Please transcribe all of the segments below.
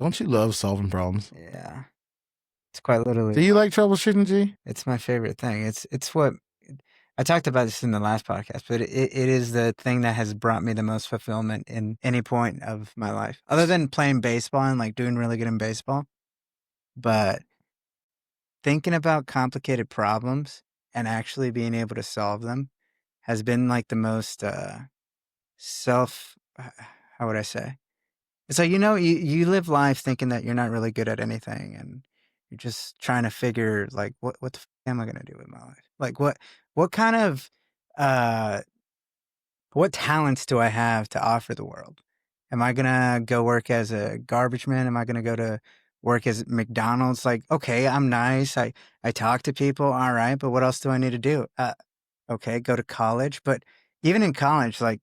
Don't you love solving problems? Yeah. It's quite literally. Do you like troubleshooting, G? It's my favorite thing. It's what I talked about this in the last podcast, but it is the thing that has brought me the most fulfillment in any point of my life, other than playing baseball and like doing really good in baseball. But thinking about complicated problems and actually being able to solve them has been like the most how would I say? It's like, you live life thinking that you're not really good at anything, and you're just trying to figure like what the am I going to do with my life? Like what kind of what talents do I have to offer the world? Am I going to go work as a garbage man? Am I going to go to work as McDonald's? Like, okay, I'm nice. I talk to people. All right. But what else do I need to do? Okay. Go to college. But even in college, like,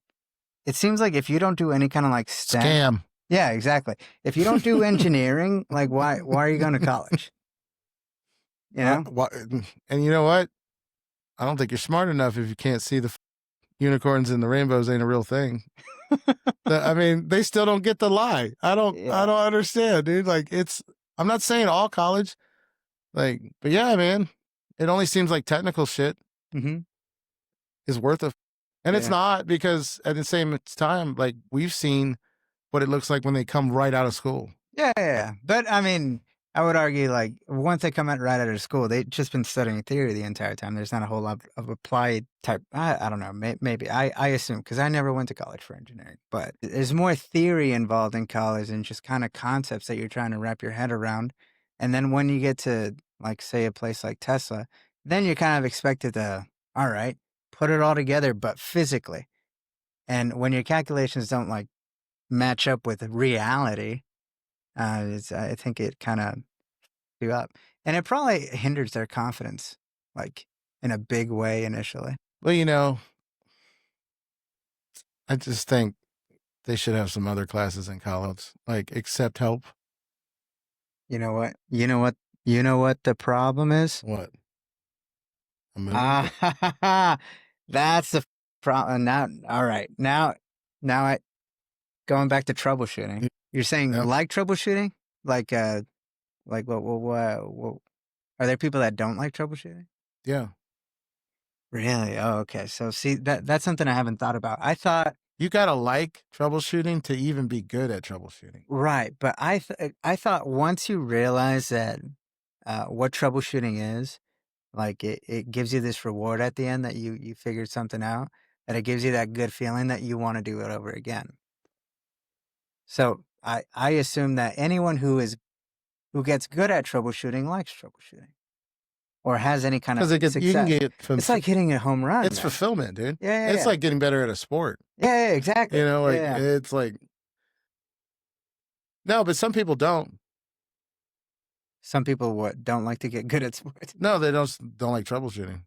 it seems like if you don't do any kind of like STEM. Scam. Yeah, exactly. If you don't do engineering, like why are you going to college? You know? And you know what? I don't think you're smart enough if you can't see the unicorns and the rainbows ain't a real thing. I mean, they still don't get the lie. I don't understand, dude. Like, I'm not saying all college, like, but yeah, man, it only seems like technical shit is worth it. And it's not, because at the same time, like, we've seen what it looks like when they come right out of school. Yeah. But I mean, I would argue, like, once they come out right out of school, they've just been studying theory the entire time. There's not a whole lot of applied type. I don't know. Maybe I assume, because I never went to college for engineering. But there's more theory involved in college and just kind of concepts that you're trying to wrap your head around. And then when you get to, like, say, a place like Tesla, then you're kind of expected to, all right, put it all together, but physically. And when your calculations don't, like, match up with reality, I think it kind of you up, and it probably hinders their confidence, like, in a big way initially. Well, I just think they should have some other classes in college, like accept help. You know what? You know what the problem is? What? That's the problem. Now, all right. Now, going back to troubleshooting. You're saying like troubleshooting, like what? Are there people that don't like troubleshooting? Yeah. Really? Oh, okay. So see, that's something I haven't thought about. I thought you gotta like troubleshooting to even be good at troubleshooting. Right, but I thought once you realize that what troubleshooting is, like it gives you this reward at the end that you figured something out, that it gives you that good feeling that you want to do it over again. So I assume that anyone who gets good at troubleshooting likes troubleshooting, or has any kind of success. You can get it's like hitting a home run. It's fulfillment, dude. Yeah, it's like getting better at a sport. Yeah, exactly. It's like, no, but some people don't. Some people don't like to get good at sports? No, they don't like troubleshooting.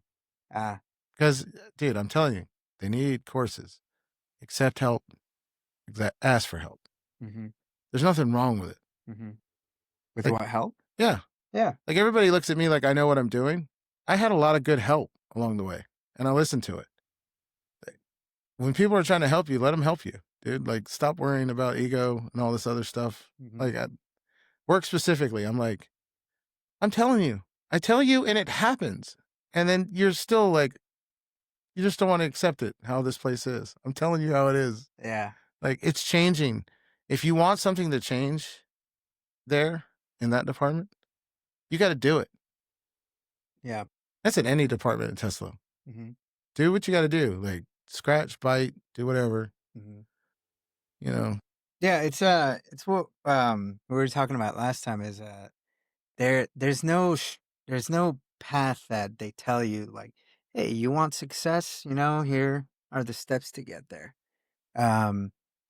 Because, dude, I'm telling you, they need courses. Accept help. Ask for help. There's nothing wrong with it. With what, help? Yeah. Yeah. Like, everybody looks at me like I know what I'm doing. I had a lot of good help along the way, and I listened to it. When people are trying to help you, let them help you, dude. Like, stop worrying about ego and all this other stuff. Like, work specifically. I'm like, I'm telling you. I tell you, and it happens. And then you're still like, you just don't want to accept it, how this place is. I'm telling you how it is. Yeah. Like, it's changing. If you want something to change there in that department, you got to do it. Yeah. That's in any department in Tesla. Do what you got to do. Like, scratch, bite, do whatever. Yeah, it's what we were talking about last time, is there's no path that they tell you, like, hey, you want success, here are the steps to get there.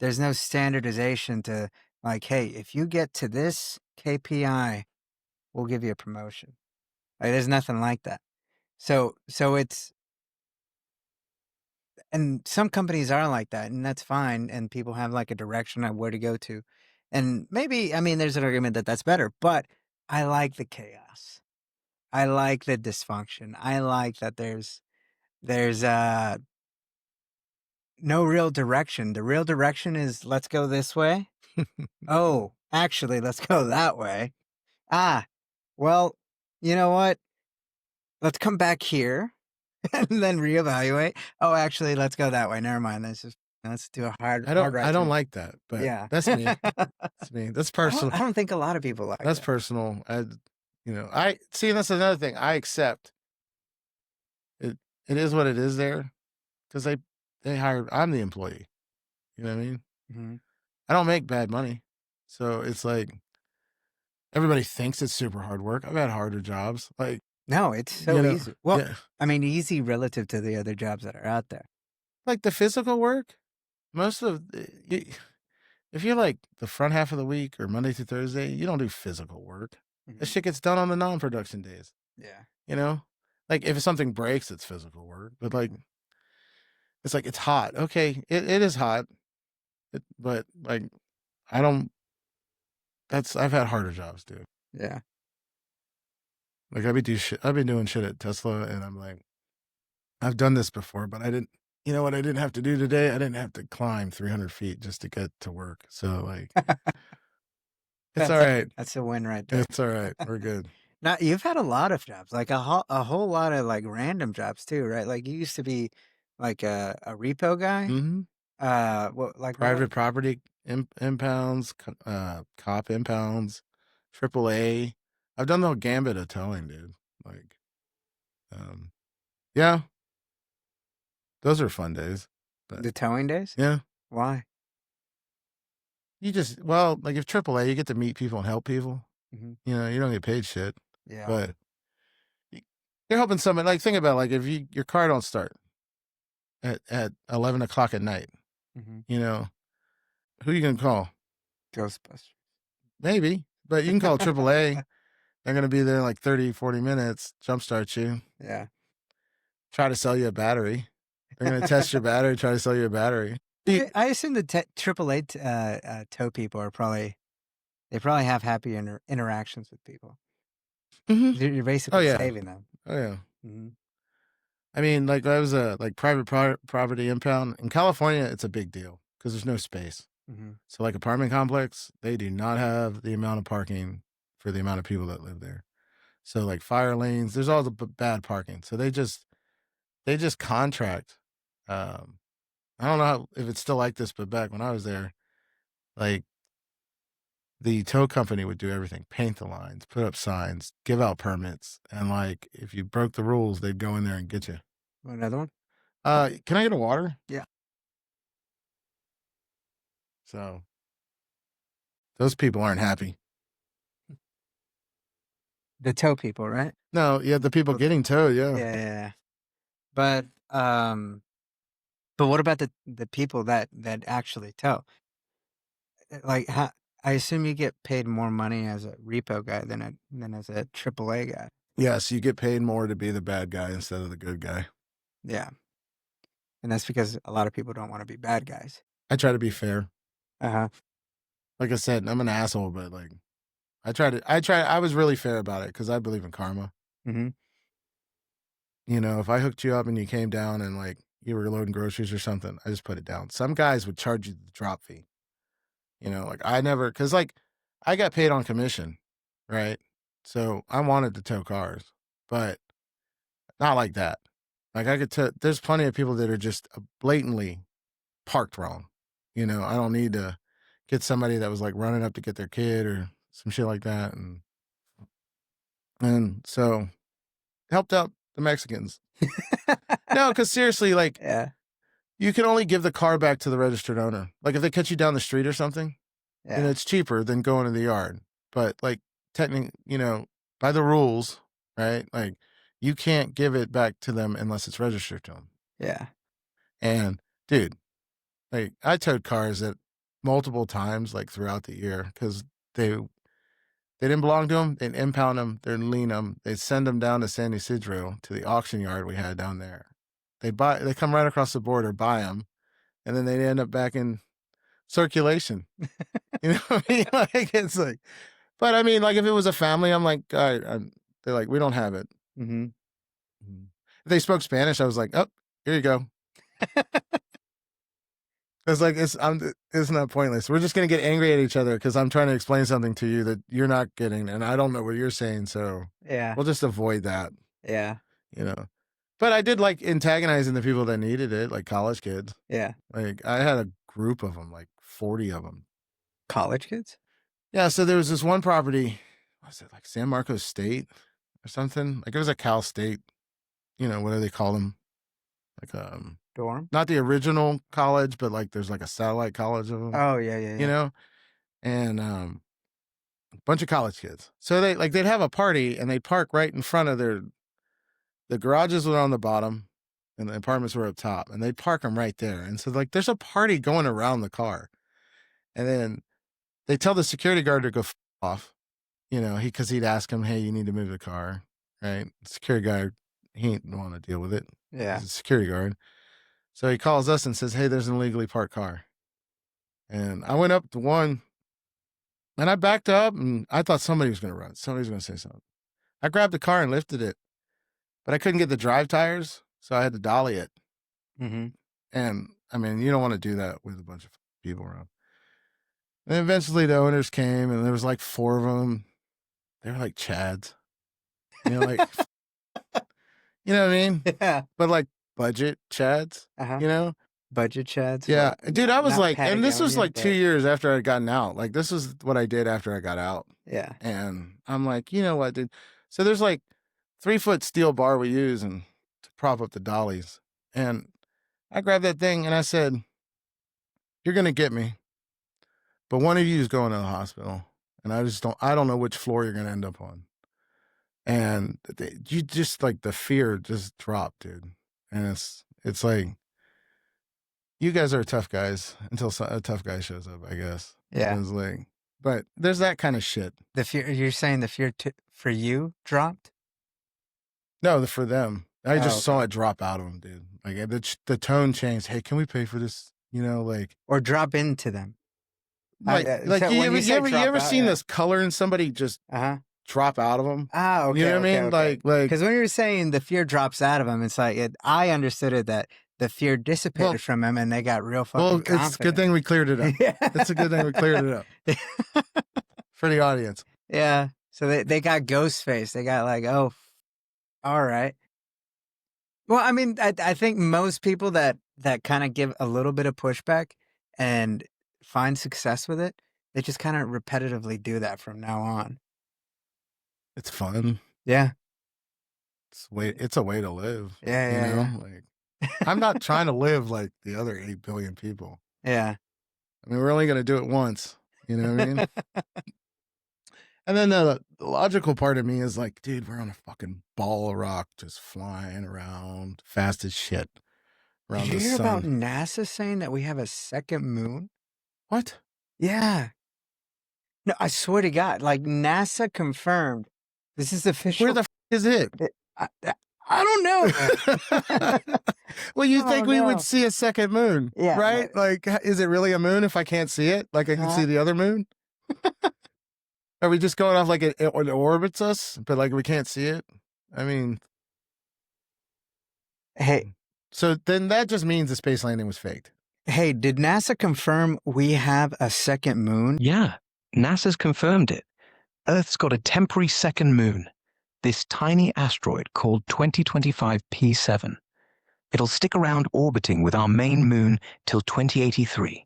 There's no standardization to, like, hey, if you get to this KPI, we'll give you a promotion. Like, there's nothing like that. So it's, and some companies are like that, and that's fine, and people have like a direction of where to go to. And maybe, I mean, there's an argument that that's better, but I like the chaos. I like the dysfunction. I like that there's no real direction. The real direction is, let's go this way. Oh, Actually, let's go that way. Ah, well, you know what? Let's come back here and then reevaluate. Oh, actually, let's go that way. Never mind. Let's do a hard right. I don't like that, but Yeah. that's me. That's me. That's personal. I don't think a lot of people like That's that. personal. I see. That's another thing. I accept it. It is what it is there, because they hired. I'm the employee. You know what I mean? Mhm. I don't make bad money, so it's like everybody thinks it's super hard work. I've had harder jobs. Like, No, it's so easy. Well, yeah, I mean, easy relative to the other jobs that are out there. like the physical work. Most of if you're like the front half of the week or Monday through Thursday, you don't do physical work. This Mhm. shit gets done on the non-production days. Yeah. You know, like if something breaks, it's physical work. But like, it's like it's hot. Okay, it is hot. But like, I don't. I've had harder jobs, dude. Yeah. Like I've been doing shit at Tesla, and I'm like, I've done this before, but I didn't. You know what I didn't have to do today? I didn't have to climb 300 feet just to get to work. So like, it's all right. That's a win right there. It's all right. We're good. Now, you've had a lot of jobs, like a whole lot of like random jobs too, right? Like you used to be like a repo guy. Mm-hmm. What Private property impounds, cop impounds, AAA. I've done the whole gambit of towing, dude. Like, yeah, those are fun days. But the towing days? yeah, Why? like if AAA, you get to meet people and help people. Mhm. You know, you don't get paid shit, Yeah. but you're helping somebody. Like, think about, like, if your car don't start at 11 o'clock at night, Mhm. you know, who you gonna call? Ghostbusters. Maybe, but you can call AAA. They're going to be there in like 30, 40 minutes, jumpstart you, Yeah. try to sell you a battery. They're going to test your battery, try to sell you a battery. I assume the AAA tow people are probably have happy interactions with people. Mhm. You're basically saving them. Oh, yeah. Mhm. I mean, like, I was a private property impound. In California, it's a big deal because there's no space. Mhm. So, like, apartment complex, they do not have the amount of parking for the amount of people that live there. So, like, fire lanes, there's all the bad parking. So they just contract. I don't know if it's still like this, but back when I was there, like, the tow company would do everything, paint the lines, put up signs, give out permits, and like if you broke the rules, they'd go in there and get you. Another one? Can I get a water? Yeah. So those people aren't happy. The tow people, right? No, yeah, the people getting towed, yeah. Yeah. But what about the people that actually tow? Like, I assume you get paid more money as a repo guy than as a AAA guy. Yes, you get paid more to be the bad guy instead of the good guy. Yeah. And that's because a lot of people don't want to be bad guys. I try to be fair. Uh-huh. Like I said, I'm an asshole, but like I was really fair about it because I believe in karma. Mm-hmm. You know, if I hooked you up and you came down and like you were loading groceries or something, I just put it down. Some guys would charge you the drop fee. You know, like I never, cause like I got paid on commission, right? So I wanted to tow cars, but not like that. Like there's plenty of people that are just blatantly parked wrong. You know, I don't need to get somebody that was like running up to get their kid or some shit like that. And so helped out the Mexicans. No, cause seriously, like, Yeah. you can only give the car back to the registered owner. Like if they catch you down the street or something, and Yeah. it's cheaper than going to the yard. But like technically, you know, by the rules, right? Like you can't give it back to them unless it's registered to them. Yeah. And dude, like I towed cars at multiple times, like throughout the year, because they didn't belong to them. They'd impound them. They'd lean them. They'd send them down to San Ysidro to the auction yard we had down there. They come right across the border, buy them, and then they end up back in circulation. You know what I mean? Like it's like, but I mean, like if it was a family, I'm like, all right, they're like, we don't have it. Mm-hmm. If they spoke Spanish, I was like, oh, here you go. It's like it's not pointless. We're just gonna get angry at each other because I'm trying to explain something to you that you're not getting, and I don't know what you're saying. So Yeah. we'll just avoid that. Yeah. You know. But I did like antagonizing the people that needed it, like college kids. Yeah. Like I had a group of them, like 40 of them. College kids? Yeah. So there was this one property. Was it like San Marcos State or something? Like it was a Cal State. You know, what do they call them? Like Dorm? not the original college, but like there's like a satellite college of them. Oh, yeah. You know, and a bunch of college kids. So they'd have a party and they'd park right in front of the garages were on the bottom and the apartments were up top, and they'd park them right there. And so like there's a party going around the car, and then they tell the security guard to go off, you know, because he'd ask him, hey, you need to move the car, right? The security guard, he ain't want to deal with it. Yeah. He's a security guard. So he calls us and says, hey, there's an illegally parked car. And I went up to one and I backed up and I thought somebody was going to run. Somebody was going to say something. I grabbed the car and lifted it, but I couldn't get the drive tires. So I had to dolly it. Mm-hmm. And I mean, you don't want to do that with a bunch of people around. And eventually the owners came and there was like 4 of them. They were like Chads. You know, like, you know what I mean? Yeah. But like budget Chads, you know? Budget Chads? Yeah. Like, dude, I was not like, and this was Patagonia, like 2 years after I'd gotten out. Like, this is what I did after I got out. Yeah. And I'm like, you know what, dude? So there's like 3-foot steel bar we use and to prop up the dollies. And I grabbed that thing and I said, you're going to get me. But one of you is going to the hospital. And I don't know which floor you're going to end up on. And you just like the fear just dropped, dude. And it's like, you guys are tough guys until a tough guy shows up, I guess. Yeah. It's like, but there's that kind of shit. The fear, you're saying the fear for you dropped? No, for them. I just okay. saw it drop out of them, dude. Like the tone changed. Hey, can we pay for this? You know, like. Or drop into them. Like so you when ever seen this color in somebody just drop out of them? Ah, okay. You know what I mean? Okay. Like because when you were saying the fear drops out of them, it's like I understood it that the fear dissipated from them and they got real fucking confident. It's a good thing we cleared it up. Yeah. It's a good thing we cleared it up for the audience. Yeah. So they got ghost face. They got like, oh, all right. Well, I mean, I think most people that kind of give a little bit of pushback and find success with it, they just kind of repetitively do that from now on. It's fun. Yeah. It's a way to live. Yeah. You know? Like, I'm not trying to live like the other 8 billion people. Yeah. I mean, we're only going to do it once. You know what I mean? And then the logical part of me is like, dude, we're on a fucking ball of rock just flying around fast as shit. Did you hear about NASA saying that we have a second moon? What? Yeah. No, I swear to God, like NASA confirmed. This is official. Where the is it? I don't know. Well, you think we would see a second moon, right? But, like, is it really a moon if I can't see it? Like I can see the other moon? Are we just going off like it orbits us, but like we can't see it? I mean, hey. So then that just means the space landing was faked. Hey, did NASA confirm we have a second moon? Yeah, NASA's confirmed it. Earth's got a temporary second moon, this tiny asteroid called 2025 P7. It'll stick around orbiting with our main moon till 2083.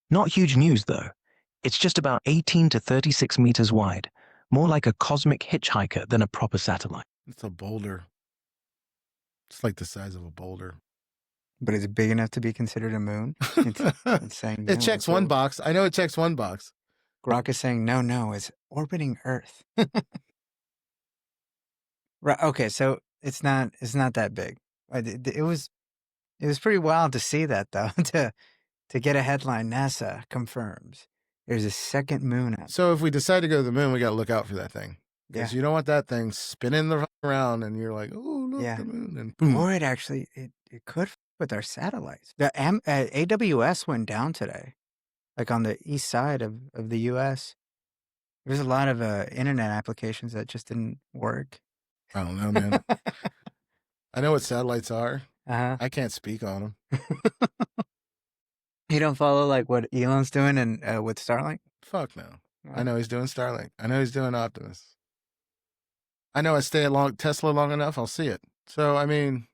Not huge news, though. It's just about 18 to 36 meters wide, more like a cosmic hitchhiker than a proper satellite. It's a boulder. It's like the size of a boulder. But is it big enough to be considered a moon? It's saying no, it checks one box. I know it checks one box. Grok is saying, no, it's orbiting Earth. Right. Okay, so it's not that big. It was pretty wild to see that, though, to get a headline, NASA confirms there's a second moon out. So if we decide to go to the moon, we got to look out for that thing. Because you don't want that thing spinning around and you're like, oh, look, the moon. And boom. Or it could with our satellites. The AWS went down today, like on the east side of the U.S. There's a lot of internet applications that just didn't work. I don't know, man. I know what satellites are. Uh-huh. I can't speak on them. You don't follow like what Elon's doing and with Starlink? Fuck no. I know he's doing Starlink. I know he's doing Optimus. I know I stay at Tesla long enough, I'll see it. So, I mean,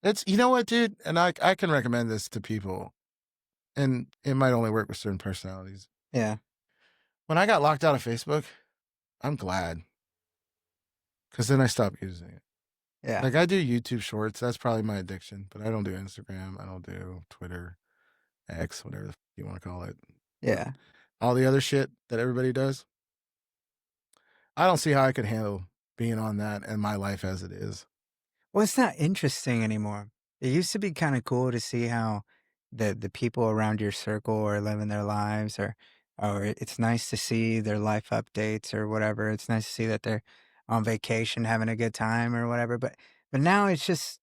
it's, you know what, dude? And I can recommend this to people, and it might only work with certain personalities. Yeah. When I got locked out of Facebook, I'm glad. Because then I stopped using it. Yeah. Like, I do YouTube shorts. That's probably my addiction. But I don't do Instagram. I don't do Twitter, X, whatever the f you want to call it. Yeah. All the other shit that everybody does. I don't see how I could handle being on that and my life as it is. Well, it's not interesting anymore. It used to be kind of cool to see how the people around your circle are living their lives, or it's nice to see their life updates or whatever. It's nice to see that they're on vacation having a good time or whatever. But now it's just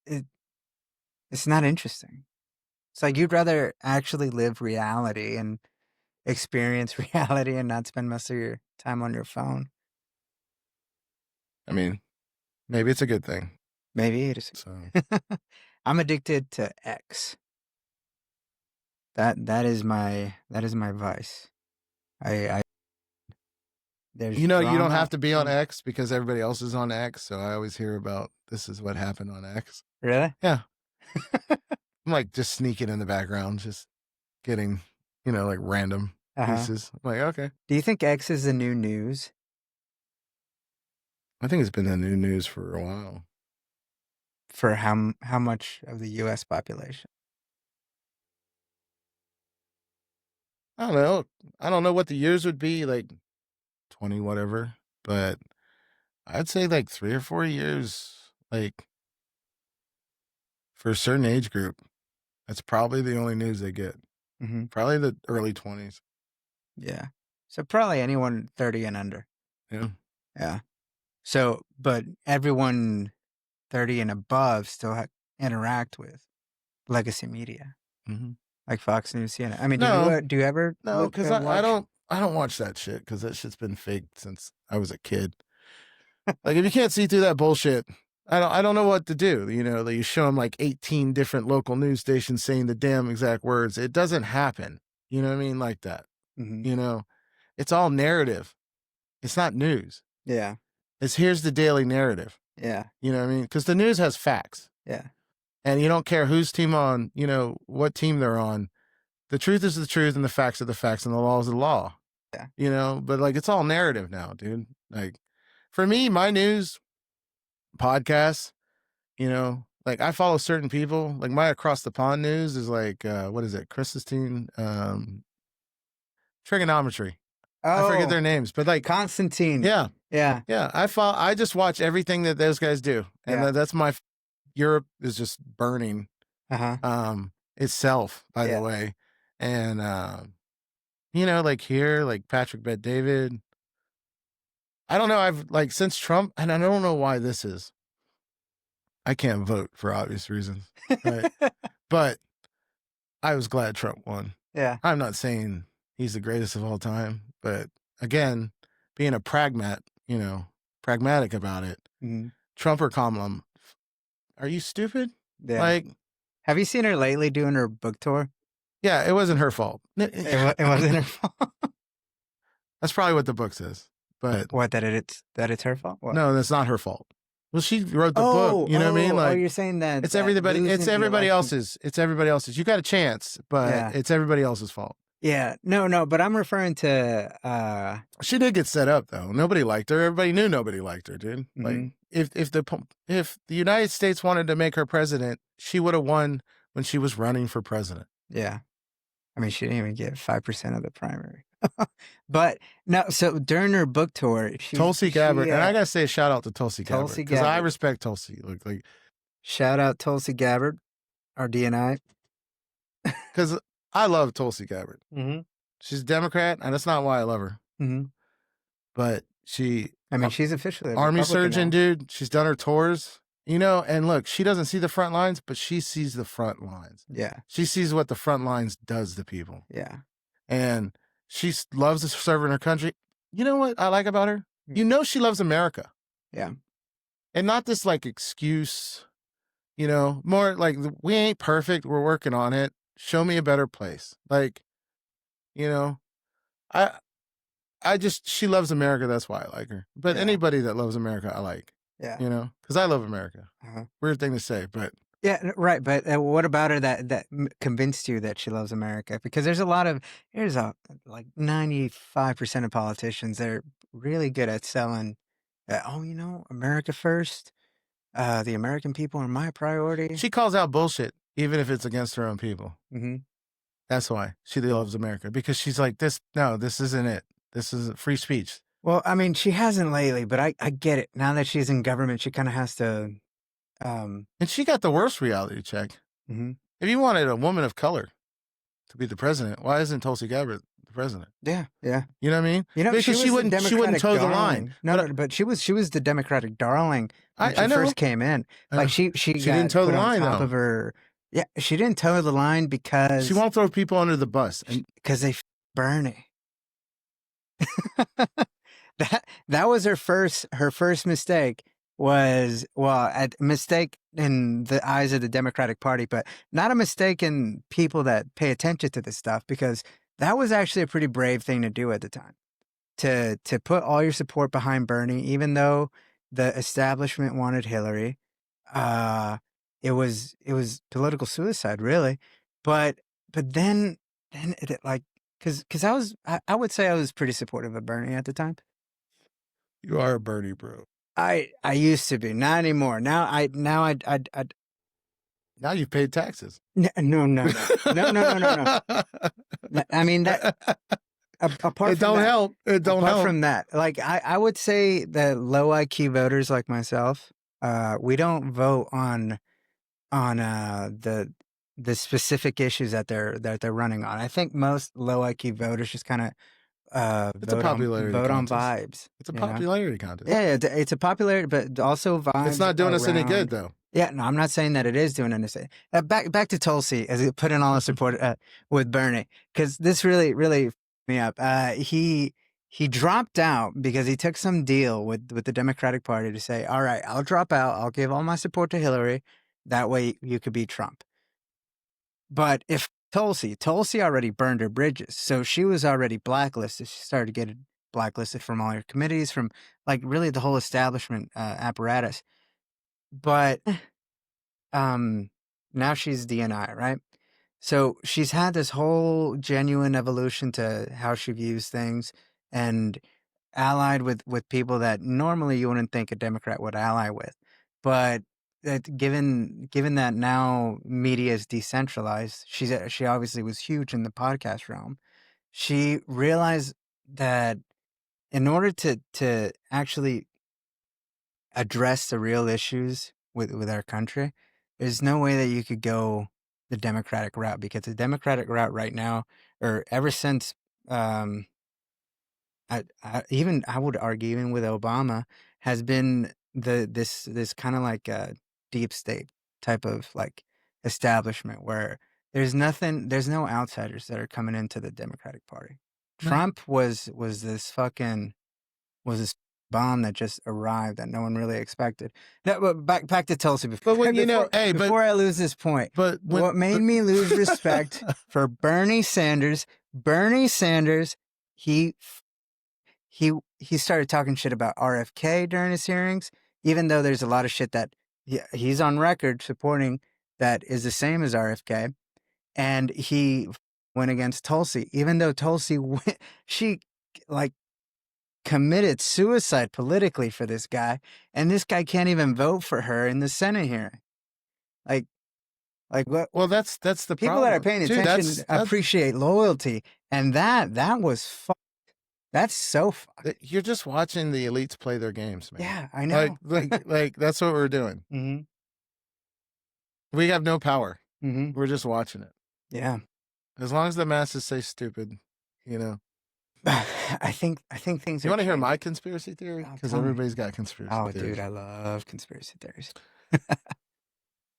it's not interesting. It's like you'd rather actually live reality and experience reality and not spend most of your time on your phone. I mean, maybe it's a good thing. Maybe it is. So I'm addicted to X. That is my vice. There's you know, you don't drama. have to be on X because everybody else is on X. So I always hear about this is what happened on X. Really? Yeah. I'm like just sneaking in the background, just getting, you know, like random pieces. I'm like, okay. Do you think X is the new news? I think it's been the new news for a while. For how much of the U.S. population? I don't know. I don't know what the years would be, like 20 whatever, but I'd say like 3 or 4 years, like for a certain age group. That's probably the only news they get. Mm-hmm. Probably the early 20s. Yeah. So probably anyone 30 and under. Yeah. Yeah. So, but everyone 30 and above still interact with legacy media, Mm-hmm. like Fox News, CNN. I mean, No. do you ever? No, because I don't watch that shit because that shit's been faked since I was a kid. Like if you can't see through that bullshit, I don't know what to do. You know, you show them like 18 different local news stations saying the damn exact words. It doesn't happen. You know what I mean? Like that. Mm-hmm. You know, it's all narrative. It's not news. Yeah. It's here's the daily narrative. Yeah. You know what I mean? Because the news has facts. Yeah. And you don't care whose team on, you know, what team they're on. The truth is the truth and the facts are the facts and the law is the law. Yeah. You know, but like it's all narrative now, dude. Like for me, my news podcasts, you know, like I follow certain people. Like my across the pond news is like what is it? Christine Trigonometry. I forget their names, but like Constantine. Yeah. Yeah. Yeah. I just watch everything that those guys do. And that's my Europe is just burning itself, by the way. And you know, like here, like Patrick Bet David. I don't know. I've like since Trump, and I don't know why this is. I can't vote for obvious reasons. Right? But I was glad Trump won. Yeah. I'm not saying he's the greatest of all time, but again, being a pragmatic about it. Mm-hmm. Trump or Kamala, are you stupid? Yeah. Like, have you seen her lately doing her book tour? Yeah, it wasn't her fault. It wasn't her fault. That's probably what the book says. But what, that it's her fault? What? No, that's not her fault. Well, she wrote the book. You know what I mean? Like, you're saying that it's everybody. It's everybody else's. It's everybody else's. You got a chance, but it's everybody else's fault. Yeah, no, but I'm referring to. She did get set up though. Nobody liked her. Everybody knew nobody liked her, dude. Mm-hmm. Like if the United States wanted to make her president, she would have won when she was running for president. Yeah, I mean, she didn't even get 5% of the primary. But no, so during her book tour, Tulsi Gabbard, and I gotta say a shout out to Tulsi Gabbard because I respect Tulsi. Like shout out Tulsi Gabbard, our DNI, because I love Tulsi Gabbard. Mm-hmm. She's a Democrat, and that's not why I love her. Mm-hmm. But she's officially an Army surgeon, now. dude. She's done her tours, you know. And look, she doesn't see the front lines, but she sees the front lines. Yeah, she sees what the front lines does to people. Yeah, and she loves to serve in her country. You know what I like about her? You know she loves America. Yeah. And not this like excuse You know, more like we ain't perfect. We're working on it. Show me a better place. Like, you know, I just, she loves America. That's why I like her. But Yeah. anybody that loves America, I like, Yeah. you know, because I love America. Uh-huh. Weird thing to say, but Yeah, right. But what about her that convinced you that she loves America? Because there's like 95% of politicians, they're really good at selling, oh, you know, America first. The American people are my priority. she calls out bullshit, even if it's against her own people. Mm-hmm. That's why she loves America, because she's like, this isn't it. This is free speech. Well, I mean, she hasn't lately, but I get it. Now that she's in government, she kind of has to. And she got the worst reality check. Mm-hmm. If you wanted a woman of color to be the president, why isn't Tulsi Gabbard the president? Yeah. You know what I mean? You know, because she wouldn't toe the line. No, but she was the Democratic darling when she I know. first came in. Like she didn't toe the line on top though. of her. Yeah, she didn't toe the line because she won't throw people under the bus because they Bernie. that was her first mistake. Was a mistake in the eyes of the Democratic Party, but not a mistake in people that pay attention to this stuff, because that was actually a pretty brave thing to do at the time, to put all your support behind Bernie, even though the establishment wanted Hillary. It was political suicide, really, but then it, like, because I would say I was pretty supportive of Bernie at the time. You are a Bernie bro. I used to be, not anymore. Now Now you've paid taxes. No. I mean, that apart it don't help. It don't apart help. from that, like I would say that low IQ voters like myself, we don't vote on the specific issues that they're running on. I think most low IQ voters just kind of it's a popularity vote contest. on vibes. It's a popularity contest. Yeah, it's a popularity, but also vibes. It's not doing us any good, though. Yeah, no, I'm not saying that it is doing anything. Back to Tulsi, as he put in all the support with Bernie, because this really me up. He dropped out because he took some deal with the Democratic Party to say, all right, I'll drop out. I'll give all my support to Hillary. That way you could beat Trump. But if Tulsi already burned her bridges, so she was already blacklisted. She started getting blacklisted from all her committees, from like really the whole establishment apparatus. But now she's DNI, right? So she's had this whole genuine evolution to how she views things, and allied with people that normally you wouldn't think a Democrat would ally with. But that given that now media is decentralized, she obviously was huge in the podcast realm. She realized that in order to actually address the real issues with our country, there's no way that you could go the Democratic route, because the Democratic route right now, or ever since, I would argue even with Obama, has been this kind of like a deep state type of like establishment where there's no outsiders that are coming into the Democratic Party. No. Trump was this bomb that just arrived that no one really expected. No, but back to Tulsi before. But when before I lose this point, but what made me lose respect for Bernie Sanders, he started talking shit about RFK during his hearings, even though there's a lot of shit that he's on record supporting that is the same as RFK, and he went against Tulsi, even though Tulsi she like committed suicide politically for this guy, and this guy can't even vote for her in the Senate hearing. Like what? Well, that's the people problem. that are paying attention that's appreciate loyalty, and that was fucked. That's so fucked. You're just watching the elites play their games, man. Yeah, I know. Like that's what we're doing. Mm-hmm. We have no power. Mm-hmm. We're just watching it. Yeah. As long as the masses say stupid, you know. I think things. You want to hear my conspiracy theory? Because everybody's got conspiracy theories. Oh, dude, I love conspiracy theories.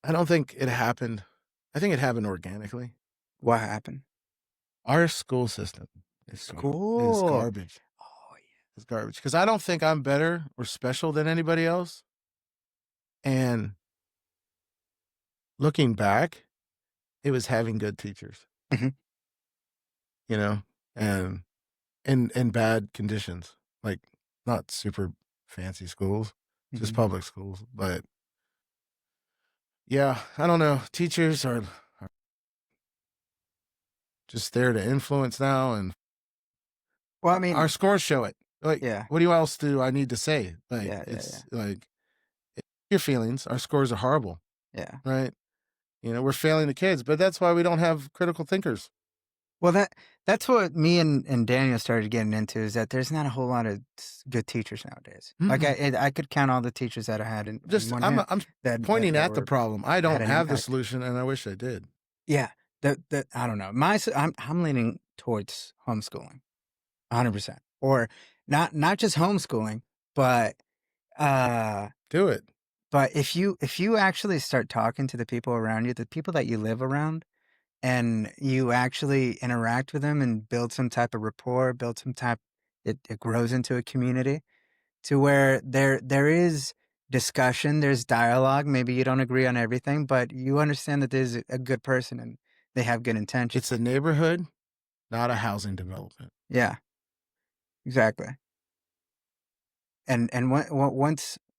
I don't think it happened. I think it happened organically. What happened? Our school system is garbage. Oh yeah, it's garbage. Because I don't think I'm better or special than anybody else. And looking back, it was having good teachers, Mhm. you know, and in bad conditions, like not super fancy schools, just Mhm. public schools. But yeah, I don't know. Teachers are just there to influence now, and Well, I mean, our scores show it. Like, yeah, what else do I need to say? Like, yeah, yeah, it's like your feelings. Our scores are horrible, yeah. right? You know, we're failing the kids, but that's why we don't have critical thinkers. Well, that's what me and Daniel started getting into, is that there's not a whole lot of good teachers nowadays. Like I could count all the teachers that I had in Just one I'm hand I'm that pointing that at the were problem. I don't had an have the impact. solution, and I wish I did. Yeah, that I don't know. I'm leaning towards homeschooling, 100%, or not just homeschooling, but Do it. but if you actually start talking to the people around you, the people that you live around, and you actually interact with them and build some type of rapport, build some type, it grows into a community to where there is discussion, there's dialogue. Maybe you don't agree on everything, but you understand that there's a good person and they have good intentions. It's a neighborhood, not a housing development. Yeah, exactly. And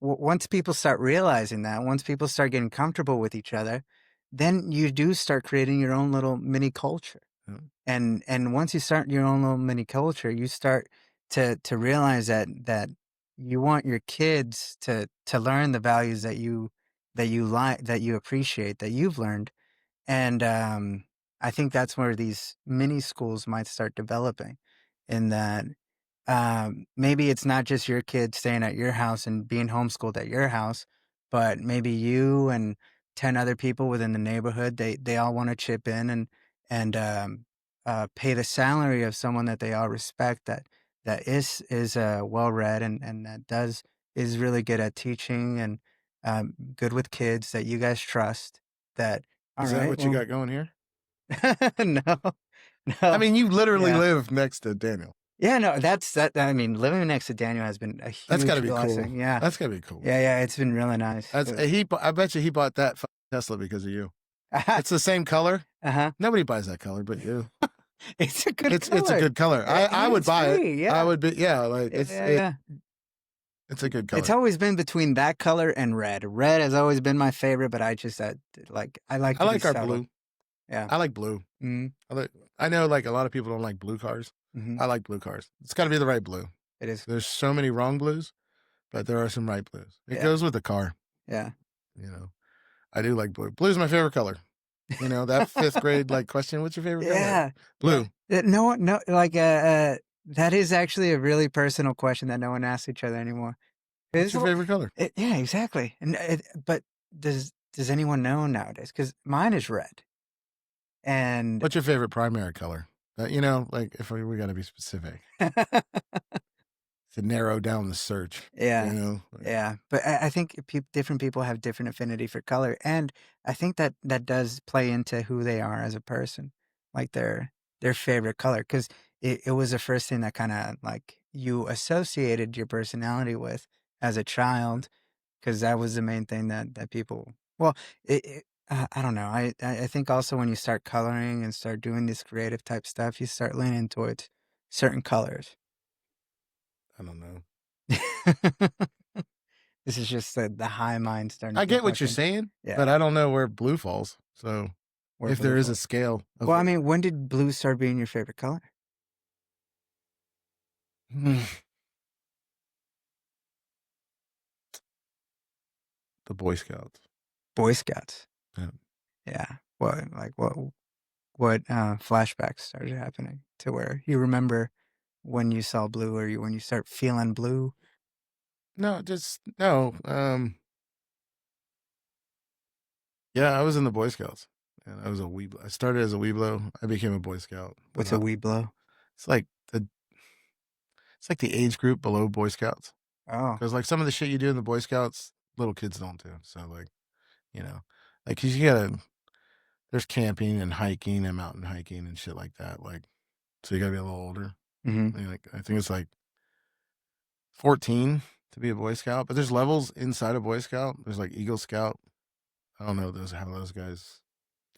once people start realizing that, once people start getting comfortable with each other, then you do start creating your own little mini culture. Yeah. And once you start your own little mini culture, you start to realize that you want your kids to learn the values that you like, that you appreciate, that you've learned. And I think that's where these mini schools might start developing, in that maybe it's not just your kid staying at your house and being homeschooled at your house, but maybe you and 10 other people within the neighborhood, they all want to chip in and pay the salary of someone that they all respect, that is well read and that is really good at teaching and good with kids, that you guys trust. That all Is that right? what you got going here? No, I no. mean, you literally Yeah. live next to Daniel. Yeah, no, that's that. I mean, living next to Daniel has been a That's got to huge be blessing. cool. Yeah, That's got to be cool. yeah, it's been really nice. That's I bet you he bought that Tesla because of you. It's the same color. Uh-huh. Nobody buys that color but you. It's a good color. It's a good color. I And would it's buy free, it. yeah. I would be like Yeah. it's a good color. It's always been between that color and red. Red has always been my favorite, but I just I like I to like be our subtle. blue. Yeah. I like blue. Mm-hmm. I know like a lot of people don't like blue cars. Mm-hmm. I like blue cars. It's got to be the right blue. It is. There's so many wrong blues, but there are some right blues. It Yeah. goes with the car. Yeah. You know, I do like blue. Blue's my favorite color. You know, that 5th grade like question, what's your favorite color? Yeah. Blue. Yeah. No, like that is actually a really personal question that no one asks each other anymore. What's your favorite color? Yeah, exactly. And but does anyone know nowadays? Because mine is red. And What's your favorite primary color? You know, like if we got to be specific to narrow down the search. yeah, You know, yeah. But I think different people have different affinity for color, and I think that does play into who they are as a person, like their favorite color, because it was the first thing that kind of like you associated your personality with as a child, because that was the main thing that people. Well, I don't know. I think also when you start coloring and start doing this creative type stuff, you start leaning towards certain colors. I don't know. This is just the high mind starting. I to get what you're fucking- saying, Yeah. but I don't know where blue falls. So where if blue there is a falls. scale. Well, I mean, when did blue start being your favorite color? The Boy Scouts. Boy Scouts. Yeah. Yeah. What flashbacks started happening to where you remember when you saw blue, or when you start feeling blue? No, no. Yeah, I was in the Boy Scouts, and I was a Weeblo. I started as a Weeblo. I became a Boy Scout. What's a Weeblo? It's like the age group below Boy Scouts. Oh. Because like some of the shit you do in the Boy Scouts, little kids don't do. So like, you know, like 'cause you gotta. There's camping and hiking and mountain hiking and shit like that. Like, so you gotta be a little older. Mm-hmm. Like I think it's like 14 to be a Boy Scout, but there's levels inside a Boy Scout. There's like Eagle Scout, I don't know how those guys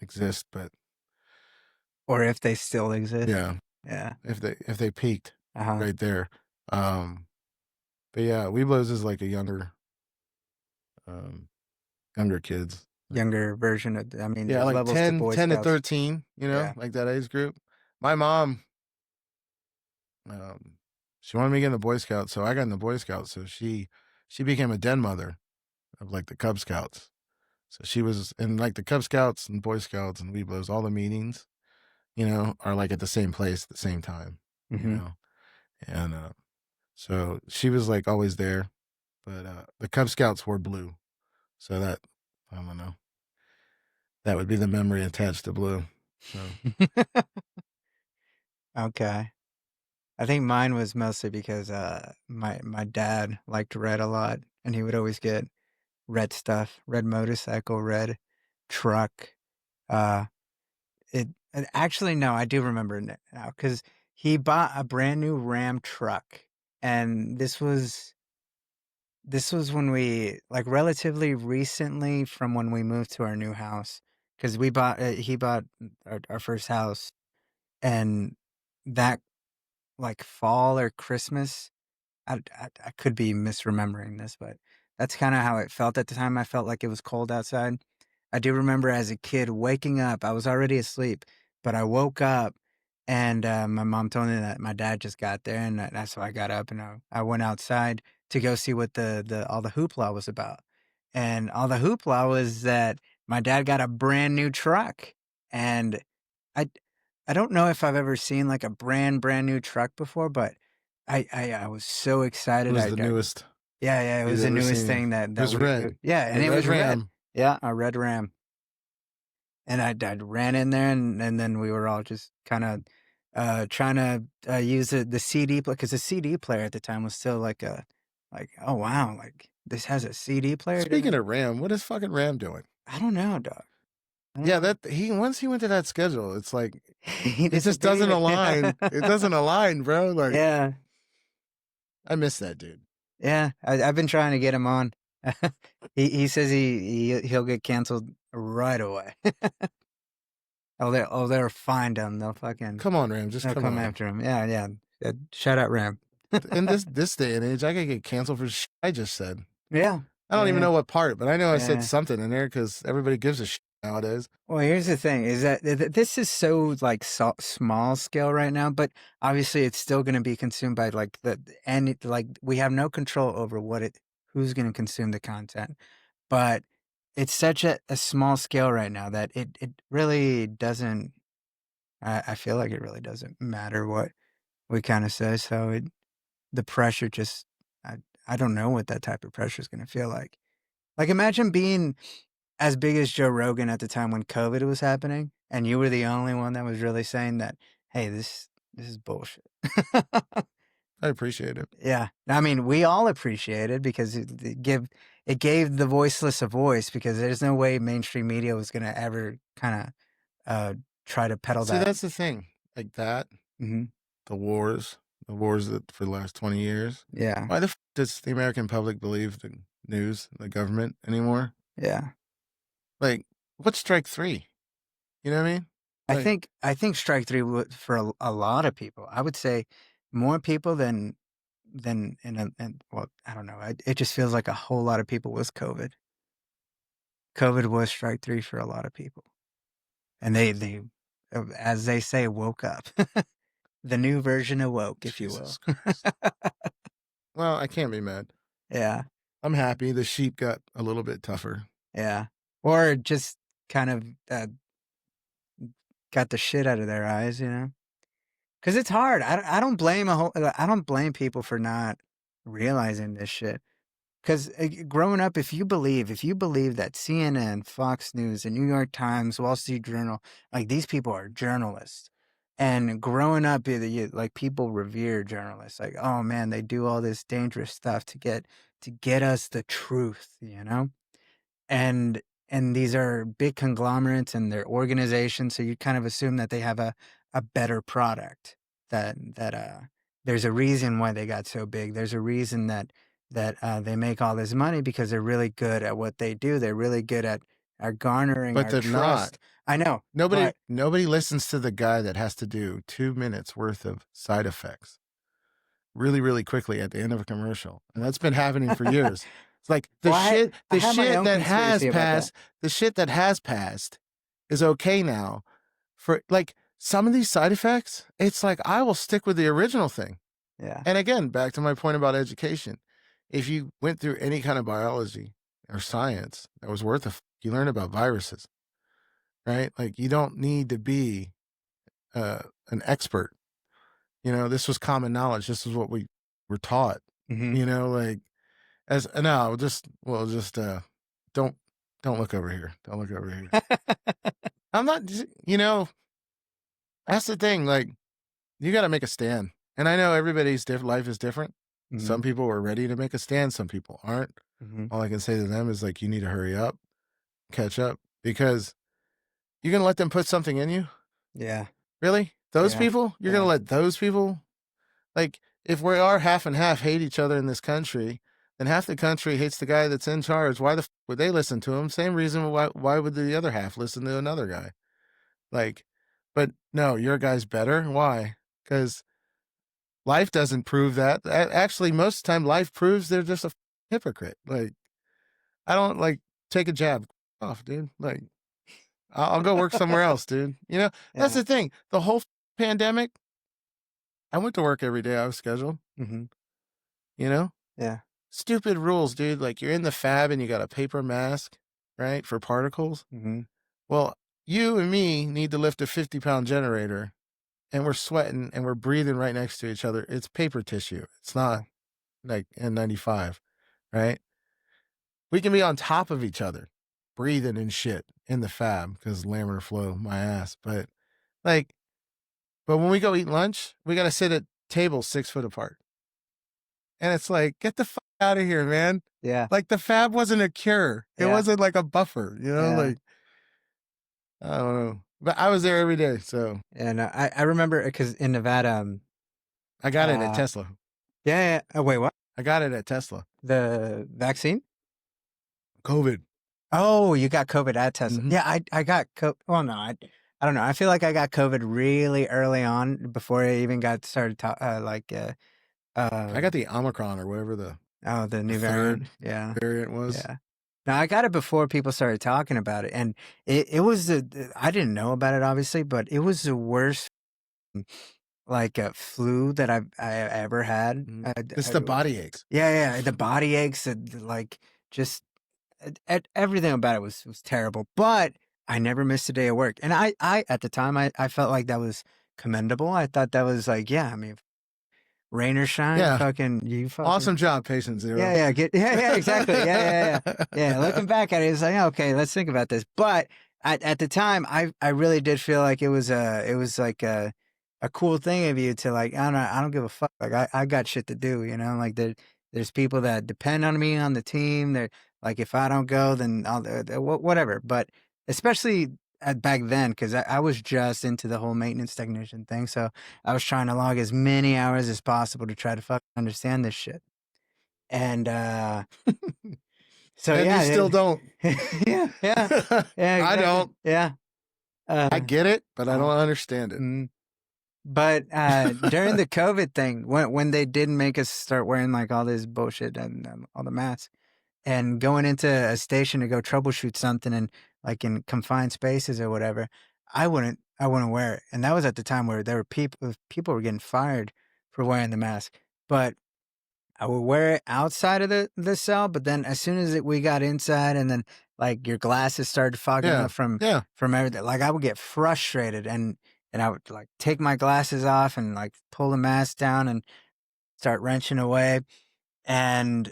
exist, but Or if they still exist. yeah, Yeah. if they peaked Uh-huh. right there. But yeah, Weeblos is like a younger kids. Younger version of, I mean, Yeah, there's like levels to 10 Boy to Scouts. 13, Yeah. like that age group. My mom, she wanted me to get in the Boy Scouts, so I got in the Boy Scouts. So she became a den mother of like the Cub Scouts. So she was in like the Cub Scouts and Boy Scouts and Weeblos, all the meetings, are like at the same place at the same time, and so she was like always there, but the Cub Scouts were blue, so that, I don't know, that would be the memory attached to blue. So Okay. I think mine was mostly because my dad liked red a lot, and he would always get red stuff, red motorcycle, red truck. Uh, it actually, no, I do remember it now because he bought a brand new Ram truck, and this was when we, like, relatively recently from when we moved to our new house, because he bought our first house, and that, like, fall or Christmas. I could be misremembering this, but that's kind of how it felt at the time. I felt like it was cold outside. I do remember as a kid waking up. I was already asleep, but I woke up, and my mom told me that my dad just got there, and that's why I got up and I went outside to go see what all the hoopla was about. And all the hoopla was that my dad got a brand new truck, and I I don't know if I've ever seen like a brand new truck before, but I was so it excited. was the newest Yeah, it was you've the ever newest seen. thing It was red. yeah, and The it red was red. Ram. Yeah, a red Ram. And I ran in there, and then we were all just kind of trying to use the CD player, because the CD player at the time was still like oh wow, like this has a CD player. Speaking of Ram, what is fucking Ram doing? I don't know, dog. Yeah, once he went to that schedule, it's like He it just doesn't disappeared. align. It doesn't align, bro. Like, Yeah, I miss that dude. yeah. I've been trying to get him on. He says he'll get canceled right away. They'll find him. They'll fucking Come on, Ram, just they'll come come on. after him. Yeah. Shout out Ram. In this day and age, I could get canceled for shit I just said. Yeah. I don't even Yeah. know what part, but I know I Yeah. said something in there because everybody gives a shit nowadays. Well, here's the thing: is that this is so like small scale right now, but obviously it's still going to be consumed by like we have no control over who's going to consume the content, but it's such a small scale right now that it really doesn't. I feel like it really doesn't matter what we kind of say. So the pressure just I don't know what that type of pressure is going to feel like. Like, imagine being as big as Joe Rogan at the time when COVID was happening, and you were the only one that was really saying that, hey, this is bullshit. I appreciate it. Yeah. I mean, we all appreciate it because it gave the voiceless a voice, because there's no way mainstream media was going to ever kind of try to peddle See, that. that's the thing. Like that, Mm-hmm. the wars that for the last 20 years. Yeah. Why the f does the American public believe the news, the government anymore? Yeah. Like, what's strike three? You know what I mean? Like, I think strike three for a lot of people. I would say more people than well, I don't know. It just feels like a whole lot of people was COVID. COVID was strike three for a lot of people, and they as they say, woke up. The new version of woke, if Jesus you Christ. will. Well, I can't be mad. Yeah, I'm happy the sheep got a little bit tougher. yeah, or just kind of got the shit out of their eyes, you know. Because it's hard. I don't blame I don't blame people for not realizing this shit. Because growing up, if you believe that CNN, Fox News, the New York Times, Wall Street Journal, like, these people are journalists, and growing up, like, people revere journalists. Like, oh man, they do all this dangerous stuff to get us the truth, you know. And these are big conglomerates and they're organizations, so you kind of assume that they have a better product, that there's a reason why they got so big. There's a reason that they make all this money, because they're really good at what they do. They're really good at are garnering But our they're trust. not. I know. Nobody listens to the guy that has to do 2 minutes worth of side effects really, really quickly at the end of a commercial. And that's been happening for years. It's like the shit that has passed is okay now. For like some of these side effects, it's like I will stick with the original thing. Yeah. And again, back to my point about education. If you went through any kind of biology or science that was worth you learn about viruses, right? Like you don't need to be an expert. You know, this was common knowledge. This is what we were taught. Mm-hmm. You know, like don't look over here. Don't look over here. I'm not. You know, that's the thing. Like, you got to make a stand. And I know everybody's life is different. Mm-hmm. Some people are ready to make a stand. Some people aren't. Mm-hmm. All I can say to them is like, you need to hurry up, catch up, because you're gonna let them put something in you. Yeah. Really? Those people? You're going to let those people? Like, if we are half and half hate each other in this country, then half the country hates the guy that's in charge. Why the would they listen to him? Same reason why would the other half listen to another guy? Like, but no, your guy's better. Why? Because life doesn't prove that. Actually, most of the time, life proves they're just a hypocrite. Like, I don't, like, take a jab off, dude. Like, I'll go work somewhere else, dude. You know, that's the thing. The whole pandemic, I went to work every day I was scheduled. Mm-hmm. You know? Yeah. Stupid rules, dude. Like, you're in the fab and you got a paper mask, right, for particles. Mm-hmm. Well, you and me need to lift a 50-pound generator, and we're sweating and we're breathing right next to each other. It's paper tissue. It's not like N95, right? We can be on top of each other, breathing and shit in the fab because laminar flow, my ass. But when we go eat lunch, we got to sit at tables 6 foot apart. And it's like, get the fuck out of here, man. Yeah. Like, the fab wasn't a cure. It wasn't like a buffer, you know? Like, I don't know. But I was there every day, so. And I remember, because in Nevada. I got it at Tesla. Yeah. Oh, wait, what? I got it at Tesla. The vaccine? COVID. Oh, you got COVID at Tesla. Mm-hmm. Yeah, I got COVID. Well, no, I don't know. I feel like I got COVID really early on before I even got started I got the Omicron or whatever the new variant. Yeah. Variant was. Yeah. Now, I got it before people started talking about it. And it was, I didn't know about it, obviously, but it was the worst, like, flu that I ever had. It's the body aches. Yeah. The body aches, like, just everything about it was terrible. But I never missed a day of work. And I at the time, I felt like that was commendable. I thought that was like, yeah, I mean, rain or shine, awesome job, patient zero. Yeah, exactly. Yeah. Looking back at it, it's like, okay, let's think about this. But at the time, I really did feel like it was like a cool thing of you to, like, I don't give a fuck. Like, I got shit to do, you know. Like, there's people that depend on me on the team. They're like, if I don't go, then I'll whatever. But especially back then, because I was just into the whole maintenance technician thing, so I was trying to log as many hours as possible to try to fucking understand this shit. And so and you still don't. yeah, exactly. I don't. Yeah, I get it, but I don't understand it. But during the COVID thing, when they did make us start wearing, like, all this bullshit and all the masks, and going into a station to go troubleshoot something, and, like, in confined spaces or whatever, I wouldn't wear it. And that was at the time where there were people were getting fired for wearing the mask. But I would wear it outside of the cell. But then as soon as we got inside, and then, like, your glasses started fogging up from everything, like, I would get frustrated, and I would, like, take my glasses off and, like, pull the mask down and start wrenching away. And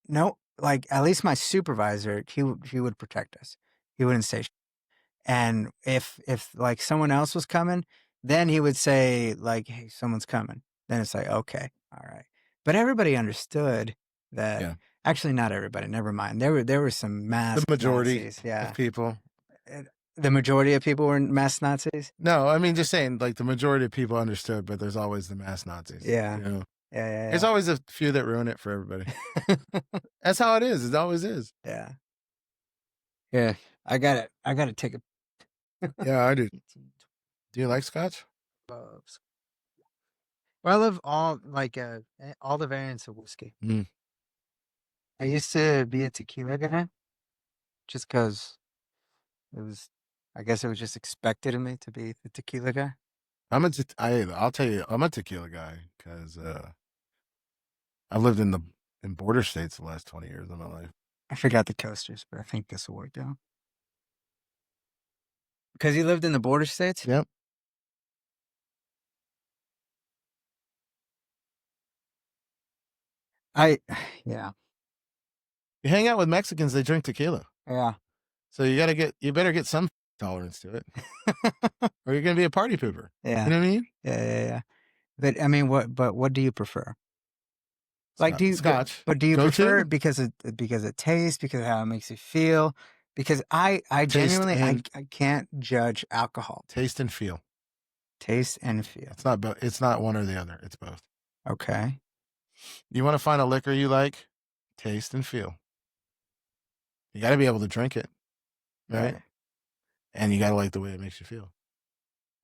no, like, at least my supervisor, he would protect us. He wouldn't say shit. And if like someone else was coming, then he would say, like, hey, someone's coming. Then it's like, okay, all right. But everybody understood that. Yeah. Actually, not everybody. Never mind. There were some mass. The majority Nazis, of people. The majority of people were mass Nazis? No, I mean, just saying, like, the majority of people understood, but there's always the mass Nazis. Yeah. You know? Yeah. There's always a few that ruin it for everybody. That's how it is. It always is. Yeah. I got it. I got to take a. Yeah, I do. Do you like scotch? Well, I love all all the variants of whiskey. Mm. I used to be a tequila guy, just because it was. I guess it was just expected of me to be the tequila guy. I'll tell you, I'm a tequila guy because I've lived in border states the last 20 years of my life. I forgot the coasters, but I think this will work out. Because you lived in the border states? Yep. Yeah. You hang out with Mexicans, they drink tequila. Yeah. So you better get some tolerance to it, or you're gonna be a party pooper. Yeah. You know what I mean? Yeah. But I mean, what do you prefer? Like, do you Scotch? But do you Go prefer to? it because it tastes, because of how it makes you feel? Because I genuinely I can't judge alcohol. Taste and feel. Taste and feel. It's not one or the other. It's both. Okay. You want to find a liquor you like? Taste and feel. You got to be able to drink it, right? And you got to like the way it makes you feel.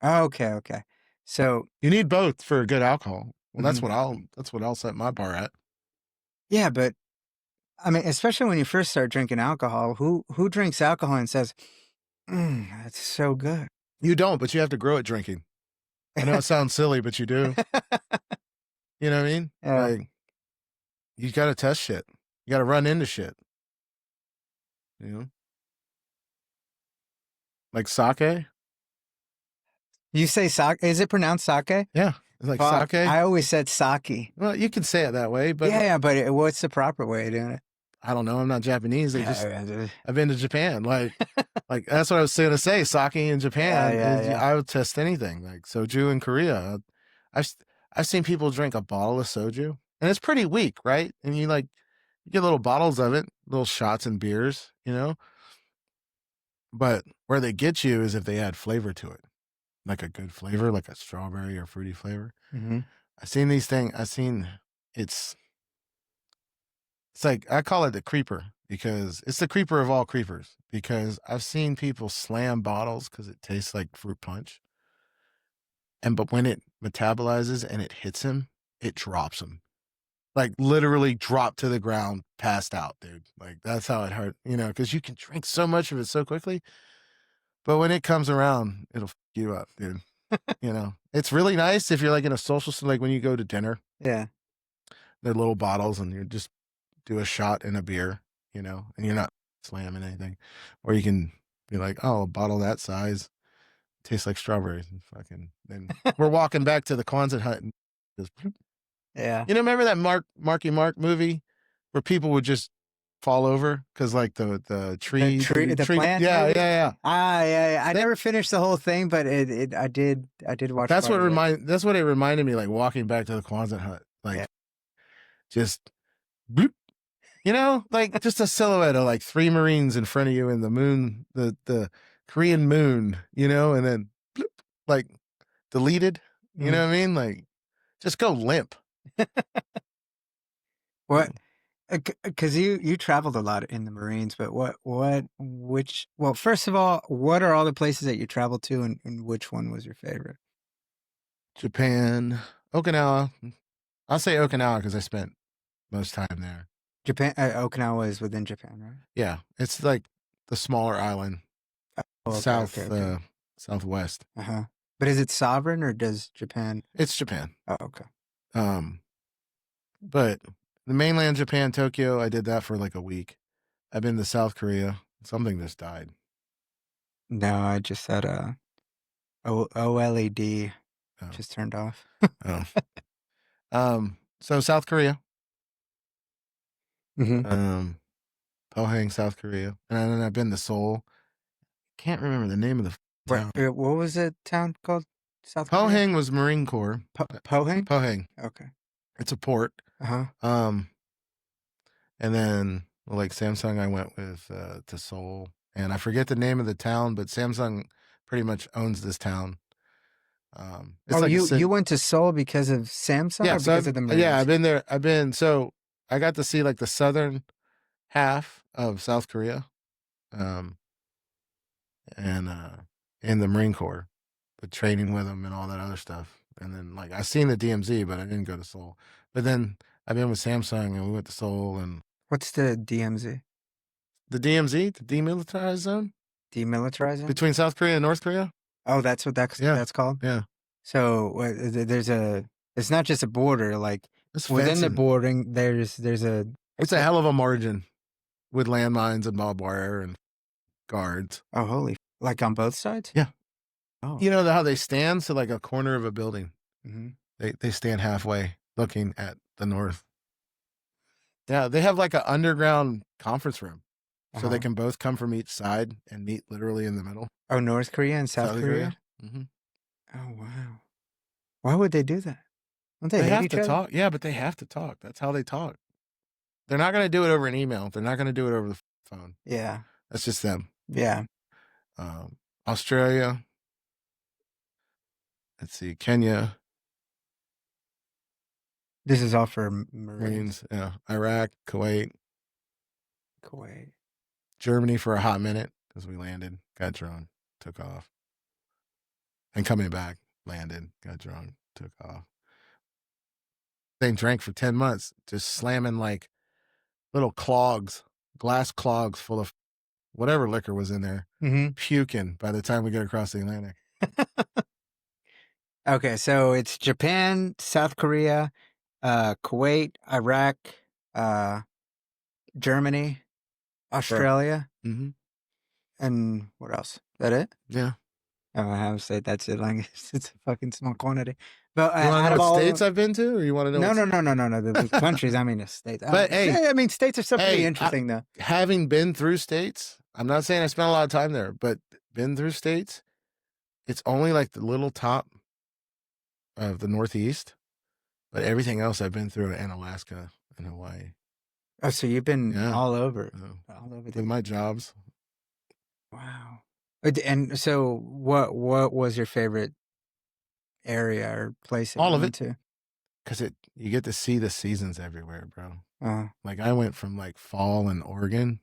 Okay. So you need both for good alcohol. Well, that's what I'll set my bar at. Yeah, but I mean, especially when you first start drinking alcohol, who drinks alcohol and says, "That's so good"? You don't, but you have to grow at drinking. I know it sounds silly, but you do. You know what I mean? Yeah. Like, you got to test shit. You got to run into shit. You know, like sake. You say sake? Is it pronounced sake? Yeah, it's like sake. I always said sake. Well, you can say it that way, but but what's the proper way of doing it? I don't know. I'm not Japanese. I've been to Japan. Like that's what I was going to say. Sake in Japan. I would test anything. Like soju in Korea. I've seen people drink a bottle of soju, and it's pretty weak, right? And you get little bottles of it, little shots and beers, you know. But where they get you is if they add flavor to it, like a good flavor, like a strawberry or fruity flavor. Mm-hmm. I've seen these things. It's like, I call it the creeper because it's the creeper of all creepers, because I've seen people slam bottles because it tastes like fruit punch. But when it metabolizes and it hits him, it drops him. Like literally drop to the ground, passed out, dude. Like that's how it hurt, you know, because you can drink so much of it so quickly. But when it comes around, it'll f you up, dude. You know, it's really nice if you're like in a social, like when you go to dinner. Yeah. They're little bottles and you just do a shot in a beer, you know, and you're not slamming anything. Or you can be like, oh, a bottle that size tastes like strawberries. And fucking, then we're walking back to the Quonset hut and just, yeah. You know, remember that Marky Mark movie where people would just fall over because like the tree, the plant? Yeah. I never finished the whole thing, but I did watch. That's what it reminded me, like walking back to the Quonset hut, like just bloop, you know, like just a silhouette of like 3 Marines in front of you in the moon, the Korean moon, you know, and then bloop, like deleted, you know what I mean? Like just go limp. What? Because you traveled a lot in the Marines, but first of all, what are all the places that you traveled to, and which one was your favorite? Japan, Okinawa. I'll say Okinawa because I spent most time there. Japan, Okinawa is within Japan, right? Yeah, it's like the smaller island, southwest. But is it sovereign or does Japan? It's Japan. Oh, okay. But the mainland Japan, Tokyo, I did that for like a week. I've been to South Korea. Something just died. No, I just had OLED just turned off. So South Korea. Mm-hmm. Pohang, South Korea. And then I've been to Seoul. Can't remember the name of the town. What was the town called? South Korea? Pohang was Marine Corps. Pohang? Pohang. Okay. It's a port. Uh-huh. And then like Samsung, I went with to Seoul. And I forget the name of the town, but Samsung pretty much owns this town. You went to Seoul because of Samsung or because of the Marines? Yeah, I've been there. So I got to see like the southern half of South Korea. and in the Marine Corps, but training with them and all that other stuff. And then like I seen the DMZ, but I didn't go to Seoul. But then I've been with Samsung and we went to Seoul and What's the DMZ? the DMZ, the demilitarized zone Demilitarizing? between South Korea and North Korea. Oh, that's what that's Yeah. that's called? Yeah, So it's not just a border, like it's within the fencing. boarding, there's It's a hell of a margin with landmines and barbed wire and guards. oh, holy, like on both sides? Yeah. Oh. You know how they stand? So like a corner of a building. Mm-hmm. They stand halfway looking at the north. Yeah, they have like an underground conference room. So they can both come from each side and meet literally in the middle. Oh, North Korea and South Korea? Mm-hmm. Oh, wow. Why would they do that? Don't they They hate have each to other? talk. Yeah, but they have to talk. That's how they talk. They're not going to do it over an email. They're not going to do it over the phone. Yeah. That's just them. Yeah. Australia. Let's see. Kenya. This is all for Marines. Marines. Yeah. Iraq. Kuwait. Kuwait. Germany for a hot minute because we landed, got drunk, took off. And coming back, landed, got drunk, took off. They drank for 10 months, just slamming like little clogs, glass clogs full of whatever liquor was in there, puking by the time we get across the Atlantic. Okay, so it's Japan, South Korea, Kuwait, Iraq, Germany, Australia, and what else? Is that it? Yeah. Oh, I have to say that's it. Like it's a fucking small quantity. But You want to know what states I've been to, or you want to know? No. The countries. I mean, the states. But hey, I mean, states are still pretty interesting, though. Having been through states, I'm not saying I spent a lot of time there, but been through states, it's only like the little top of the Northeast, but everything else I've been through in Alaska and Hawaii. Oh, so you've been all over, all over with my jobs. Wow. And so, what was your favorite area or place? All of it, because you get to see the seasons everywhere, bro. Like I went from like fall in Oregon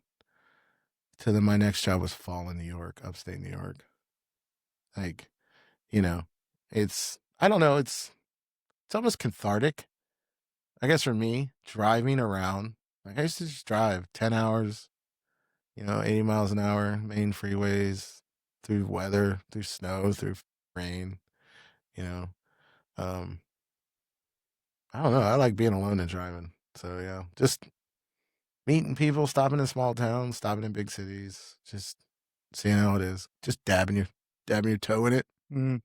to then my next job was fall in New York, upstate New York. Like, you know, I don't know, it's almost cathartic. I guess for me, driving around, like I used to just drive 10 hours, 80 miles an hour, main freeways, through weather, through snow, through rain, I don't know. I like being alone and driving. So yeah, just meeting people, stopping in small towns, stopping in big cities, just seeing how it is, just dabbing your toe in it, and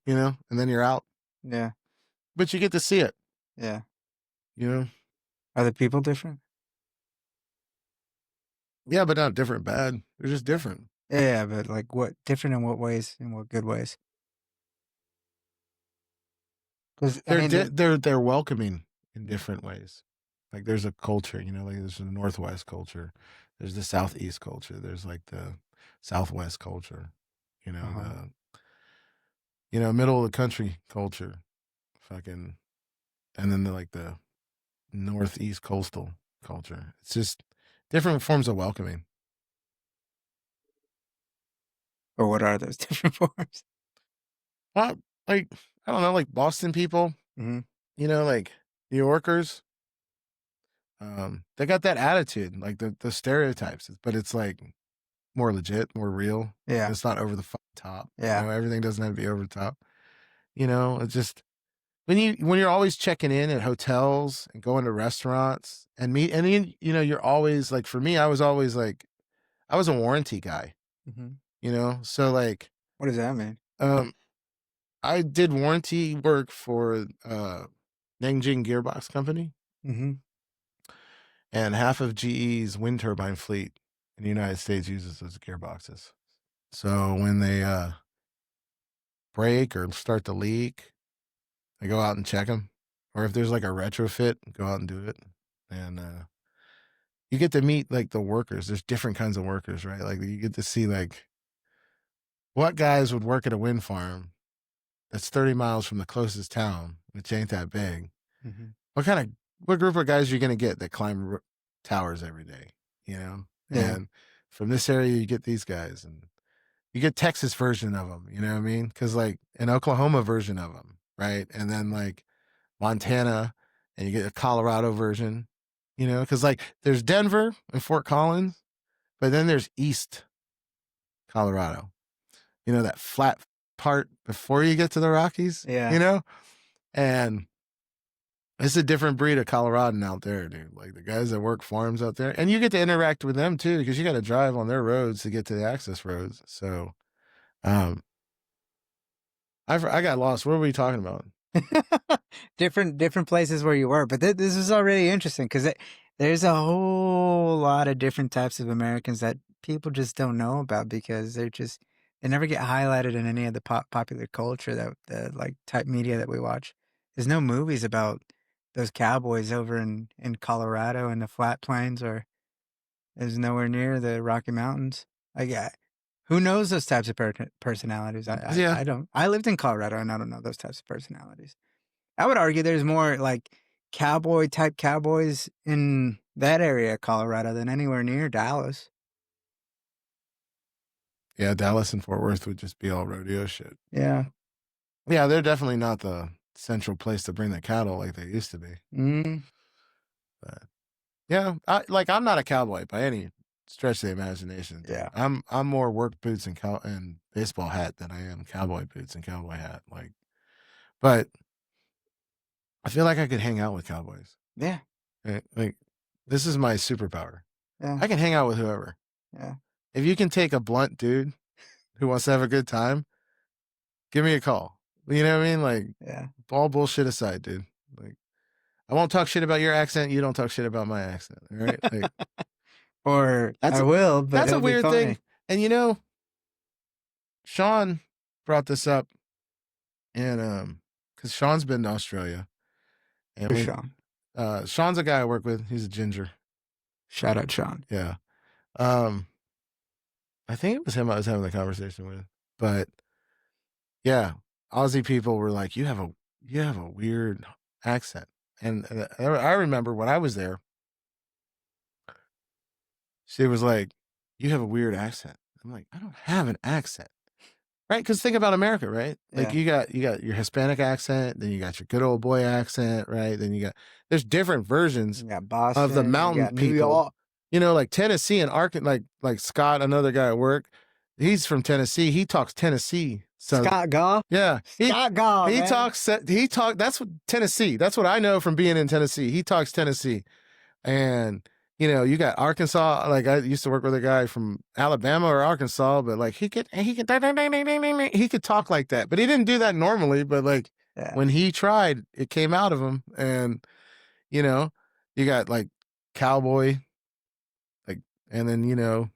then you're out. Yeah. But you get to see it. Yeah. Are the people different? Yeah, but not different bad. They're just different. Yeah, but like what different in what ways? In what good ways? Because they're welcoming in different ways. Like there's a culture, like there's the Northwest culture, there's the Southeast culture, there's like the Southwest culture, the middle of the country culture, fucking, and then the Northeast coastal culture. It's just different forms of welcoming. Or what are those different forms? Well, like I don't know, like Boston people, like New Yorkers. They got that attitude, like the stereotypes, but it's like more legit, more real. Yeah, it's not over the top. Yeah, everything doesn't have to be over the top. It's just when you're always checking in at hotels and going to restaurants and you're always like, for me, I was always like, I was a warranty guy. So like, what does that mean? I did warranty work for Nanjing Gearbox Company. And half of GE's wind turbine fleet in the United States uses those gearboxes. So when they break or start to leak, I go out and check them. Or if there's like a retrofit, go out and do it. And you get to meet like the workers. There's different kinds of workers, right? Like you get to see like what guys would work at a wind farm that's 30 miles from the closest town, which ain't that big. What group of guys are you going to get that climb towers every day, Yeah. And from this area, you get these guys. And You get Texas version of them, you know what I mean? Because like an Oklahoma version of them, right? And then like Montana, and you get a Colorado version, you know? Because like there's Denver and Fort Collins, but then there's East Colorado. You know, that flat part before you get to the Rockies, Yeah. you know? And it's a different breed of Coloradan out there, dude. Like the guys that work farms out there. And you get to interact with them too, because you got to drive on their roads to get to the access roads. So I got lost. What were we talking about? different places where you were, but this is already interesting because there's a whole lot of different types of Americans that people just don't know about because they never get highlighted in any of the popular culture that the like type media that we watch. There's no movies about those cowboys over in Colorado and the flat plains, or is nowhere near the Rocky Mountains. Like, who knows those types of personalities? Yeah. I don't. I lived in Colorado and I don't know those types of personalities. I would argue there's more like cowboy type cowboys in that area of Colorado than anywhere near Dallas. Yeah, Dallas and Fort Worth would just be all rodeo shit. Yeah. Yeah, they're definitely not the central place to bring the cattle like they used to be. Mm. But yeah, I'm not a cowboy by any stretch of the imagination. Yeah. I'm more work boots and baseball hat than I am cowboy boots and cowboy hat. Like, but I feel like I could hang out with cowboys. Yeah. Right? Like, this is my superpower. Yeah. I can hang out with whoever. Yeah. If you can take a blunt dude who wants to have a good time, give me a call. You know what I mean? Like, Yeah. all bullshit aside, dude. Like, I won't talk shit about your accent. You don't talk shit about my accent. All right? Like, or I will, but that's a it'll be weird funny. thing. And you know, Shaun brought this up, and because Shaun's been to Australia, and Who's Shaun? Shaun's a guy I work with. He's a ginger. Shout out Shaun. Yeah. I think it was him I was having the conversation with, but yeah, Aussie people were like, you have a weird accent. And I remember when I was there, she was like, you have a weird accent. I'm like, I don't have an accent. Right? Because think about America, right? Like you got your Hispanic accent, then you got your good old boy accent, right? Then there's different versions You got Boston, of the mountain you got New people. York. You know, like Tennessee and like Scott, another guy at work, he's from Tennessee. He talks Tennessee. Scott Gaw. Yeah. Scott Gaw. He man. talks, that's what Tennessee. That's what I know from being in Tennessee. He talks Tennessee. And, you know, you got Arkansas. Like I used to work with a guy from Alabama or Arkansas, but like he could talk like that, but he didn't do that normally. But like when he tried, it came out of him. And, you know, you got like cowboy, like, and then, you know,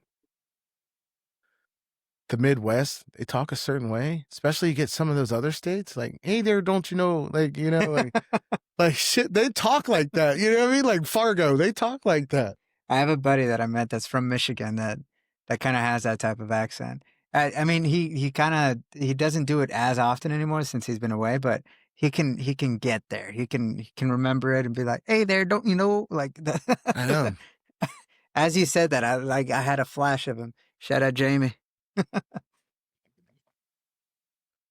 the Midwest, they talk a certain way, especially you get some of those other states like, hey there, don't you know, like, you know, like, like shit, they talk like that. You know what I mean? Like Fargo, they talk like that. I have a buddy that I met that's from Michigan that kind of has that type of accent. I mean, he doesn't do it as often anymore since he's been away, but he can get there. He can remember it and be like, hey there, don't you know, like that. I know. As he said that, I had a flash of him. Shout out Jamie.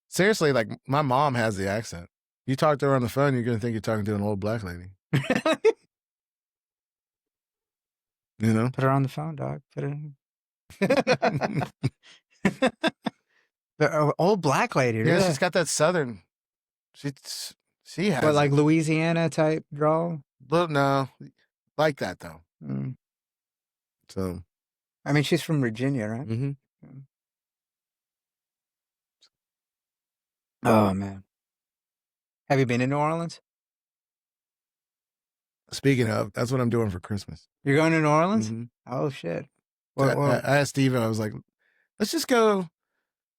Seriously, like my mom has the accent. You talk to her on the phone, you're gonna think you're talking to an old black lady. You know? Put her on the phone, dog. Put her in. The old black lady, really? Yeah, she's got that southern. She has. But like Louisiana type drawl? But no, like that though. Mm. So. I mean, she's from Virginia, right? Mm-hmm. Oh, man. Have you been in New Orleans? Speaking of, that's what I'm doing for Christmas. You're going to New Orleans? Mm-hmm. Oh, shit. I asked Steven, I was like, let's just go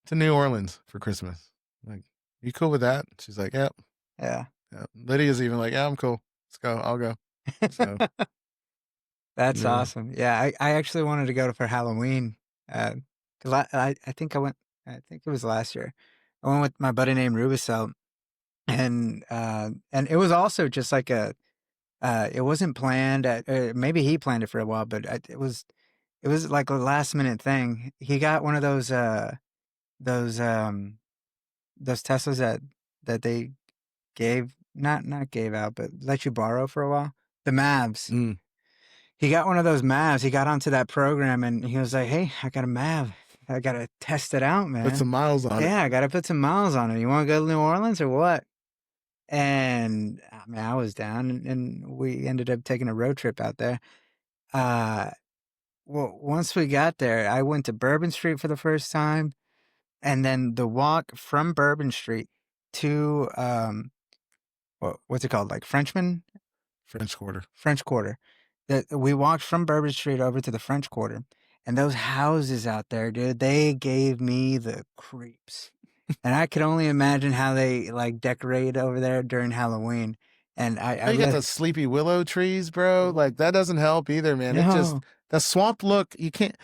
to New Orleans for Christmas. Like, you cool with that? She's like, yep. Yeah. Lydia's even like, yeah, I'm cool. Let's go. I'll go. So, that's awesome. Yeah, I actually wanted to go for Halloween. Because I think I think it was last year. I went with my buddy named Rubicel. And it was also just like it wasn't planned. Maybe he planned it for a while, but it was like a last minute thing. He got one of those those Teslas that they gave not gave out, but let you borrow for a while. The Mavs. Mm. He got one of those Mavs. He got onto that program and he was like, "Hey, I got a Mav. I gotta test it out, man. Put some miles on it. Yeah, I gotta put some miles on it. You want to go to New Orleans or what?" And I mean, I was down, and we ended up taking a road trip out there. Well, once we got there, I went to Bourbon Street for the first time, and then the walk from Bourbon Street to what's it called, like French Quarter. That we walked from Bourbon Street over to the French Quarter, and those houses out there, dude, they gave me the creeps. And I could only imagine how they like decorate over there during Halloween. And I You got the sleepy willow trees, bro. Like that doesn't help either, man. It just No. the swamp look. You can't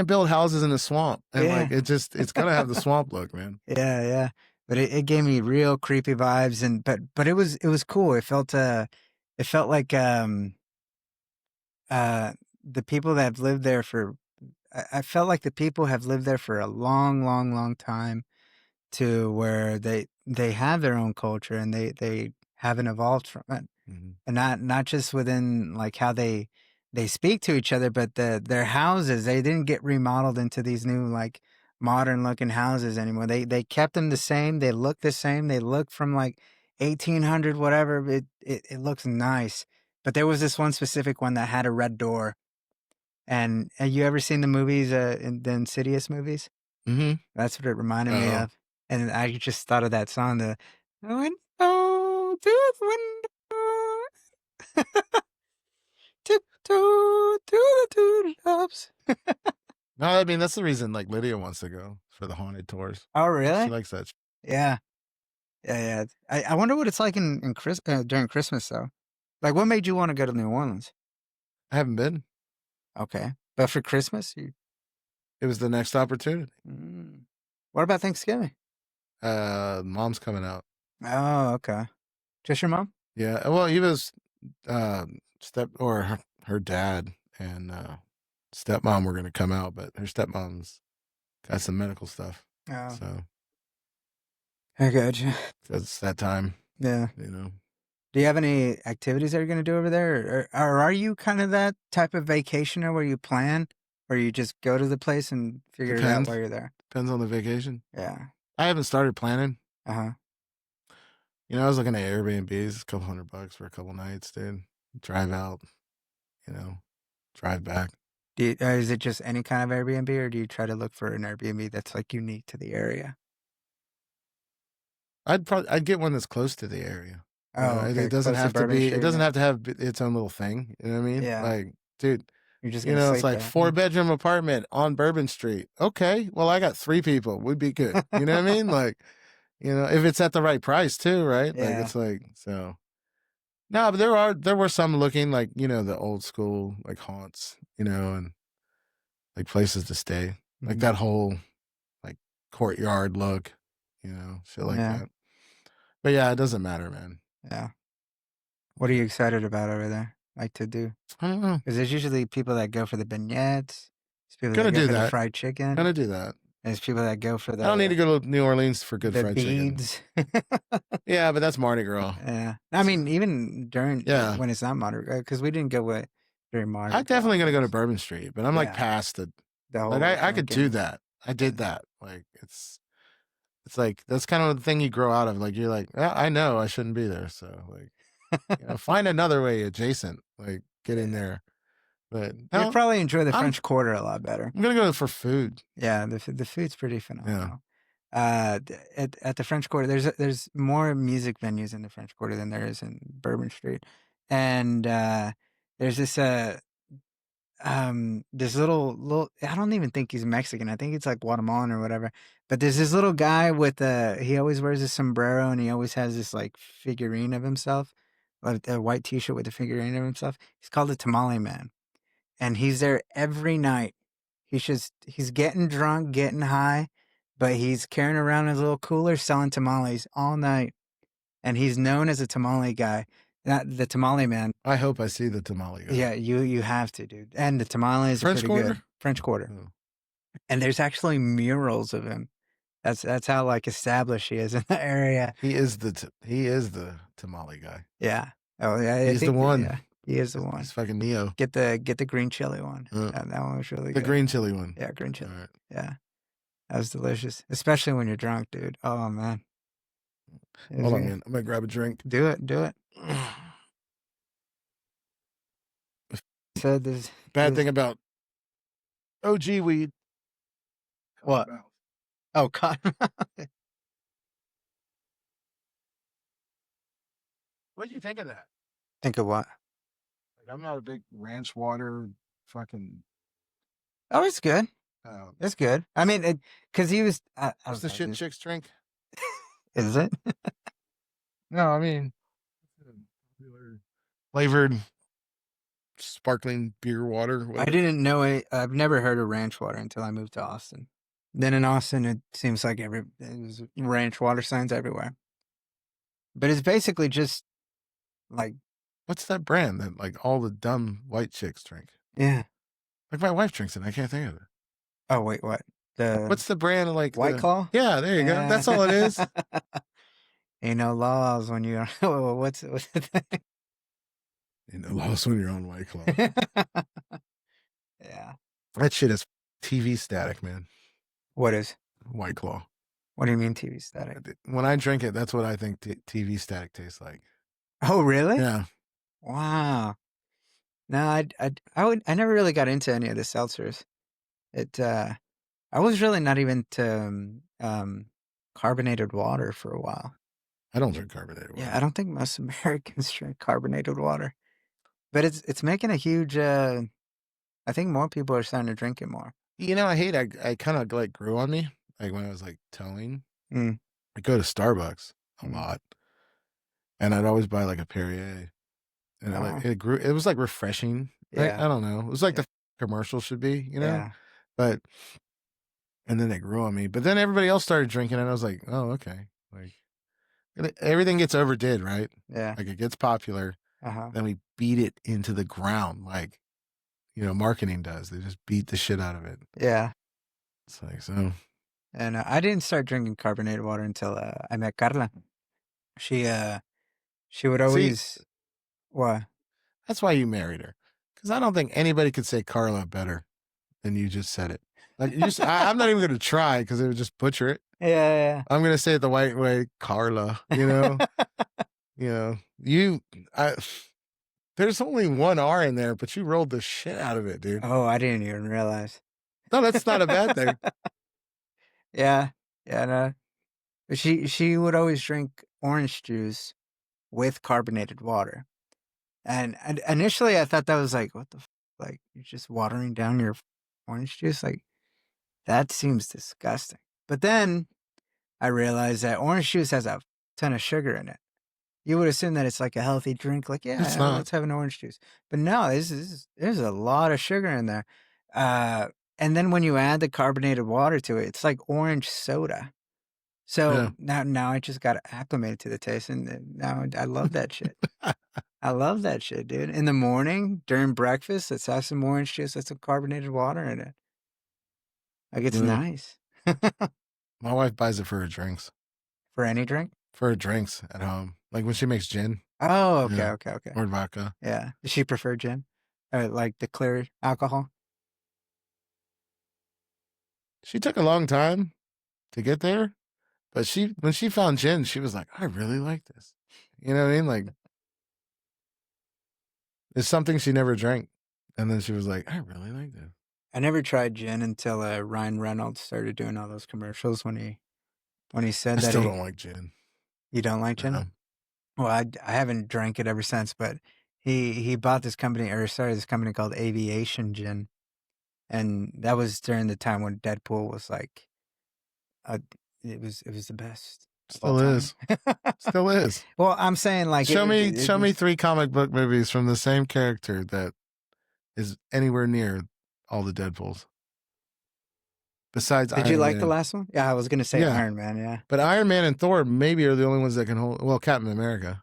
build houses in the swamp, and Yeah. like it's gonna have the swamp look, man. Yeah. But it gave me real creepy vibes, and but it was cool. It felt like the people that have lived there for I felt like the people have lived there for a long time, to where they have their own culture and they haven't evolved from it. Mhm. And not just within like how they speak to each other, but their houses, they didn't get remodeled into these new like modern looking houses anymore. They kept them the same. They look the same. They look from like 1800 whatever. It looks nice. But there was this one specific one that had a red door. And have you ever seen the movies, the Insidious movies? Mm-hmm. That's what it reminded me Uh-oh. of. And I just thought of that song, the window to the window, tiptoe to the tulips. No, I mean that's the reason. Like Lydia wants to go for the haunted tours. Oh, She really? likes that. Yeah. I wonder what it's like in during Christmas though. Like, what made you want to go to New Orleans? I haven't been. Okay, but for Christmas, It was the next opportunity. What about Thanksgiving? Mom's coming out. Oh, okay. Just your mom? Yeah. Well, he was her dad and stepmom were gonna come out, but her stepmom's got some medical stuff. Oh, So I gotcha. it's that time, Yeah. you know. Do you have any activities that you're going to do over there? Or are you kind of that type of vacationer where you plan, or you just go to the place and figure it out Depends. while you're there? Depends on the vacation. Yeah. I haven't started planning. Uh-huh. You know, I was looking at Airbnbs, a couple $100 for a couple nights, dude. Drive out, drive back. Is it just any kind of Airbnb, or do you try to look for an Airbnb that's like unique to the area? I'd get one that's close to the area. Oh, okay. It doesn't Close have to Bourbon be. It Street, doesn't yeah. have to have its own little thing. You know what I mean? Yeah. Like, dude, You're just you gonna know, it's sleep like there. 4-bedroom apartment on Bourbon Street. Okay, well, I got 3 people. We'd be good. You know what I mean? Like, if it's at the right price too, right? Like, Yeah. it's like so. No, but there were some looking like the old school like haunts, and like places to stay, like Mhm. that whole like courtyard look, shit like Yeah. that. But yeah, it doesn't matter, man. Yeah. What are you excited about over there? Like to do? I don't know. Because there's usually people that go for the beignets. There's people Gonna that go do for the that. fried chicken. Gonna do that. There's people that go for the. I don't need to go to New Orleans for good the fried chicken. beads. Yeah, but that's Mardi Gras. Yeah. I mean, even during Yeah. when it's not Mardi Gras, because we didn't go during Mardi Gras. I'm definitely gonna go to Bourbon Street, but I'm like Yeah. past the. The whole Like I could do drinking. that. I did that. Like it's like that's kind of the thing you grow out of. Like you're like, I know I shouldn't be there, so like find another way adjacent. Like get in there. But no, You'd probably enjoy the I'm- French Quarter a lot better. I'm gonna go for food. Yeah, the food's pretty phenomenal. At the French Quarter, there's more music venues in the French Quarter than there is in Bourbon Street, and there's this little I don't even think he's Mexican. I think it's like Guatemalan or whatever. But there's this little guy with he always wears a sombrero and he always has this like figurine of himself, like a white T-shirt with a figurine of himself. He's called the Tamale Man, and he's there every night. He's getting drunk, getting high, but he's carrying around his little cooler selling tamales all night, and he's known as a tamale guy, not the Tamale Man. I hope I see the tamale guy. Yeah, you have to, dude. And the tamales are French pretty Quarter? good. French Quarter. Oh. And there's actually murals of him That's how like established he is in the area. He is the tamale guy. Yeah. Oh yeah. He's the one. Yeah, he is the one. He's fucking Neo. Get the green chili one. That one was really The good. green chili one. Yeah, green chili. All right. Yeah, that was delicious, especially when you're drunk, dude. Oh man. Hold on, man. I'm gonna grab a drink. Do it. Said this Bad thing about OG weed. What? Oh, cotton. What do you think of that? Think of what? Like, I'm not a big ranch water fucking. Oh, it's good. It's good. I mean, because he was. What's the shit chicks drink? Is it? No, I mean flavored sparkling beer water. I didn't know it. I've never heard of ranch water until I moved to Austin. Then in Austin, it seems like there's ranch water signs everywhere. But it's basically just like. What's that brand that like all the dumb white chicks drink? Yeah. Like my wife drinks it. I can't think of it. Oh wait, what? What's the brand like? White Claw? Yeah, there you go. That's all it is. Ain't no laws when you. What's the thing? Ain't no laws when you're on White Claw. Yeah. That shit is TV static, man. What is? White Claw. What do you mean TV static? When I drink it, that's what I think TV static tastes like. Oh, really? Yeah. Wow. No, I never really got into any of the seltzers. I was really not even to carbonated water for a while. I don't drink carbonated water. Yeah, I don't think most Americans drink carbonated water, but it's making a huge. I think more people are starting to drink it more. You know, I kind of like grew on me. Like when I was like towing, I go to Starbucks a lot, and I'd always buy like a Perrier, and it grew. It was like refreshing. Yeah, I don't know. It was like the commercial should be, you know. Yeah. But and then it grew on me. But then everybody else started drinking, and I was like, oh, okay. Like everything gets overdid, right? Yeah. Like it gets popular, then we beat it into the ground, like marketing does. They just beat the shit out of it. Yeah. It's like so. And I didn't start drinking carbonated water until I met Carla. She would always. What? That's why you married her, because I don't think anybody could say Carla better than you just said it. Like I'm not even going to try because it would just butcher it. Yeah. I'm going to say it the white way, Carla. There's only one R in there, but you rolled the shit out of it, dude. Oh, I didn't even realize. No, that's not a bad thing. Yeah. No. She would always drink orange juice with carbonated water. And initially I thought that was like, what the like you're just watering down your orange juice? Like that seems disgusting. But then I realized that orange juice has a ton of sugar in it. You would assume that it's like a healthy drink, like let's have an orange juice. But no, there's a lot of sugar in there. And then when you add the carbonated water to it, it's like orange soda. So now I just got acclimated to the taste, and now I love that shit. I love that shit, dude. In the morning, during breakfast, let's have some orange juice with some carbonated water in it. Like, it's nice. My wife buys it for her drinks. For any drink? For her drinks at home. Like when she makes gin. Oh, okay. Or vodka. Yeah. Does she prefer gin? Like the clear alcohol? She took a long time to get there. But when she found gin, she was like, I really like this. You know what I mean? Like, it's something she never drank. And then she was like, I really like this. I never tried gin until Ryan Reynolds started doing all those commercials when he said that. I still don't like gin. You don't like gin? No. Well, I haven't drank it ever since, but he bought this company, or started this company called Aviation Gin. And that was during the time when Deadpool was like, it was the best. Still is. Still is. Well, I'm saying like show me 3 comic book movies from the same character that is anywhere near all the Deadpools. Besides, did you like the last one? Yeah, I was gonna say Iron Man. Yeah, but Iron Man and Thor maybe are the only ones that can hold. Well, Captain America.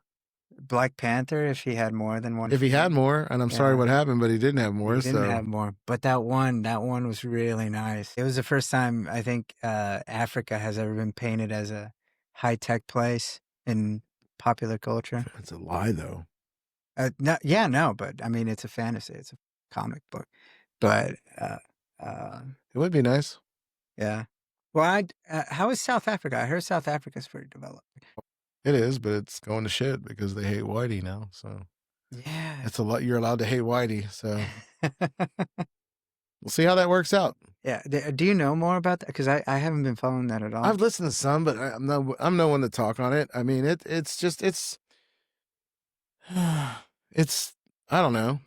Black Panther, if he had more than one. If he had more, and I'm sorry Yeah. what happened, but he didn't have more. He didn't So have more, but that one was really nice. It was the first time I think Africa has ever been painted as a high-tech place in popular culture. it's a lie, though. No, but I mean, it's a fantasy. It's a comic book, but It would be nice. yeah. Well, how is South Africa? I heard South Africa's pretty developed. It is, but it's going to shit because they hate Whitey now. So Yeah. it's a lot. You're allowed to hate Whitey. So we'll see how that works out. Yeah. Do you know more about that? Because I haven't been following that at all. I've listened to some, but I'm no one to talk on it. I mean, it's I don't know.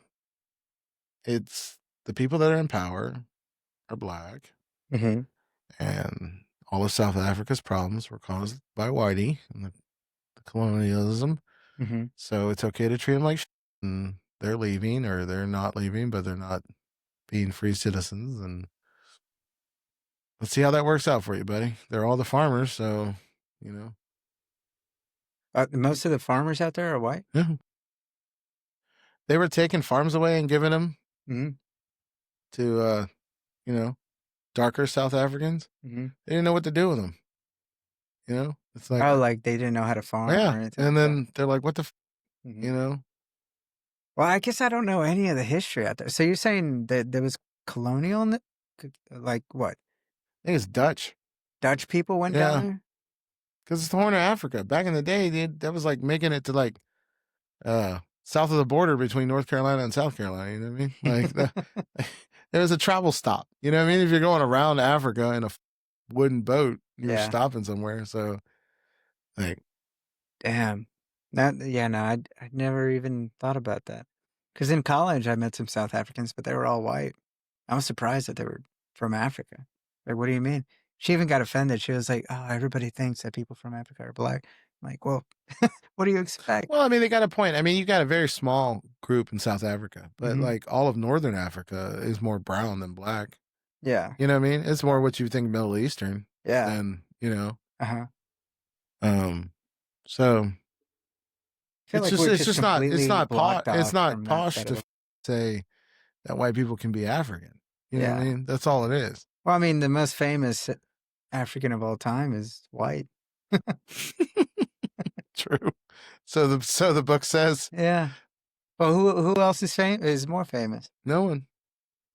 It's the people that are in power are black, Mm-hmm. and all of South Africa's problems were caused by Whitey and the colonialism. Mm-hmm. So it's okay to treat them like shit, and they're leaving or they're not leaving, but they're not being free citizens. And let's see how that works out for you, buddy. They're all the farmers, so you know. Most of the farmers out there are white. Yeah. They were taking farms away and giving them Mm-hmm. to darker South Africans. Mm-hmm. They didn't know what to do with them. You know, it's like, Like they didn't know how to farm. yeah, or anything and like then they're like, "What the," that. Mhm. you know? Well, I guess I don't know any of the history out there. So you're saying that there was colonial, like what? I think it's Dutch Dutch people went Yeah. down there? because it's the Horn of Africa. Back in the day, that was like making it to like south of the border between North Carolina and South Carolina. You know what I mean? Like it was a travel stop. You know what I mean? If you're going around Africa in a wooden boat, you're Yeah. stopping somewhere. So, like, Damn. No, I'd never even thought about that. Because in college, I met some South Africans, but they were all white. I was surprised that they were from Africa. Like, what do you mean? She even got offended. She was like, "Oh, everybody thinks that people from Africa are black." I'm like, well, what do you expect? well, I mean, they got a point. I mean, you got a very small group in South Africa, but Mhm. like all of Northern Africa is more brown than black. Yeah, You know what I mean? It's more what you think Middle Eastern yeah, than, you know. uh-huh. So I feel it's like we're just not completely blocked it's off not from that posh side to of it. say that white people can be African. You know what I Yeah. mean? That's all it is. Well, I mean, the most famous African of all time is white. True. So the book says Yeah. Well, who else is more famous? no one.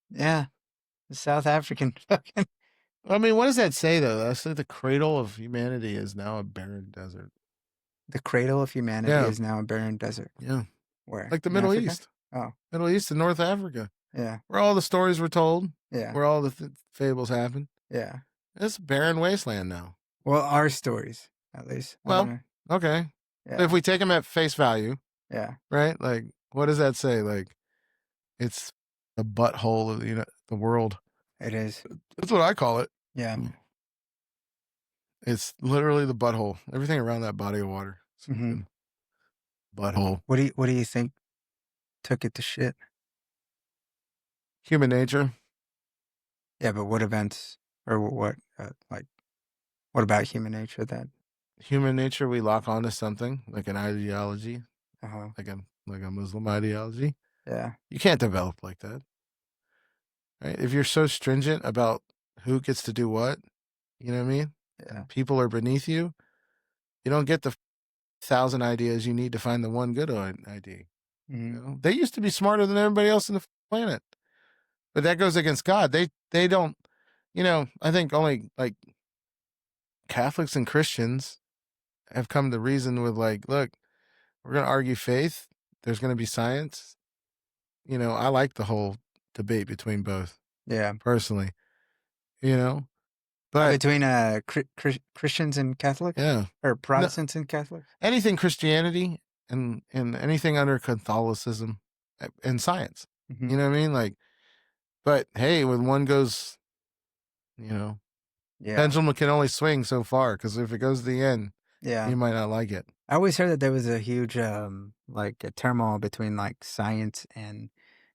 Yeah, the South African fucking. I mean, what does that say though? That's like the cradle of humanity is now a barren desert. The cradle of humanity Yeah. is now a barren desert. Yeah. Where? Like the In Middle Africa? East. Oh, Middle East and North Africa. yeah, Where all the stories were told, yeah, where all the fables happen. yeah. It's a barren wasteland now. Well, our stories, at least. I Well, don't know. Okay. Yeah, If we take them at face value, yeah, right? Like, what does that say? Like, it's the butthole of the world. it is. That's what I call it. Yeah. It's literally the butthole. Everything around that body of water. It's Mhm. fucking butthole. What do you think took it to shit? Human nature. Yeah, but what events or what what about human nature that? Human nature. We lock onto something like an ideology, Uh-huh. like a Muslim ideology. Yeah. You can't develop like that, right? If you're so stringent about who gets to do what, you know what I mean? Yeah. People are beneath you. You don't get the 1,000 ideas you need to find the one good idea. Mhm. You know? They used to be smarter than everybody else on the planet, but that goes against God. They don't. I think only like Catholics and Christians have come to reason with like, look, we're going to argue faith. There's going to be science. I like the whole debate between both Yeah. personally. But Between Christians and Catholics? yeah, Or Protestants and Catholics? anything Christianity and anything under Catholicism and science. Mhm. You know what I mean? Like, but hey, when one goes, Yeah. pendulum can only swing so far because if it goes to the end, Yeah. you might not like it. I always heard that there was a huge like a turmoil between like science and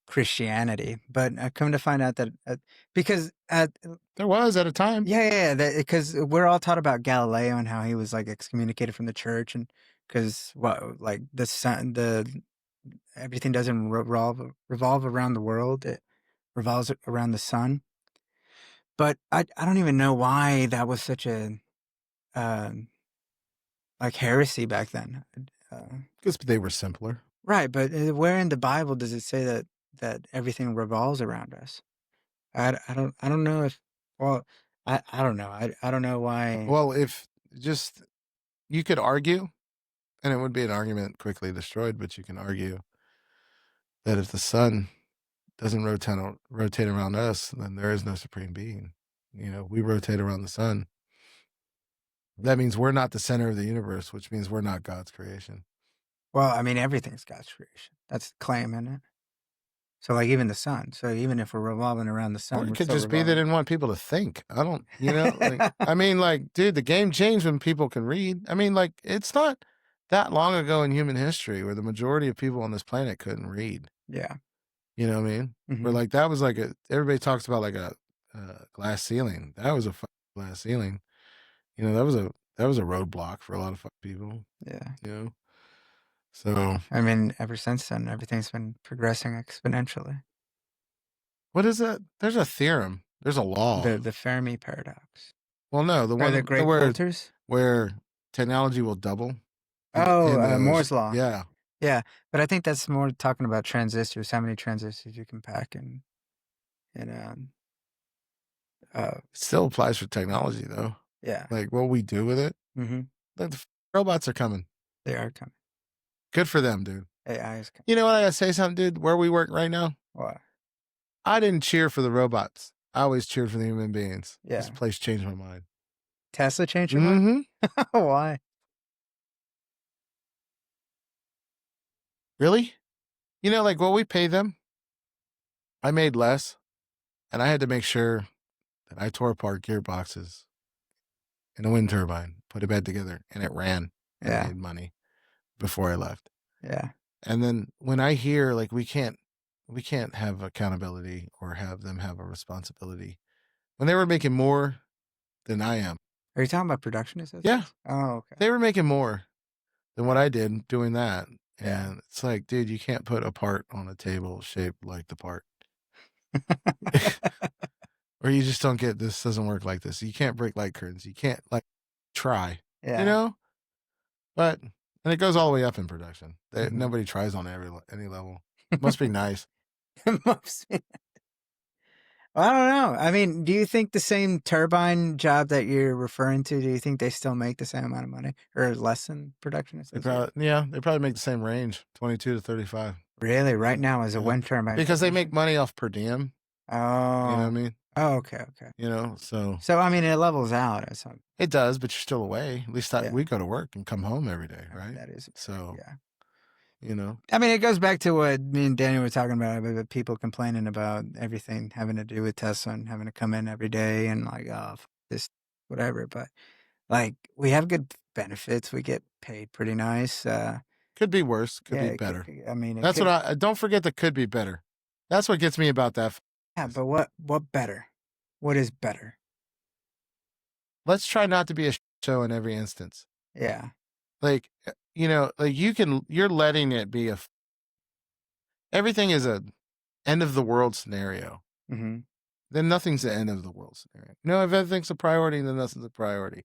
Christianity, but I come to find out that because There was at a time. because we're all taught about Galileo and how he was like excommunicated from the church and because what, like the sun, everything doesn't revolve around the world. It revolves around the sun. But I don't even know why that was such a like heresy back then. Because they were simpler. Right, but where in the Bible does it say that everything revolves around us? I don't know if, well, I don't know. I don't know why. Well, if just you could argue, and it would be an argument quickly destroyed, but you can argue that if the sun doesn't rotate around us, then there is no supreme being. You know, we rotate around the sun. That means we're not the center of the universe, which means we're not God's creation. Well, I mean, everything's God's creation. That's the claim, isn't it? So, like, even the sun. So, even if we're revolving around the sun, Or it we're could still just be they revolving. didn't want people to think. I don't, you know, like, I mean, like, dude, the game changed when people can read. I mean, like, it's not that long ago in human history where the majority of people on this planet couldn't read. Yeah. You know what I mean? Mhm. Where like that was like everybody talks about like a glass ceiling. That was a glass ceiling. You know, that was a roadblock for a lot of people. Yeah. You know, so I mean, ever since then, everything's been progressing exponentially. what is that? There's a theorem. There's a law. The Fermi paradox. Well, no, the Or one the great where filters. where technology will double. Oh, Moore's law. Yeah. Yeah, but I think that's more talking about transistors. How many transistors you can pack in It still applies for technology though. yeah. Like what we do with it. Mm-hmm. Like the robots are coming. They are coming. Good for them, dude. AI is coming. You know what I gotta say something, dude? Where we work right now, What? I didn't cheer for the robots. I always cheered for the human beings. Yeah. This place changed my mind. Tesla changed your mind? Mm-hmm. Why? Really? You know, like what we pay them, I made less, and I had to make sure that I tore apart gearboxes in a wind turbine, put it back together, and it ran and Yeah. made money before I left. Yeah. And then when I hear like we can't have accountability or have them have a responsibility, when they were making more than I am. Are you talking about production assistants? Yeah. Oh, okay. They were making more than what I did doing that. Yeah. And it's like, dude, you can't put a part on a table shaped like the part. Or you just don't get, this doesn't work like this. You can't break light curtains. You can't like try, Yeah. you know? But, and it goes all the way up in production. Mhm. Nobody tries on any level. Must be nice. Must be. Well, I don't know. I mean, do you think the same turbine job that you're referring to, do you think they still make the same amount of money or less than production assistants? They probably make the same range, 22 to 35. Really? Right now as a Yeah. wind turbine? Because they technician? make money off per diem. Oh. You know what I mean? Oh, okay. You know, so I mean, it levels out at some. it does, but you're still away. At least Yeah. we go to work and come home every day, right? That is. So, Yeah. you know, I mean, it goes back to what me and Daniel were talking about people complaining about everything having to do with Tesla and having to come in every day and like, oh, this, whatever. But like, we have good benefits. We get paid pretty nice. could be worse, could yeah, be better. I mean, That's what I don't forget that could be better. That's what gets me about that. Yeah, but what better? What is better? Let's try not to be a show in every instance. Yeah. Like, you know, like you're letting it be everything is a end of the world scenario. Mm-hmm. Then nothing's the end of the world scenario. You know, if everything's a priority, then nothing's a priority.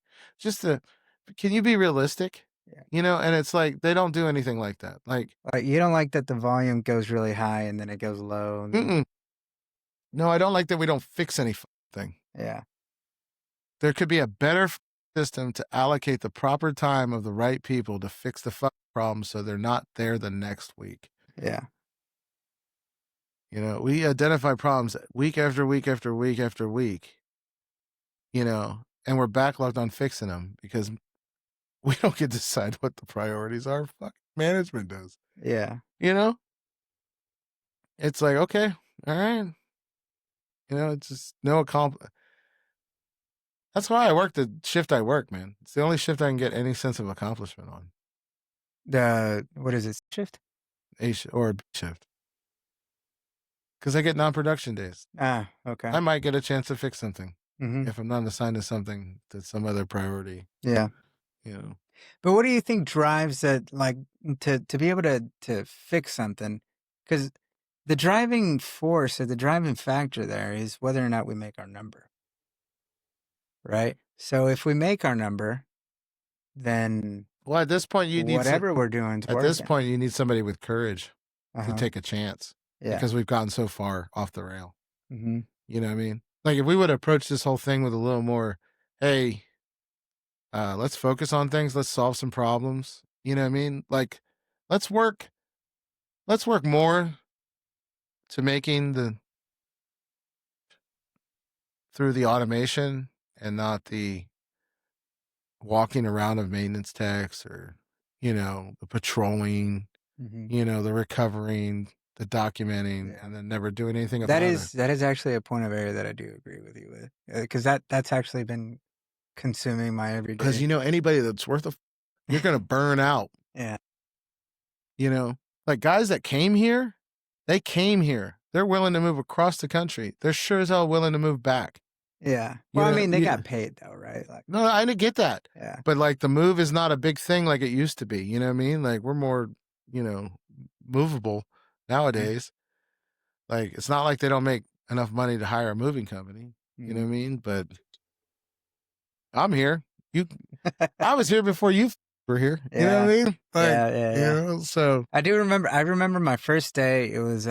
Can you be realistic? Yeah. You know, and it's like they don't do anything like that. Like you don't like that the volume goes really high and then it goes low. And then, no, I don't like that we don't fix anything. yeah. There could be a better system to allocate the proper time of the right people to fix the problem so they're not there the next week. Yeah. You know, we identify problems week after week after week after week, you know, and we're backlogged on fixing them because we don't get to decide what the priorities are. Fucking management does. Yeah. You know? It's like, okay, all right. You know, it's just no That's why I work the shift I work, man. It's the only shift I can get any sense of accomplishment on. What is it? Shift? Or a B shift. Because I get non-production days. Ah, okay. I might get a chance to fix something Mm-hmm. if I'm not assigned to something that's some other priority. Yeah. You know. But what do you think drives that, like, to be able to fix something? Because the driving force or the driving factor there is whether or not we make our number, right? So if we make our number, then Well, at this point, you need whatever we're doing is at this working. point you need somebody with courage to Uh-huh. take a chance Yeah. because we've gotten so far off the rail. Mm-hmm. You know what I mean? Like if we would approach this whole thing with a little more, hey, let's focus on things, let's solve some problems. You know what I mean? Like let's work more to making through the automation and not the walking around of maintenance techs or, the patrolling, Mm-hmm. the recovering, the documenting, and then never doing anything about it. That is actually a point of area that I do agree with you with, because that's actually been consuming my everyday. Because anybody that's worth you're gonna burn out. Yeah. Like guys that came here, they came here. They're willing to move across the country. They're sure as hell willing to move back. Yeah. Well, I mean, they got paid though, right? Like, no, I didn't get that. Yeah. But like the move is not a big thing like it used to be. You know what I mean? Like we're more, movable nowadays. Like it's not like they don't make enough money to hire a moving company. You know what I mean? But I'm here. I was here before you were here. Yeah. You know what I mean? Like, yeah. So I remember my first day. It was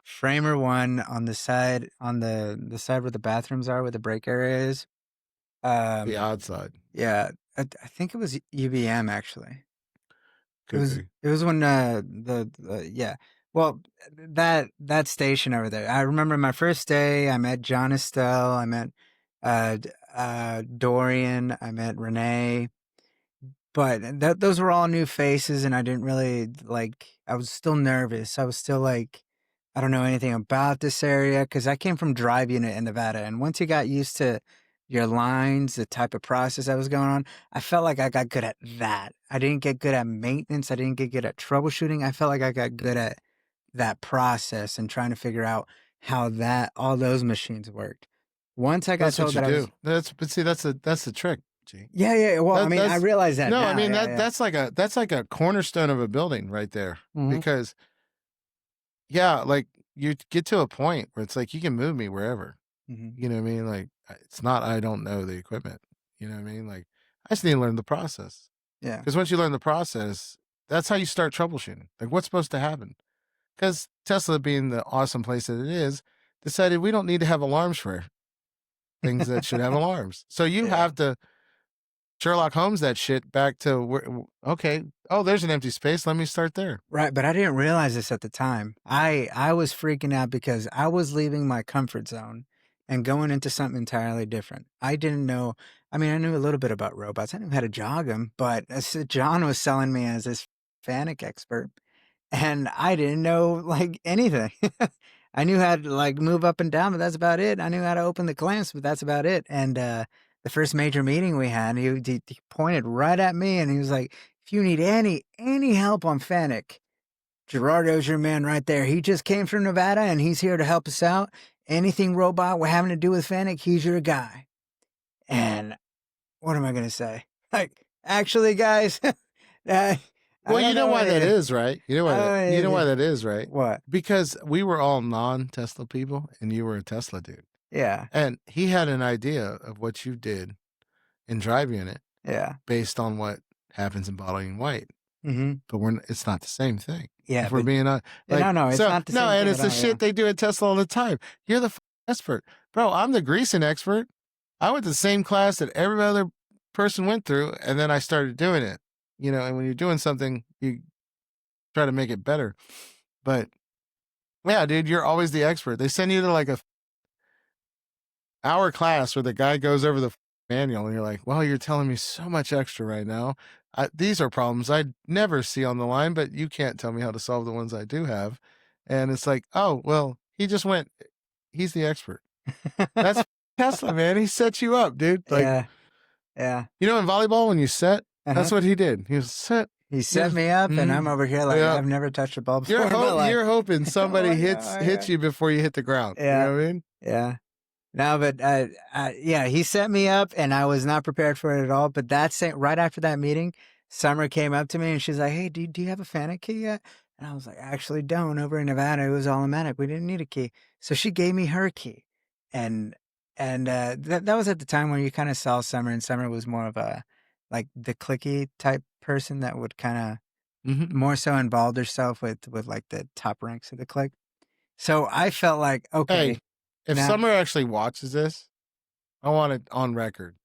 Framer 1 on the side the side where the bathrooms are, where the break area is. The odd side. Yeah, I think it was UBM actually. Could be. It was when yeah. Well, that station over there. I remember my first day. I met John Estelle. I met Dorian. I met Renee. But those were all new faces, and I didn't really I was still nervous. I was still like, I don't know anything about this area because I came from drive unit in Nevada, and once you got used to your lines, the type of process that was going on, I felt like I got good at that. I didn't get good at maintenance. I didn't get good at troubleshooting. I felt like I got good at that process and trying to figure out how all those machines worked. Once I got That's told what that you I do. was, That's the trick. G. Yeah. Well, I mean, I realize that. No, now. I mean Yeah. that's like a cornerstone of a building right there. Mhm. Because like you get to a point where it's like you can move me wherever. Mhm. You know what I mean? Like it's not I don't know the equipment. You know what I mean? Like I just need to learn the process. Yeah. Because once you learn the process, that's how you start troubleshooting. Like what's supposed to happen? Because Tesla, being the awesome place that it is, decided we don't need to have alarms for things that should have alarms. So you have to Sherlock Holmes that shit back to where, okay, oh, there's an empty space. Let me start there. Right, but I didn't realize this at the time. I was freaking out because I was leaving my comfort zone and going into something entirely different. I didn't know. I mean, I knew a little bit about robots. I knew how to jog them, but John was selling me as this FANUC expert, and I didn't know anything. I knew how to move up and down, but that's about it. I knew how to open the clamps, but that's about it. And the first major meeting we had, he pointed right at me and he was like, if you need any help on FANUC, Gerardo's your man right there. He just came from Nevada and he's here to help us out. Anything robot we're having to do with FANUC, he's your guy. And what am I going to say? Actually, guys, well, you know why that is, right? You know why that is, right? What? Because we were all non-Tesla people and you were a Tesla dude. Yeah. And he had an idea of what you did in drive unit. Yeah. Based on what happens in bottling white. Mm-hmm. But it's not the same thing. Yeah. If we're being no, it's not the same thing. No, and it's the shit they do at Tesla all the time. You're the expert. Bro, I'm the greasing expert. I went to the same class that every other person went through, and then I started doing it. And when you're doing something, you try to make it better. But yeah, dude, you're always the expert. They send you to a hour class where the guy goes over the manual and you're like, well, you're telling me so much extra right now. These are problems I'd never see on the line, but you can't tell me how to solve the ones I do have. And it's like, oh, well, he's the expert. That's Tesla, man. He set you up, dude. Yeah. In volleyball, when you set, that's what he did. He was set. He set me up, and I'm over here I've never touched a ball before. You're hoping somebody hits you before you hit the ground. Yeah. You know what I mean? Yeah. No, but yeah, he set me up, and I was not prepared for it at all. But right after that meeting, Summer came up to me and she's like, "Hey, do you have a FANUC key yet?" And I was like, "I actually don't. Over in Nevada, it was automatic. We didn't need a key." So she gave me her key, and that was at the time when you kind of saw Summer, and Summer was more of a like the cliquey type person that would kind of more so involved herself with like the top ranks of the clique. So I felt like, okay. Hey, if now- Summer actually watches this, I want it on record.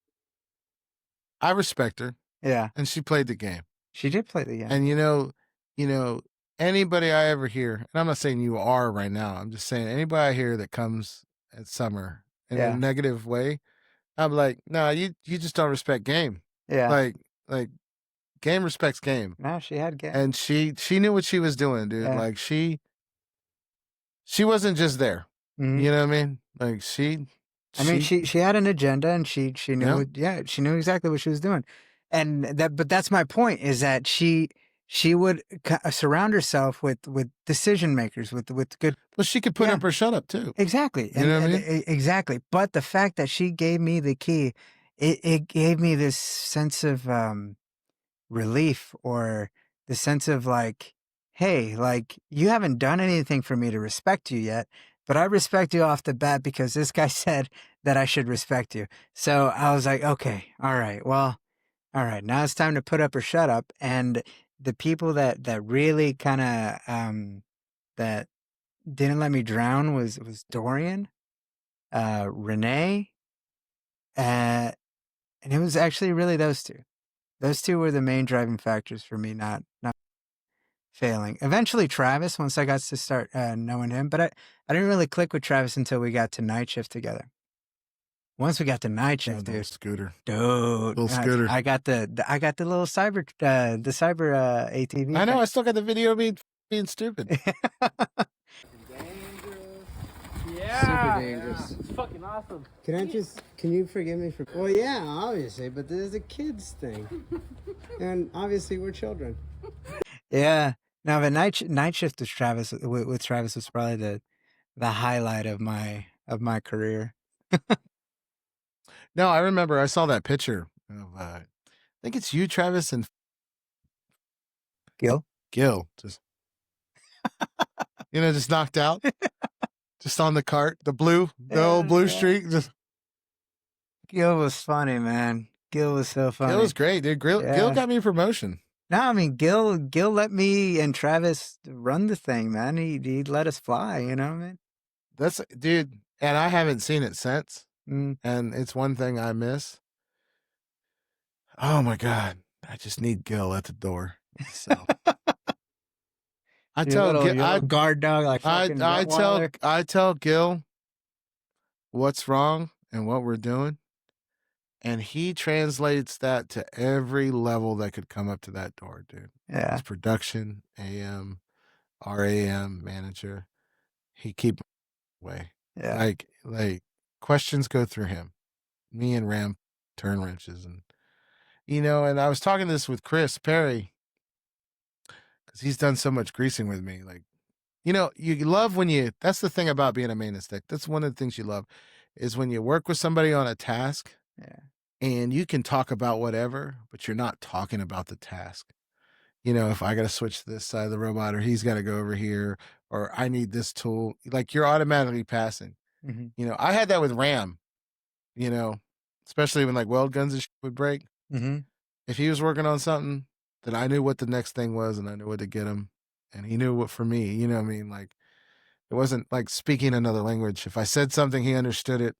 I respect her, Yeah, and she played the game. she did play the game. And you know, anybody I ever hear, and I'm not saying you are right now. I'm just saying anybody I hear that comes at Summer in Yeah. a negative way, I'm like, no, you just don't respect game. Yeah. Like game respects game. No, she had game. And she knew what she was doing, dude. Yeah. Like she wasn't just there. Mhm. You know what I mean? Like she had an agenda, and she knew Yeah. she knew exactly what she was doing. And but that's my point, is that she would surround herself with decision makers, with good. Well, she could put Yeah. up or shut up too. Exactly. You know what I mean? Exactly. But the fact that she gave me the key, it gave me this sense of relief, or the sense of like, hey, like, you haven't done anything for me to respect you yet, but I respect you off the bat because this guy said that I should respect you. So I was like, okay, all right, well, all right, now it's time to put up or shut up. And the people that really kind of that didn't let me drown was Dorian, Renee, and it was actually really those two. Those two were the main driving factors for me not failing. Eventually Travis, once I got to start knowing him, but I didn't really click with Travis until we got to night shift together. Once we got to night shift, Little dude, scooter. little scooter. I got the little cyber ATV. I know. I still got the video of me being stupid. Yeah. Super dangerous. It's fucking awesome. Can you forgive me for? Well, yeah, obviously, but this is a kids thing, and obviously we're children. Yeah. No, but night shift with Travis was probably the highlight of my career. No, I remember I saw that picture of I think it's you, Travis, and Gil? just just knocked out. Just on the cart, the old blue streak. Just Gil was funny, man. Gil was so funny. Gil was great, dude. Gil got me a promotion. No, I mean, Gil let me and Travis run the thing, man. He let us fly, you know what I mean? That's, dude, and I haven't seen it since. Mm. And it's one thing I miss. Oh my God. I just need Gil at the door. So I tell Gil, guard dog, like fucking I tell Gil what's wrong and what we're doing, and he translates that to every level that could come up to that door, dude. Yeah. His production, AM, RAM, manager. He keep away. Yeah. Like questions go through him. Me and Ram turn wrenches, and and I was talking this with Chris Perry, because he's done so much greasing with me. Like, you love when that's the thing about being a maintenance tech. That's one of the things you love, is when you work with somebody on a task. Yeah. And you can talk about whatever, but you're not talking about the task. If I got to switch to this side of the robot, or he's got to go over here, or I need this tool, like, you're automatically passing. Mm-hmm. I had that with Ram, especially when like weld guns and shit would break. Mm-hmm. If he was working on something, then I knew what the next thing was, and I knew what to get him, and he knew what for me. You know what I mean? Like, it wasn't like speaking another language. If I said something, he understood it.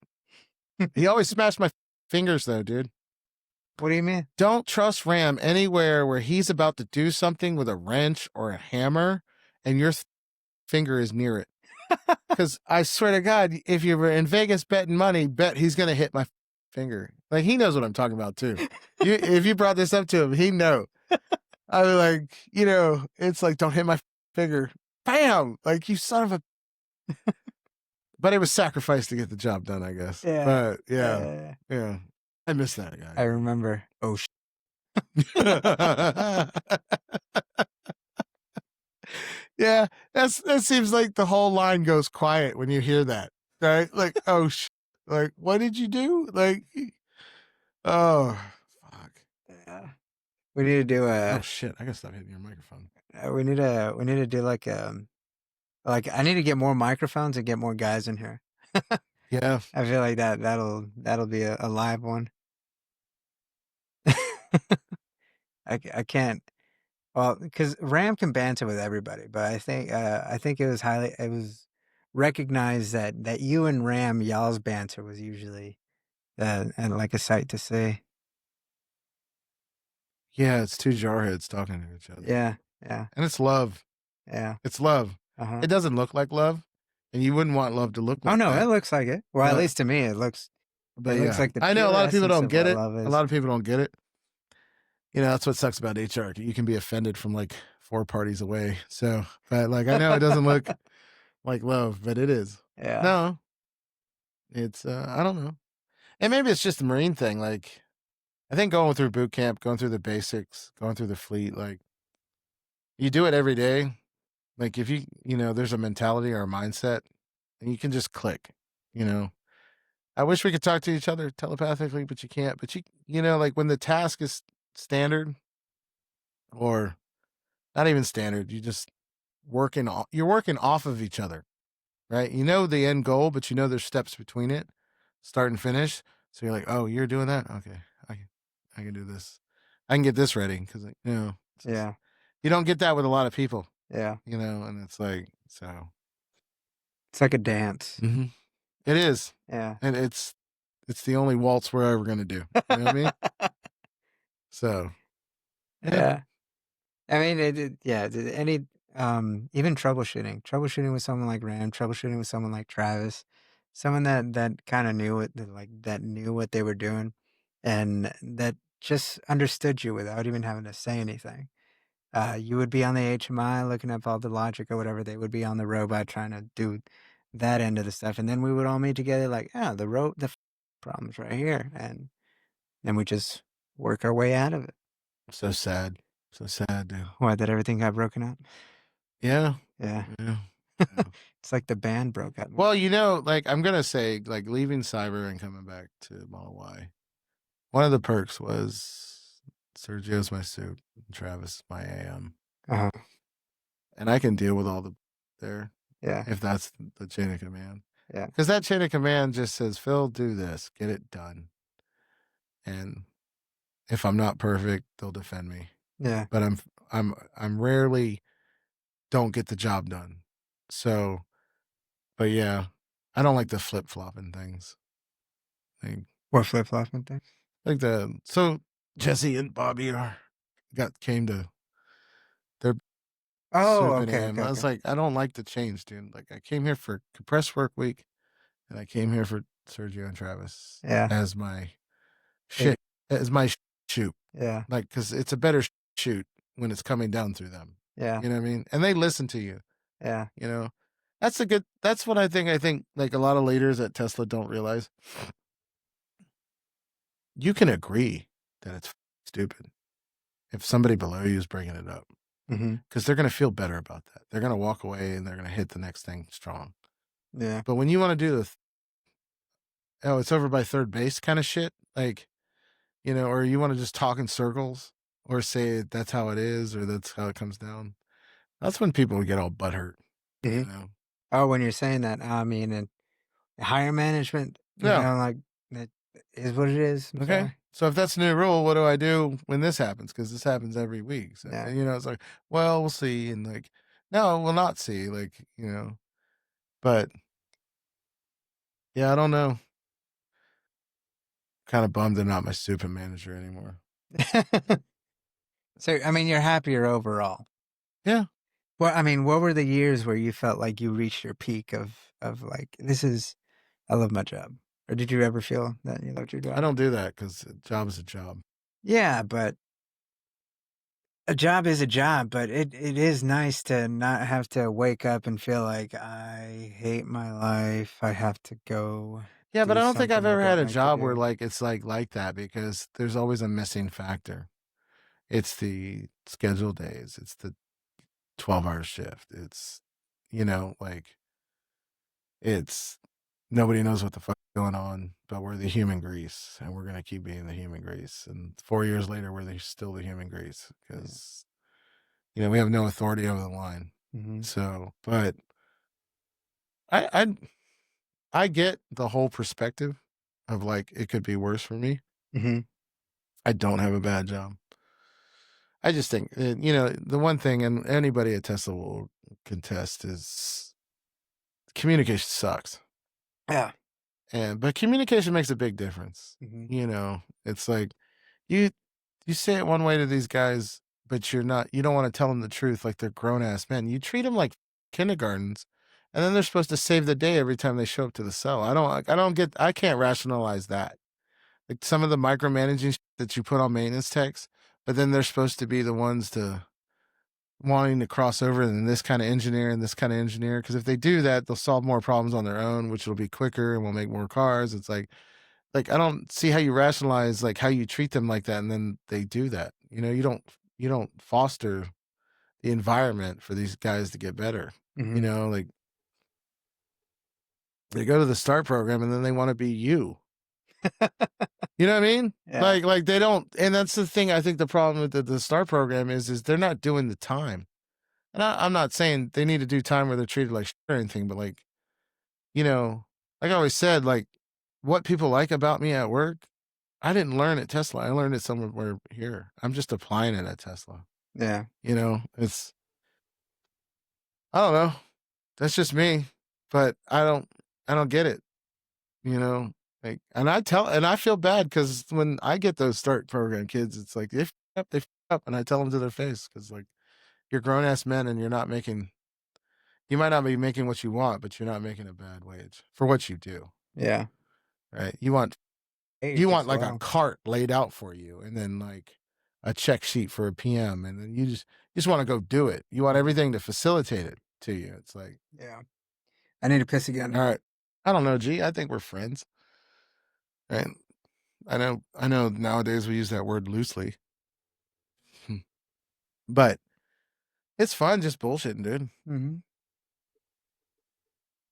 He always smashed my fingers though, dude. What do you mean? Don't trust Ram anywhere where he's about to do something with a wrench or a hammer and your finger is near it. Because I swear to God, if you were in Vegas betting money, bet he's going to hit my finger. Like, he knows what I'm talking about too. If you brought this up to him, he'd know. I was like, it's like, don't hit my finger. Bam! Like, you son of a... But it was sacrifice to get the job done, I guess. Yeah. But yeah. I miss that guy. I remember. Oh, Yeah, that seems like the whole line goes quiet when you hear that, right? Like, oh, Like, what did you do? Like, oh, fuck. Yeah. We need to do Oh shit! I gotta stop hitting your microphone. we need to do like I need to get more microphones and get more guys in here. Yeah. I feel like that'll be a live one. I can't. Well, because Ram can banter with everybody, but I think it was recognized that you and Ram, y'all's banter was usually and like a sight to see. Yeah, it's two jarheads talking to each other. Yeah, And it's love. yeah. It's love. Uh-huh. It doesn't look like love, and you wouldn't want love to look like Oh no, that. it looks like it. Well, No. at least to me, it looks. But It looks like the I know a pure lot of people essence don't of get what it. love A is. lot of people don't get it. You know, that's what sucks about HR. You can be offended from like 4 parties away. So, but like, I know it doesn't look like love, but it is. Yeah. No, it's, I don't know. And maybe it's just the Marine thing. Like, I think going through boot camp, going through the basics, going through the fleet, like, you do it every day. Like, if you know, there's a mentality or a mindset, and you can just click, you know. I wish we could talk to each other telepathically, but you can't. But you know, like when the task is standard, or not even standard, you're working off of each other, right? You know the end goal, but you know there's steps between it, start and finish. So you're like, oh, you're doing that? Okay, I can do this. I can get this ready because you know. Yeah. You don't get that with a lot of people. Yeah. You know, and it's like so. It's like a dance. Mm-hmm. It is. Yeah. And it's the only waltz we're ever gonna do. You know what I mean? So. Yeah. I mean, any even troubleshooting with someone like Ram, troubleshooting with someone like Travis, someone that kind of knew that knew what they were doing, and that just understood you without even having to say anything. You would be on the HMI looking up all the logic or whatever. They would be on the robot trying to do that end of the stuff, and then we would all meet together like, the problem's right here, and then we just work our way out of it. So sad. So sad, dude. Why, that everything got broken up? Yeah. Yeah. Yeah. It's like the band broke up. Well, you know, like I'm gonna say, like leaving Cyber and coming back to Model Y, one of the perks was Sergio's my soup, and Travis my AM, Uh-huh. and I can deal with all the there. Yeah. If that's the chain of command. Yeah. Because that chain of command just says, Phil, do this, get it done, and if I'm not perfect, they'll defend me. Yeah. But I'm rarely don't get the job done. So, but yeah, I don't like the flip flopping things. What flip flopping thing? Like so Jesse and Bobby came to their Oh, soup and okay. ham. I was like, I don't like the change, dude. Like I came here for compressed work week, and I came here for Sergio and Travis. Yeah. As my shit, as my shoot. Yeah. Like, because it's a better shoot when it's coming down through them. Yeah. You know what I mean? And they listen to you. Yeah. You know, that's what I think like a lot of leaders at Tesla don't realize. You can agree that it's stupid if somebody below you is bringing it up, because they're going to feel better about that. They're going to walk away and they're going to hit the next thing strong. Yeah. But when you want to do it's over by third base kind of shit, like, you know, or you want to just talk in circles or say that's how it is or that's how it comes down, that's when people get all butthurt. You know? Oh, when you're saying that, I mean, and higher management, you know, like that is what it is. I'm okay. sorry. So if that's the new rule, what do I do when this happens? Because this happens every week. So, Yeah. you know, it's like, well, we'll see. And like, no, we'll not see. Like, you know, but yeah, I don't know. Kind of bummed I'm not my super manager anymore. So, I mean, you're happier overall. Yeah. Well, I mean, what were the years where you felt like you reached your peak of like, I love my job? Or did you ever feel that you loved your job? I don't do that because a job is a job. Yeah, but a job is a job, but it is nice to not have to wake up and feel like I hate my life. I have to go. Yeah, but I don't think I've ever had a job where do. like it's like that, because there's always a missing factor. It's the scheduled days. It's the 12-hour shift. It's, you know, like it's nobody knows what the fuck is going on, but we're the human grease, and we're gonna keep being the human grease. And 4 years later, we're still the human grease because we have no authority over the line. Mm-hmm. So, but I get the whole perspective of like it could be worse for me. Mm-hmm. I don't have a bad job. I just think the one thing, and anybody at Tesla will contest, is communication sucks. Yeah. But communication makes a big difference. Mm-hmm. It's like you say it one way to these guys, but you don't want to tell them the truth like they're grown ass men. You treat them like kindergartens, and then they're supposed to save the day every time they show up to the cell. I can't rationalize that. Like some of the micromanaging that you put on maintenance techs, but then they're supposed to be the ones to wanting to cross over and this kind of engineer and this kind of engineer. Because if they do that, they'll solve more problems on their own, which will be quicker and will make more cars. It's like I don't see how you rationalize like how you treat them like that, and then they do that. You don't foster the environment for these guys to get better. Mm-hmm. Like they go to the START program and then they want to be you. You know what I mean? Yeah. Like they don't, and that's the thing. I think the problem with the START program is they're not doing the time. And I'm not saying they need to do time where they're treated like shit or anything, but like, like I always said, like what people like about me at work, I didn't learn at Tesla. I learned it somewhere here. I'm just applying it at Tesla. Yeah. I don't know. That's just me, but I don't get it. Like, and I feel bad because when I get those START program kids, it's like they f up, and I tell them to their face because like you're grown ass men and you might not be making what you want, but you're not making a bad wage for what you do. Yeah. Right? You want like a cart laid out for you, and then like a check sheet for a PM, and then you just want to go do it. You want everything to facilitate it to you. It's like, yeah. I need to piss again. all right. I don't know, G. I think we're friends. Right? I know nowadays we use that word loosely. But it's fun just bullshitting, dude. Mm-hmm.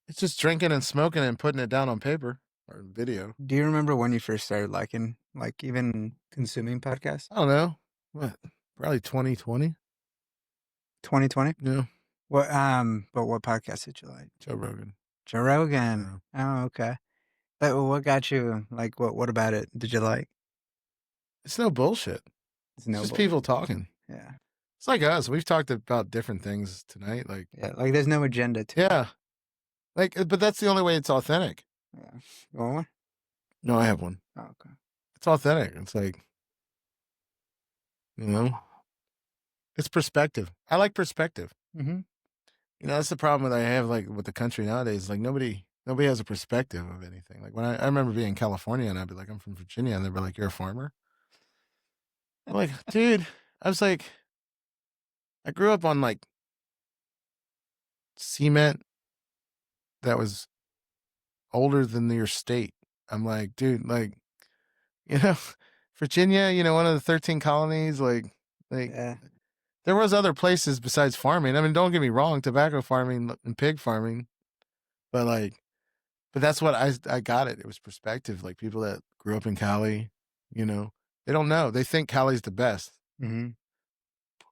It's just drinking and smoking and putting it down on paper or video. Do you remember when you first started liking, like, even consuming podcasts? I don't know. What? Probably 2020. 2020? Yeah. What? But what podcast did you like? Joe Rogan. Joe Rogan. Oh, okay. But what got you? Like, what about it did you like? It's no bullshit. It's no just bullshit. people talking. Yeah. It's like us. We've talked about different things tonight. Like, yeah, like there's no agenda to it. Yeah. Like, but that's the only way it's authentic. Yeah. You want one? No, I have one. Oh, okay. It's authentic. It's like, it's perspective. I like perspective. Mm-hmm. That's the problem that I have like with the country nowadays. Like nobody has a perspective of anything. Like when I remember being in California and I'd be like, I'm from Virginia, and they'd be like, you're a farmer? I'm like, dude, I was like, I grew up on like cement that was older than your state. I'm like, dude, like, Virginia, one of the 13 colonies, like Yeah. there was other places besides farming. I mean, don't get me wrong, tobacco farming and pig farming, but that's what I got it. It was perspective. Like people that grew up in Cali, they don't know. They think Cali's the best. Mm-hmm.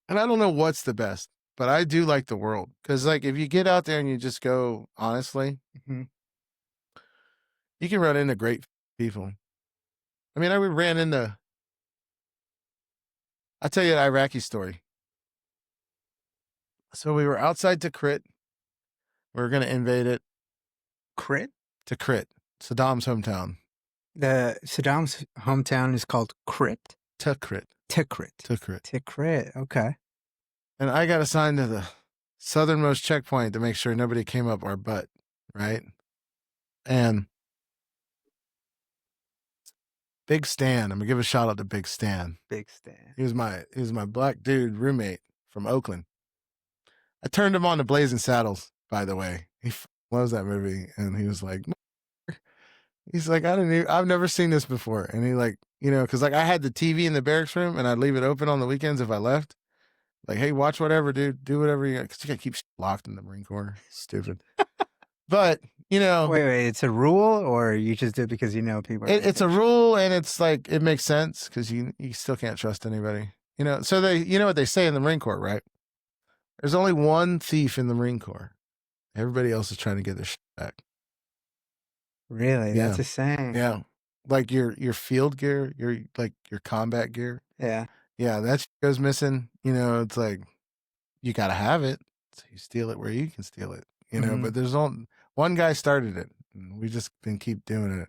And I don't know what's the best, but I do like the world. Because like if you get out there and you just go honestly, Mm-hmm. you can run into great people. I mean, I'll tell you an Iraqi story. So we were outside Tikrit. We were going to invade it. Crit? Tikrit, Saddam's hometown. Saddam's hometown is called Crypt? Tikrit. Tikrit, okay. And I got assigned to the southernmost checkpoint to make sure nobody came up our butt, right? And Big Stan, I'm gonna give a shout out to Big Stan. Big Stan. He was my black dude roommate from Oakland. I turned him on to Blazing Saddles, by the way. He loves that movie, and he was like, I've never seen this before. And he like, because like I had the TV in the barracks room, and I'd leave it open on the weekends if I left. Like, hey, watch whatever, dude. Do whatever you got. Because you got to keep locked in the Marine Corps. Stupid. But Wait, it's a rule, or you just do it because you know people? it's a rule, and it's like it makes sense because you still can't trust anybody. So what they say in the Marine Corps, right? There's only one thief in the Marine Corps. Everybody else is trying to get their shit back. Really? Yeah. That's a saying. Yeah, like your field gear, your combat gear. Yeah. Yeah, that shit goes missing. It's like you gotta have it. So you steal it where you can steal it. Mhm. But there's only one guy started it. And we just been keep doing it.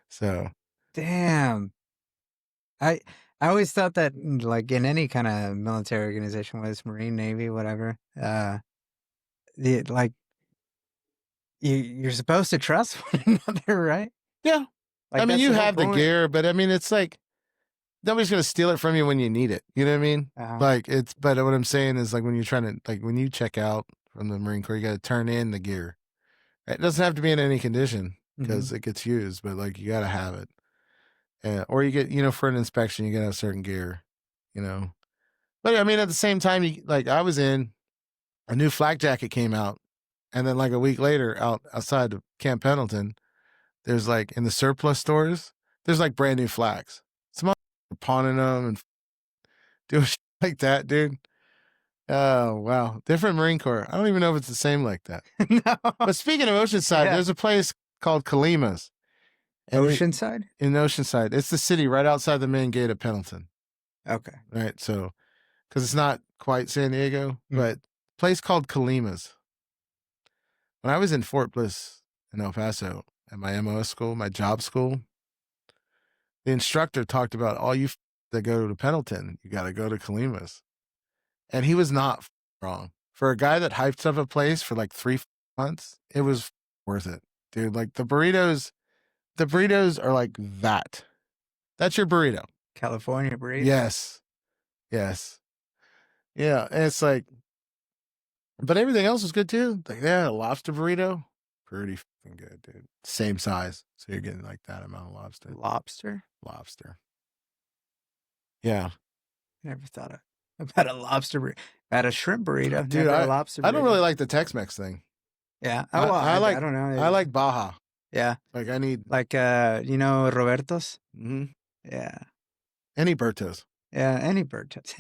So Damn. I always thought that like in any kind of military organization, whether it's Marine, Navy, whatever, you're supposed to trust one another, right? yeah, Like, I mean that's you the whole have the point. gear, but I mean it's like nobody's gonna steal it from you when you need it. You know what I mean? Uh-huh. But what I'm saying is like when you're trying to when you check out from the Marine Corps, you got to turn in the gear. It doesn't have to be in any condition because it gets used, but like you got to have it. Or you get for an inspection, you got to have certain gear. But I mean at the same time, I was in a new flak jacket came out, and then like a week later, outside of Camp Pendleton, there's like in the surplus stores, there's like brand new flags. Some are pawning them and doing shit like that, dude. Oh wow, different Marine Corps. I don't even know if it's the same like that. No. But speaking of Oceanside, Yeah. there's a place called Kalima's. Oceanside? In Oceanside, it's the city right outside the main gate of Pendleton. Okay. Right, so because it's not quite San Diego, but a place called Kalima's. When I was in Fort Bliss in El Paso at my MOS school, my job school, the instructor talked about all you that go to Pendleton, you got to go to Kalima's. And he was not wrong. For a guy that hyped up a place for like 3 months, it was worth it, dude. Like the burritos are like that. That's your burrito. California burrito. Yes. Yeah, and it's like, but everything else was good too. Like a lobster burrito, pretty fucking good, dude. Same size, so you're getting like that amount of lobster. Lobster. Yeah. Never thought about a lobster burrito. Had a shrimp burrito. Dude, never a lobster burrito. I don't really like the Tex-Mex thing. Yeah. I I don't know. I like Baja. Yeah. Like I need Roberto's? mm-hmm. Yeah. Any Bertos. Yeah, any Bertos.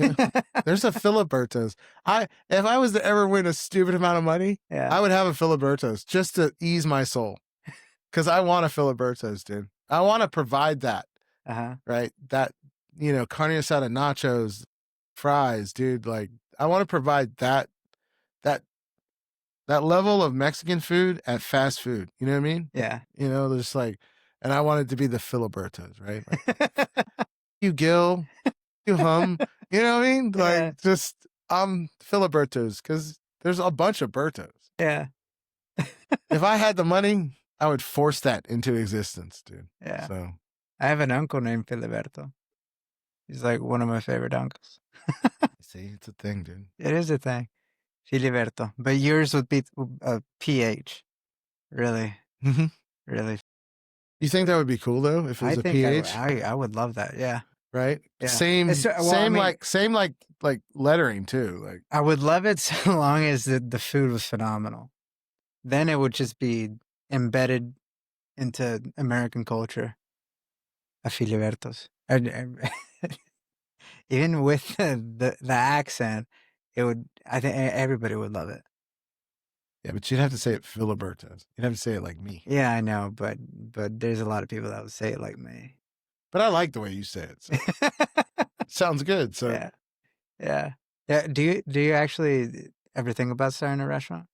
There's a Filibertos. If I was to ever win a stupid amount of money, Yeah. I would have a Filibertos just to ease my soul. Because I want a Filibertos, dude. I want to provide that. Uh-huh. Right? That, carne asada nachos, fries, dude. Like, I want to provide that level of Mexican food at fast food. You know what I mean? Yeah. There's like, and I want it to be the Filibertos, right? Like, you Gil, you hum, you know what I mean? Like, Yeah. just, Filibertos, because there's a bunch of Bertos. Yeah. If I had the money, I would force that into existence, dude. Yeah. So, I have an uncle named Filiberto. He's like one of my favorite uncles. see, it's a thing, dude. It is a thing. Filiberto. But yours would be a PH. Really? Mm-hmm. Really? You think that would be cool though if it was a PH? I would love that. Yeah. Right? Yeah. Same like lettering too. Like I would love it so long as the food was phenomenal. Then it would just be embedded into American culture. A Filibertos. Even with the accent, I think everybody would love it. yeah, but you'd have to say it Filibertos. You'd have to say it like me. Yeah, I know, but there's a lot of people that would say it like me. But I like the way you say it. So. It sounds good. So Yeah. Do you actually ever think about starting a restaurant?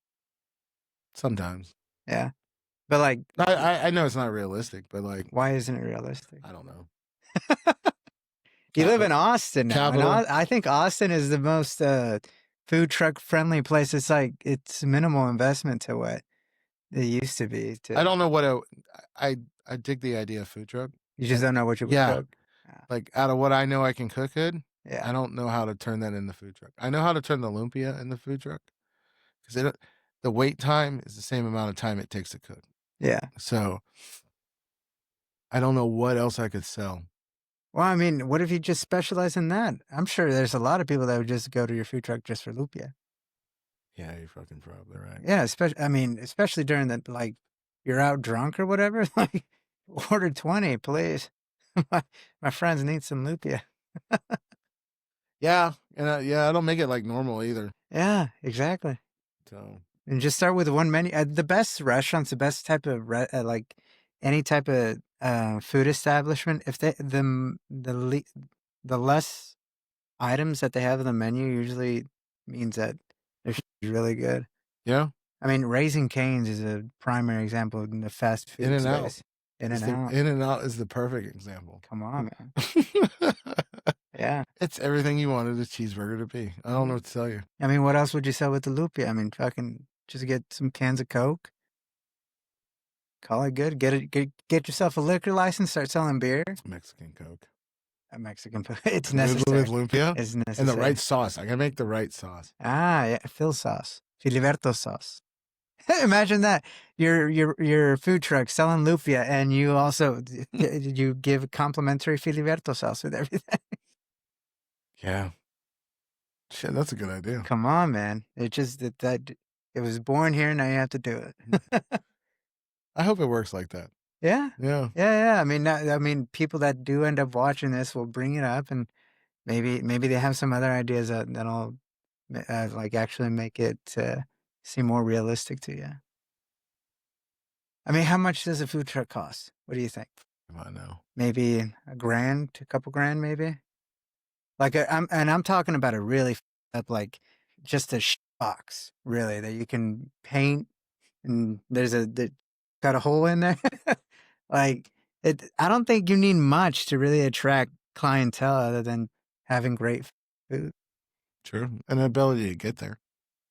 sometimes. Yeah. But like, I know it's not realistic, but like why isn't it realistic? I don't know. You live in Austin now. And Capital. I think Austin is the most food truck friendly place. It's like it's minimal investment to what it used to be. I don't know what I dig the idea of food truck. You just don't know what you would Yeah. cook. Like out of what I know I can cook good, Yeah. I don't know how to turn that into food truck. I know how to turn the lumpia in the food truck because the wait time is the same amount of time it takes to cook. Yeah. So I don't know what else I could sell. Well, I mean, what if you just specialize in that? I'm sure there's a lot of people that would just go to your food truck just for lumpia. Yeah, you're fucking probably right. Yeah, especially during the like you're out drunk or whatever, like order 20, please. My friends need some lupia. Yeah, and I don't make it like normal either. Yeah, exactly. So And just start with one menu. The best restaurants, the best type of like any type of food establishment, if the less items that they have on the menu usually means that they're really good. yeah, I mean, Raising Cane's is a primary example in the fast food In-N-Out. space. In-N-Out. In-N-Out is the perfect example. Come on, man. Yeah. It's everything you wanted a cheeseburger to be. I don't know what to tell you. I mean, what else would you sell with the lupia? I mean, fucking just get some cans of Coke. Call it good. Get yourself a liquor license. Start selling beer. Mexican Coke. A Mexican. It's With necessary. lumpia It's necessary. and the right sauce. I gotta make the right sauce. Ah, yeah, Phill sauce, Filiberto sauce. Imagine that your food truck selling lupia, and you also you give complimentary Filiberto sauce with everything. Yeah. Shit, that's a good idea. Come on, man! It just that it was born here. Now you have to do it. I hope it works like that. Yeah, Yeah. yeah. I mean, people that do end up watching this will bring it up, and maybe they have some other ideas that'll like actually make it seem more realistic to you. I mean, how much does a food truck cost? What do you think? I know. Maybe $1,000 to a couple grand, maybe. Like I'm talking about a really up, like just a box, really, that you can paint, and that got a hole in there. Like it, I don't think you need much to really attract clientele other than having great food. True. And the ability to get there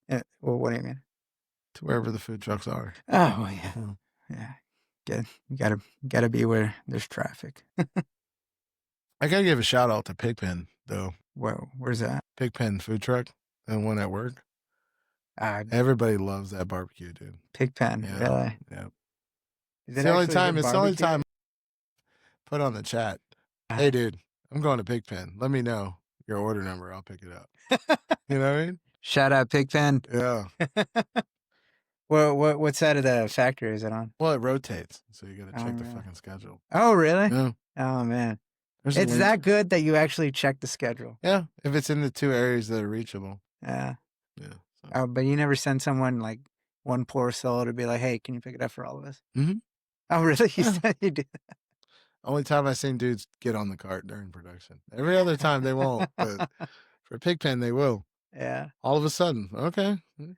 Well, what do you mean? to wherever the food trucks are. Oh, well, yeah. Yeah. You gotta be where there's traffic. I gotta give a shout out to Pig Pen, though. Whoa, where's that? Pig Pen food truck and one at work. Everybody loves that barbecue, dude. Pig Pen, Yeah. really? Yeah. Is It's it the only actually time. good It's the only barbecue? time. Put on the chat. Hey, dude, I'm going to Pig Pen. Let me know your order number. I'll pick it up. You know what I mean? Shout out Pig Pen. Yeah. Well, what side of the factory is it on? Well, it rotates, so you got to Oh, check the really? fucking schedule. Oh, really? Yeah. Oh, man. There's a It's link. that good that you actually check the schedule. Yeah, if it's in the 2 areas that are reachable. Yeah. Yeah. So. Oh, but you never send someone like one poor soul to be like, hey, can you pick it up for all of us? Mhm. Oh, really? You Yeah. said you did? Only time I've seen dudes get on the cart during production. Every other time they won't, but for Pig Pen they will. Yeah. All of a sudden, okay. You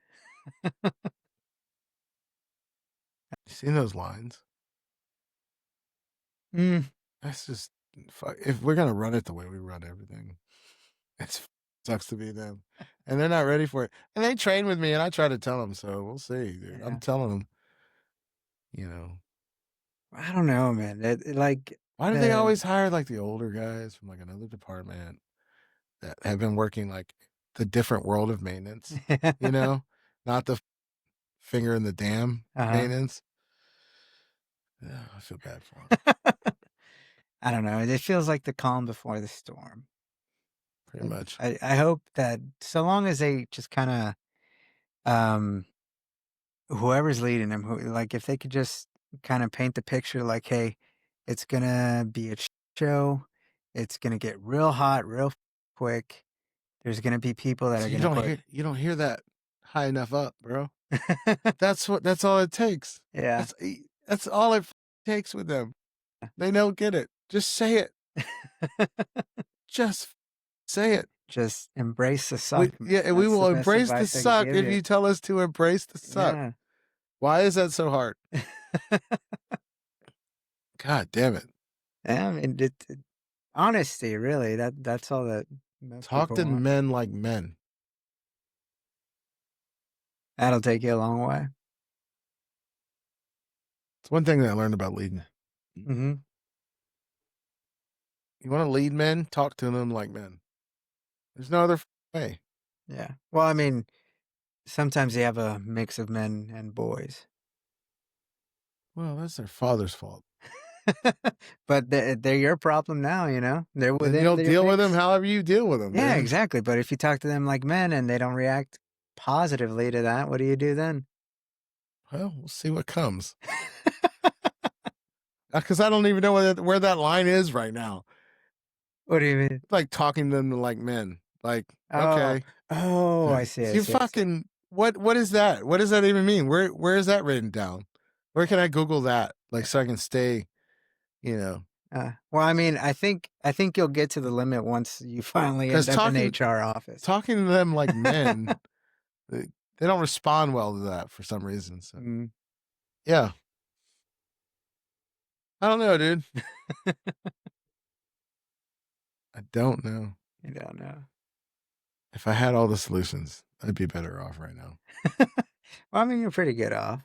seen those lines? Mm. That's just if we're gonna run it the way we run everything, it sucks to be them, and they're not ready for it. And they train with me, and I try to tell them. So we'll see, dude. Yeah. I'm telling them. You know, I don't know, man. Like, why do they the- always hire like the older guys from like another department that have been working like the different world of maintenance? You know, not the finger in the dam Uh-huh. maintenance. Yeah, I feel bad for them. I don't know. It feels like the calm before the storm. Pretty much. I hope that so long as they just kind of, whoever's leading them, like if they could just kind of paint the picture like, hey, it's going to be a show. It's going to get real hot, real quick. There's going to be people that So are you going don't to hear you don't hear that high enough up, bro. That's all it takes. Yeah. That's all it takes with them. They don't get it. Just say it. Just say it. Just embrace the suck. Yeah, and we That's will the best embrace the advice I could suck give if you. you tell us to embrace the suck. Yeah. Why is that so hard? God damn it. Yeah, I mean, honesty, really. That's all that most Talk people to want. men like men. That'll take you a long way. It's one thing that I learned about leading. Mm-hmm. You want to lead men? Talk to them like men. There's no other way. Yeah. Well, I mean, sometimes you have a mix of men and boys. Well, that's their father's fault. But they're your problem now, you know? They're And within you'll their deal with mix. them however you deal with them. Yeah, dude. exactly. But if you talk to them like men and they don't react positively to that, what do you do then? Well, we'll see what comes. Because I don't even know where that line is right now. What do you mean? Like talking to them like men. Like, Oh, okay. oh, Yeah. I see. I You see, I see. fucking, what is that? What does that even mean? Where is that written down? Where can I Google that? Like, so I can stay, you know. Well, I mean, I think you'll get to the limit once you finally end 'Cause up in talking- HR office. Talking to them like men, they don't respond well to that for some reason. So, yeah. I don't know, dude. I don't know. You don't know. If I had all the solutions, I'd be better off right now. Well, I mean, you're pretty good off.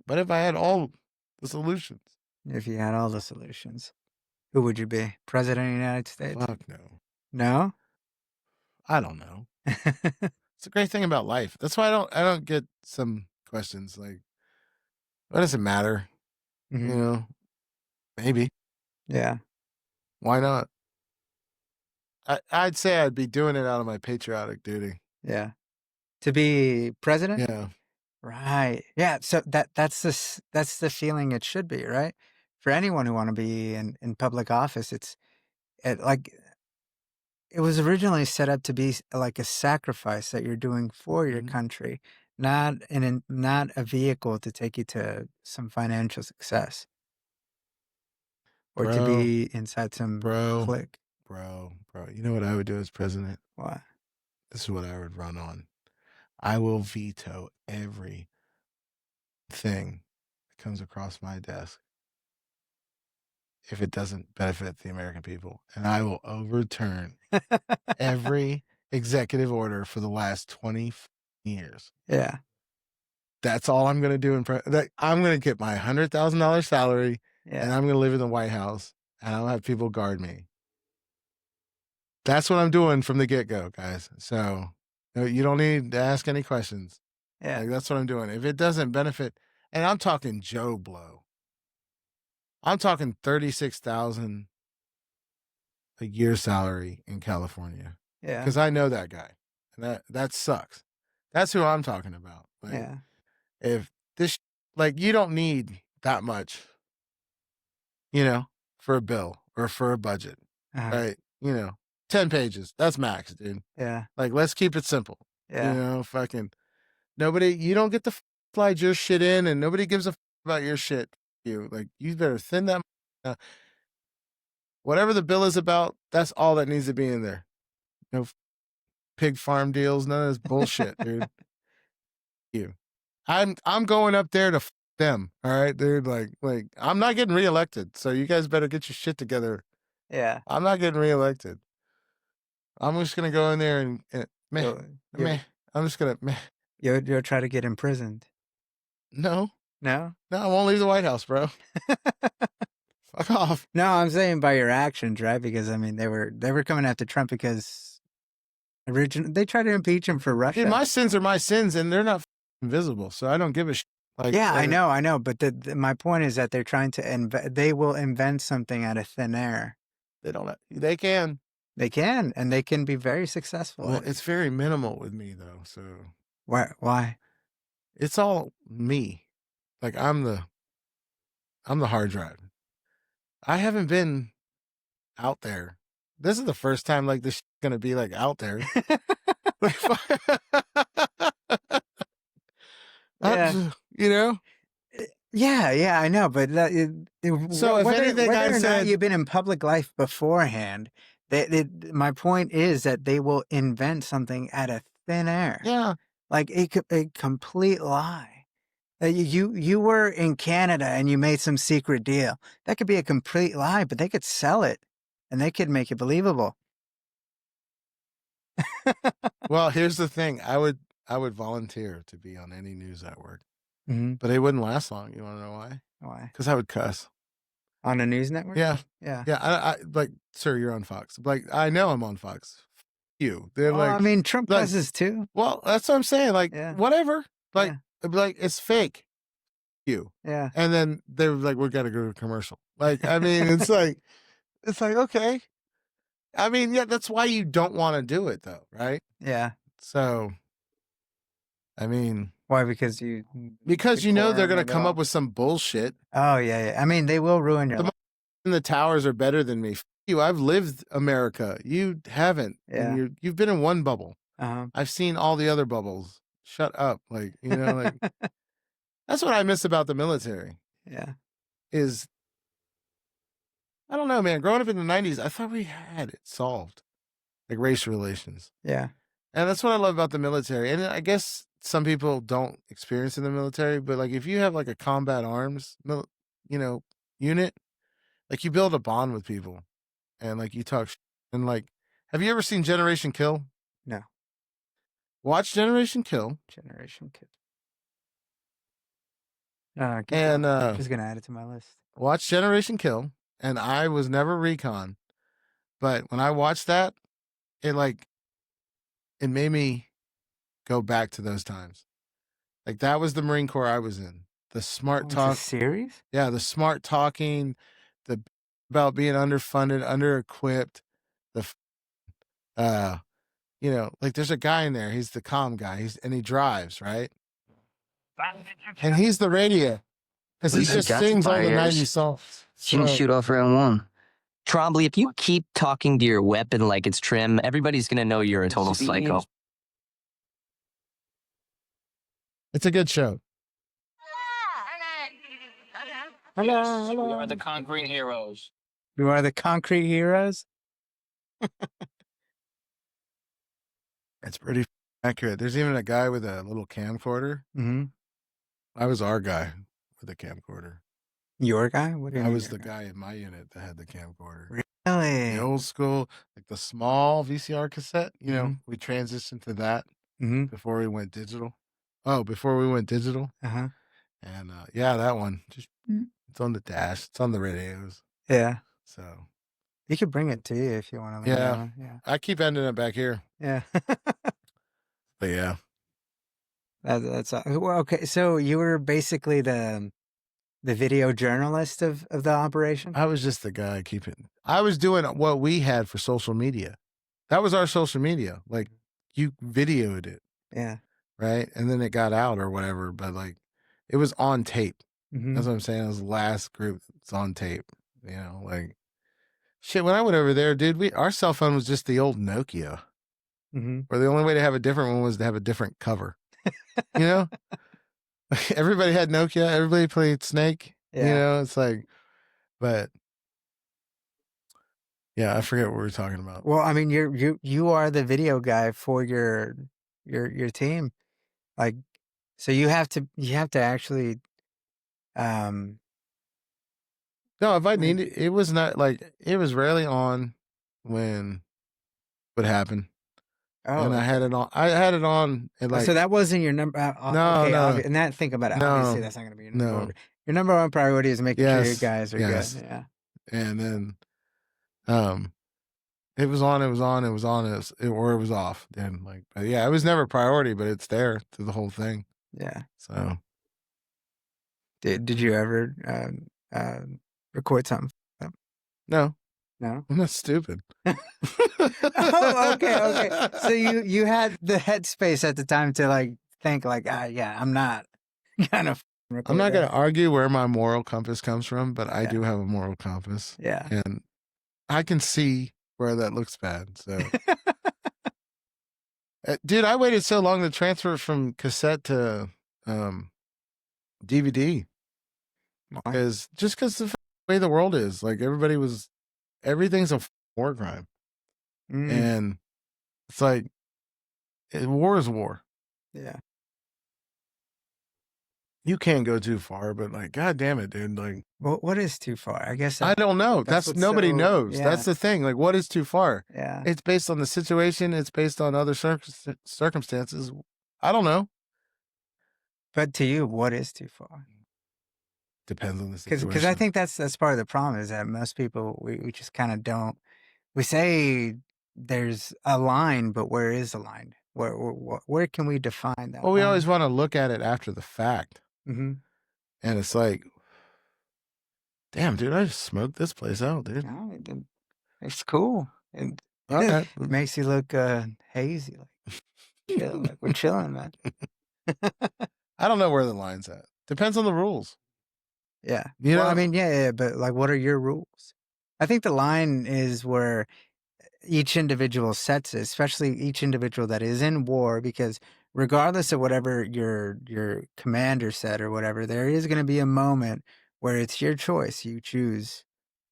But if I had all the solutions. If you had all the solutions, who would you be? President of the United States? Fuck no. No? I don't know. It's a great thing about life. That's why I don't get some questions like, what does it matter? Mhm. You know, maybe. Yeah. Why not? I'd say I'd be doing it out of my patriotic duty. Yeah. To be president? Yeah. Right. Yeah. So that's the feeling it should be, right? For anyone who want to be in public office, like it was originally set up to be like a sacrifice that you're doing for your country, not a vehicle to take you to some financial success or to be inside some clique. Bro. You know what I would do as president? What? This is what I would run on. I will veto every thing that comes across my desk if it doesn't benefit the American people. And I will overturn every executive order for the last 20 years. Yeah. That's all I'm going to do. I'm going to get my $100,000 salary and I'm going to live in the White House and I'll have people guard me. That's what I'm doing from the get-go, guys. So you don't need to ask any questions. Yeah. Like, that's what I'm doing. If it doesn't benefit, and I'm talking Joe Blow. I'm talking $36,000 a year salary in California. Yeah. Because I know that guy. And that sucks. That's who I'm talking about. Like, Yeah. if this, like, you don't need that much, you know, for a bill or for a budget. Right? You know, 10 pages. That's max, dude. Yeah. Like, let's keep it simple. Yeah. You know, fucking nobody, you don't get to slide your shit in and nobody gives a about your shit. Like, you better thin that. Whatever the bill is about, that's all that needs to be in there. No pig farm deals, none of this bullshit, dude. I'm going up there to them. All right, dude. Like I'm not getting reelected, so you guys better get your shit together. Yeah. I'm not getting reelected. I'm just gonna go in there and I'm just gonna You'll try to get imprisoned. No, No? I won't leave the White House, bro. Fuck off. No, I'm saying by your actions, right? Because I mean, they were coming after Trump because they tried to impeach him for Russia. Dude, my sins are my sins, and they're not invisible, so I don't give a shit. Like, yeah, I know. But my point is that they're trying to they will invent something out of thin air. They don't. They can. They can, and they can be very successful. Well, it's very minimal with me though. So why? It's all me. Like I'm the hard drive. I haven't been out there. This is the first time like this gonna be like out there. Yeah. You know? Yeah, I know. But so if anything, whether or not you've been in public life beforehand, my point is that they will invent something out of thin air. Yeah, like a complete lie. You were in Canada and you made some secret deal. That could be a complete lie, but they could sell it, and they could make it believable. Well, here's the thing. I would volunteer to be on any news network, but it wouldn't last long. You want to know why? Why? Because I would cuss on a news network. Yeah. Yeah. I like, sir, you're on Fox. Like, I know I'm on Fox. They're well, like, I mean, Trump like, cusses too. Well, that's what I'm saying. Like, whatever. Like, like it's fake. Yeah. And then they were like, we got to go to commercial. Like, I mean, it's like, okay. I mean, yeah, that's why you don't want to do it though, right? Yeah. So I mean, Why? Because you know they're going to decorum come it up with some bullshit. all? Oh yeah. I mean, they will ruin your The life. in the towers are better than me. F you, I've lived America. You haven't. Yeah. And you've been in one bubble. Uh-huh. I've seen all the other bubbles. Shut up. Like, you know, like that's what I miss about the military Yeah. is I don't know, man. Growing up in the 90s, I thought we had it solved. Like race relations. Yeah. And that's what I love about the military. And I guess some people don't experience in the military, but like if you have like a combat arms, you know, unit, like you build a bond with people and like you talk and like, have you ever seen Generation Kill? No. Watch Generation Kill. Generation Kid. And just gonna add it to my list. watch Generation Kill. And I was never recon, but when I watched that, it made me go back to those times. Like that was the Marine Corps I was in. The smart talk. Series? Yeah, the smart talking, the about being underfunded, under-equipped, you know, like there's a guy in there, he's the comm guy, and he drives, right? And he's the radio. Because he just sings all the 90s songs. She didn't shoot off round one. Trombley, if you keep talking to your weapon like it's trim, everybody's going to know you're a total psycho. It's a good show. Hello. We are the concrete heroes. You are the concrete heroes? It's pretty accurate. There's even a guy with a little camcorder. Mm-hmm. I was our guy with a camcorder. Your guy? What do you I mean was your the guy in my unit that had the camcorder. Really? The old school, like the small VCR cassette, you know, Mhm. we transitioned to that Mm-hmm. before we went digital. Oh, before we went digital. Uh-huh. And yeah, that one. Just Mhm. it's on the dash. It's on the radios. Yeah. So You could bring it to you if you want to. Yeah. Yeah. I keep ending up back here. Yeah. But yeah. That's well, okay. So you were basically the video journalist of the operation? I was just the guy keeping. I was doing what we had for social media. That was our social media. Like you videoed it, Yeah. right? And then it got out or whatever. But like it was on tape. Mm-hmm. That's what I'm saying. It was the last group. It's on tape. You know, like shit. When I went over there, dude, our cell phone was just the old Nokia. Mm-hmm. Where the only way to have a different one was to have a different cover. You know, everybody had Nokia. Everybody played Snake. Yeah. You know, it's like, but yeah, I forget what we were talking about. Well, I mean, you are the video guy for your team, like, so you have to actually, No, if I needed, it was not like it was rarely on when what happened, and I had it on. I had it on, and like so that wasn't your number. No, okay, no. and that think about it. No. Obviously, that's not going to be your number. No. One. Your number one priority is making sure you Yes, guys are yes. good. Yeah. and then, it was on, or it was off. Then like, but yeah, it was never a priority, but it's there to the whole thing. Yeah. So Did you ever record something? no, No. I'm not stupid. Oh, okay. So you had the headspace at the time to like think like, yeah, I'm not gonna. I'm not going to argue where my moral compass comes from, but I Yeah. do have a moral compass, Yeah. and I can see where that looks bad. So, dude, I waited so long to transfer from cassette to DVD because the way the world is, like everything's a war crime, Mm, and it's like war is war. yeah. You can't go too far, but like, god damn it, dude, like. Well, what is too far? I guess I don't know. that's That's what's nobody so- knows. yeah. That's the thing. Like, what is too far? Yeah. It's based on the situation. It's based on other circumstances. I don't know. But to you, what is too far? Depends on the situation. Because I think that's part of the problem is that most people we just kind of don't. We say there's a line, but where is the line? Where can we define that? Well, we always want to look at it after the fact, Mm-hmm. and it's like, damn, dude, I just smoked this place out, dude. No, it's cool. It Okay. makes you look hazy, like, chill, like we're chilling, man. I don't know where the line's at. Depends on the rules. Yeah. You Well, know? I mean, yeah, but like, what are your rules? I think the line is where each individual sets it, especially each individual that is in war, because regardless of whatever your commander said or whatever, there is going to be a moment where it's your choice. You choose.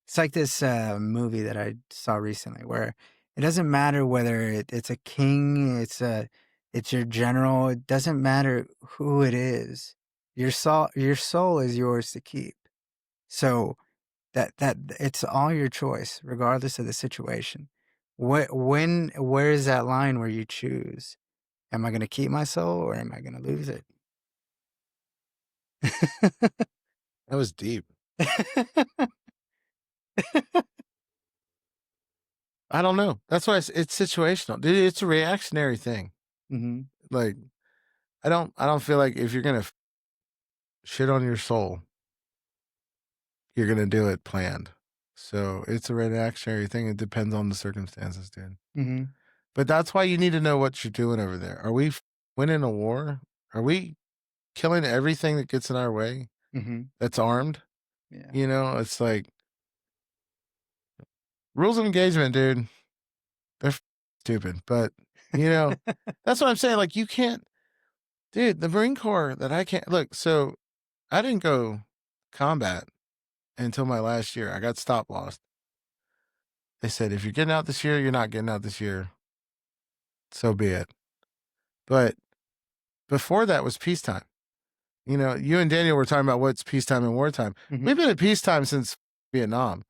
It's like this movie that I saw recently where it doesn't matter whether it's a king, it's your general. It doesn't matter who it is. Your soul is yours to keep. So that it's all your choice, regardless of the situation. Where is that line where you choose? Am I going to keep my soul or am I going to lose it? That was deep. I don't know. That's why it's situational. Dude, it's a reactionary thing. Mm-hmm. Like, I don't feel like if you're gonna shit on your soul, you're gonna do it planned. So it's a reactionary thing. It depends on the circumstances, dude. Mm-hmm. But that's why you need to know what you're doing over there. Are we winning a war? Are we killing everything that gets in our way Mm-hmm. that's armed? Yeah. You know, it's like rules of engagement, dude. They're stupid, but you know, that's what I'm saying. Like, you can't, dude. The Marine Corps that I can't look. So I didn't go combat until my last year. I got stop lost. They said, if you're getting out this year, you're not getting out this year. So be it. But before that was peacetime. You know, you and Daniel were talking about what's peacetime and wartime. Mhm. We've been at peacetime since Vietnam.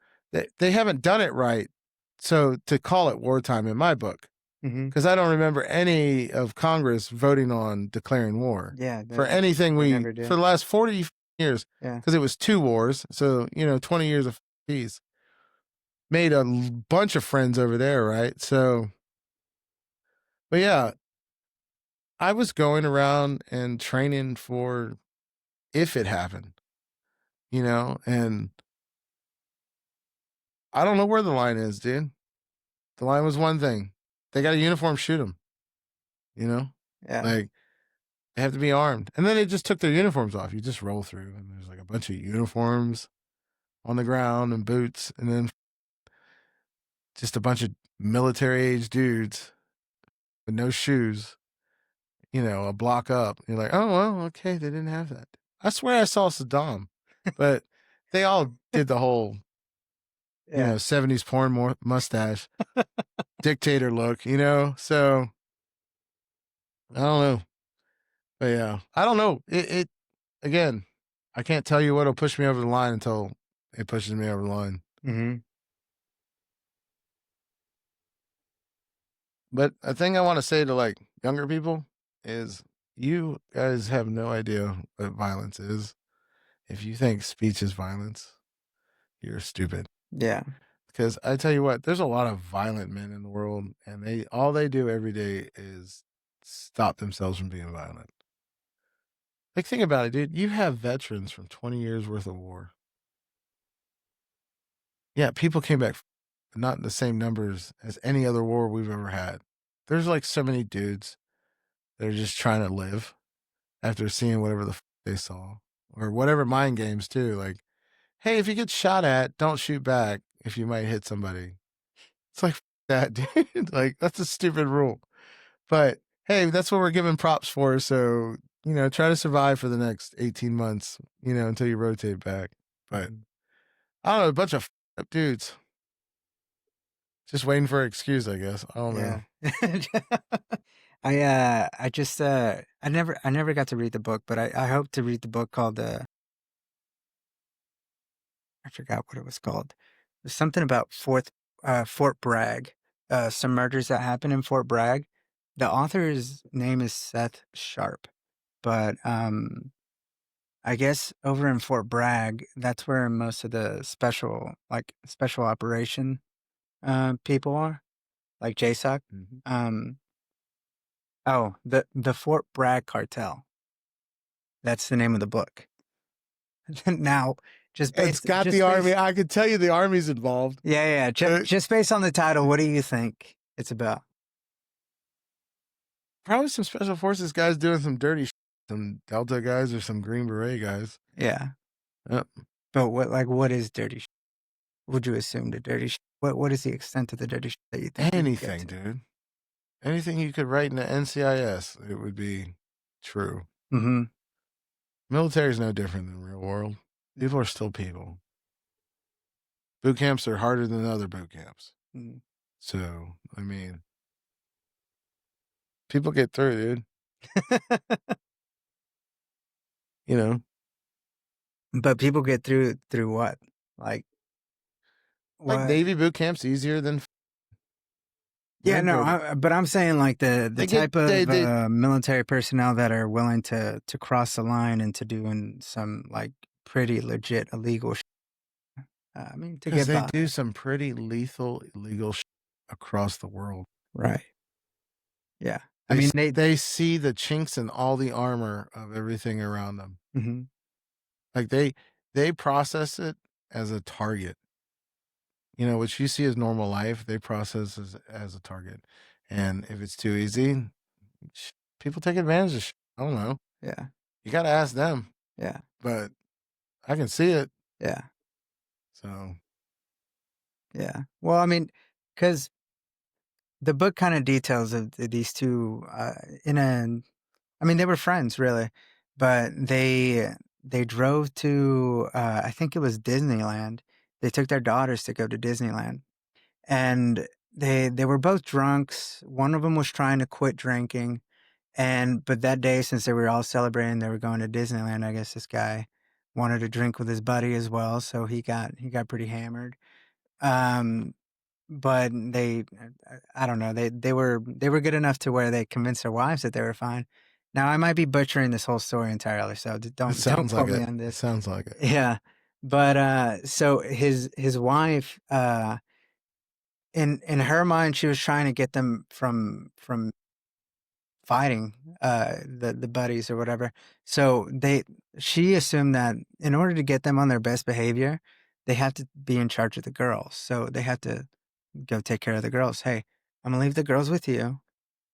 They haven't done it right. So to call it wartime in my book, Mm-hmm. because I don't remember any of Congress voting on declaring war Yeah. for anything they never did. for the last 40 years. Yeah. Because it was 2 wars. So, 20 years of peace. Made a bunch of friends over there, right? So, but yeah, I was going around and training for if it happened, and I don't know where the line is, dude. The line was one thing. They got a uniform, shoot them, Yeah. like they have to be armed. And then they just took their uniforms off. You just roll through and there's like a bunch of uniforms on the ground and boots. And then just a bunch of military age dudes with no shoes, a block up. You're like, oh, well, okay. They didn't have that. I swear I saw Saddam, but they all did the whole, Yeah. 70s porn mustache, dictator look, so I don't know. But yeah, I don't know. It again, I can't tell you what'll push me over the line until it pushes me over the line. Mm-hmm. But a thing I want to say to like younger people is you guys have no idea what violence is. If you think speech is violence, you're stupid. Yeah. Because I tell you what, there's a lot of violent men in the world, and all they do every day is stop themselves from being violent. Like, think about it, dude. You have veterans from 20 years worth of war. Yeah, people came back, not in the same numbers as any other war we've ever had. There's like so many dudes that are just trying to live after seeing whatever the they saw, or whatever mind games too. Like, hey, if you get shot at, don't shoot back if you might hit somebody. It's like that, dude. Like, that's a stupid rule. But hey, that's what we're giving props for. So, try to survive for the next 18 months, until you rotate back. But I don't know, a bunch of up dudes just waiting for an excuse, I guess. I don't know. Yeah. I just I never got to read the book, but I hope to read the book called I forgot what it was called. There's something about Fort Bragg. Some murders that happened in Fort Bragg. The author's name is Seth Sharp, but I guess over in Fort Bragg, that's where most of the special operation people are, like JSOC. Oh, the Fort Bragg Cartel. That's the name of the book. Now, It's got the army. I could tell you the army's involved. Yeah. Just based on the title, what do you think it's about? Probably some special forces guys doing some dirty shit. some Delta guys or some Green Beret guys. Yeah. Yep. But what is dirty shit? Would you assume the dirty shit? What is the extent of the dirty shit that you think? Anything, dude. Anything you could write in the NCIS, it would be true. Mm-hmm. Military is no different than real world. People are still people. Boot camps are harder than other boot camps. Mm. So, I mean, people get through, dude. You know, But people get through what? Like what? Navy boot camp's easier than. Yeah, Red no, Belt. but I'm saying like the They get- type of they- military personnel that are willing to cross the line into doing some like pretty legit illegal shit. I mean, to Because get they by. do some pretty lethal, illegal shit across the world. Right. Yeah. They, I mean, they see the chinks in all the armor of everything around them. Mm-hmm. Like they process it as a target. You know, what you see as normal life, they process as a target. And if it's too easy, people take advantage of shit. I don't know. Yeah. You got to ask them. Yeah. But I can see it. Yeah. So. Yeah. Well, I mean, because the book kind of details of these two I mean, they were friends really, but they drove to I think it was Disneyland. They took their daughters to go to Disneyland, and they were both drunks. One of them was trying to quit drinking, but that day, since they were all celebrating, they were going to Disneyland. I guess this guy wanted to drink with his buddy as well, so he got pretty hammered. But I don't know, they were good enough to where they convinced their wives that they were fine. Now I might be butchering this whole story entirely, so don't quote me on It this. sounds like it. Yeah, but so his wife, in her mind, she was trying to get them from fighting the buddies or whatever. So she assumed that in order to get them on their best behavior, they have to be in charge of the girls. So they have to go take care of the girls. Hey, I'm gonna leave the girls with you.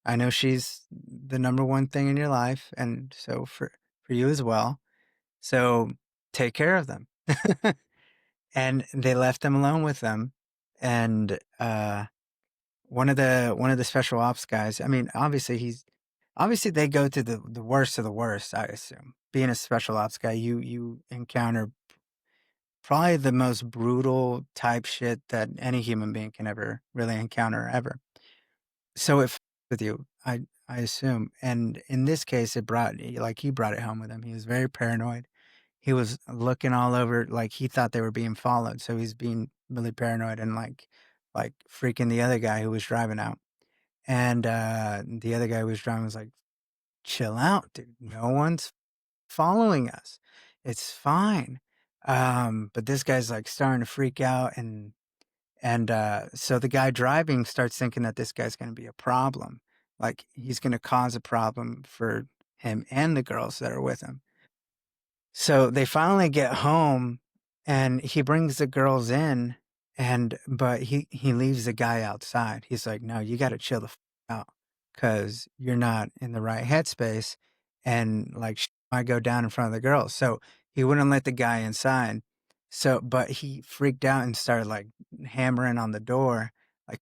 I know she's the number one thing in your life, and so for you as well. So take care of them. And they left them alone with them. And one of the special ops guys, I mean, obviously they go to the worst of the worst, I assume. Being a special ops guy, you encounter probably the most brutal type shit that any human being can ever really encounter ever. So it with you, I assume. And in this case, he brought it home with him. He was very paranoid. He was looking all over, like he thought they were being followed. So he's being really paranoid and like freaking the other guy who was driving out. And the other guy who was driving was like, chill out, dude. No one's following us. It's fine. But this guy's like starting to freak out, and so the guy driving starts thinking that this guy's going to be a problem. Like he's going to cause a problem for him and the girls that are with him. So they finally get home, and he brings the girls in, but he leaves the guy outside. He's like, no, you got to chill the out, because you're not in the right headspace, and like might go down in front of the girls. So he wouldn't let the guy inside. So, but he freaked out and started like hammering on the door, like,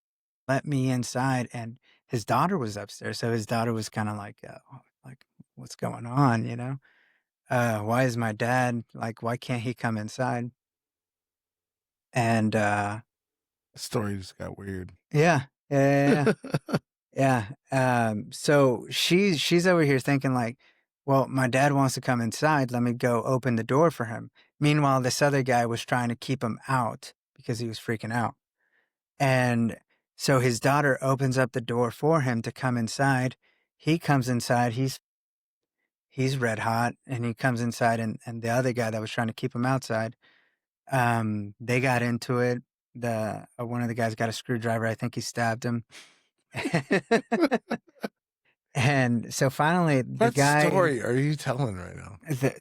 let me inside. And his daughter was upstairs. So his daughter was kind of like, what's going on? You know, why is my dad like, why can't he come inside? And, The story just got weird. yeah. Yeah. So she's over here thinking like, well, my dad wants to come inside. Let me go open the door for him. Meanwhile, this other guy was trying to keep him out because he was freaking out. And so his daughter opens up the door for him to come inside. He comes inside. He's red hot, and he comes inside, and the other guy that was trying to keep him outside, they got into it. One of the guys got a screwdriver. I think he stabbed him. And so finally, What story are you telling right now?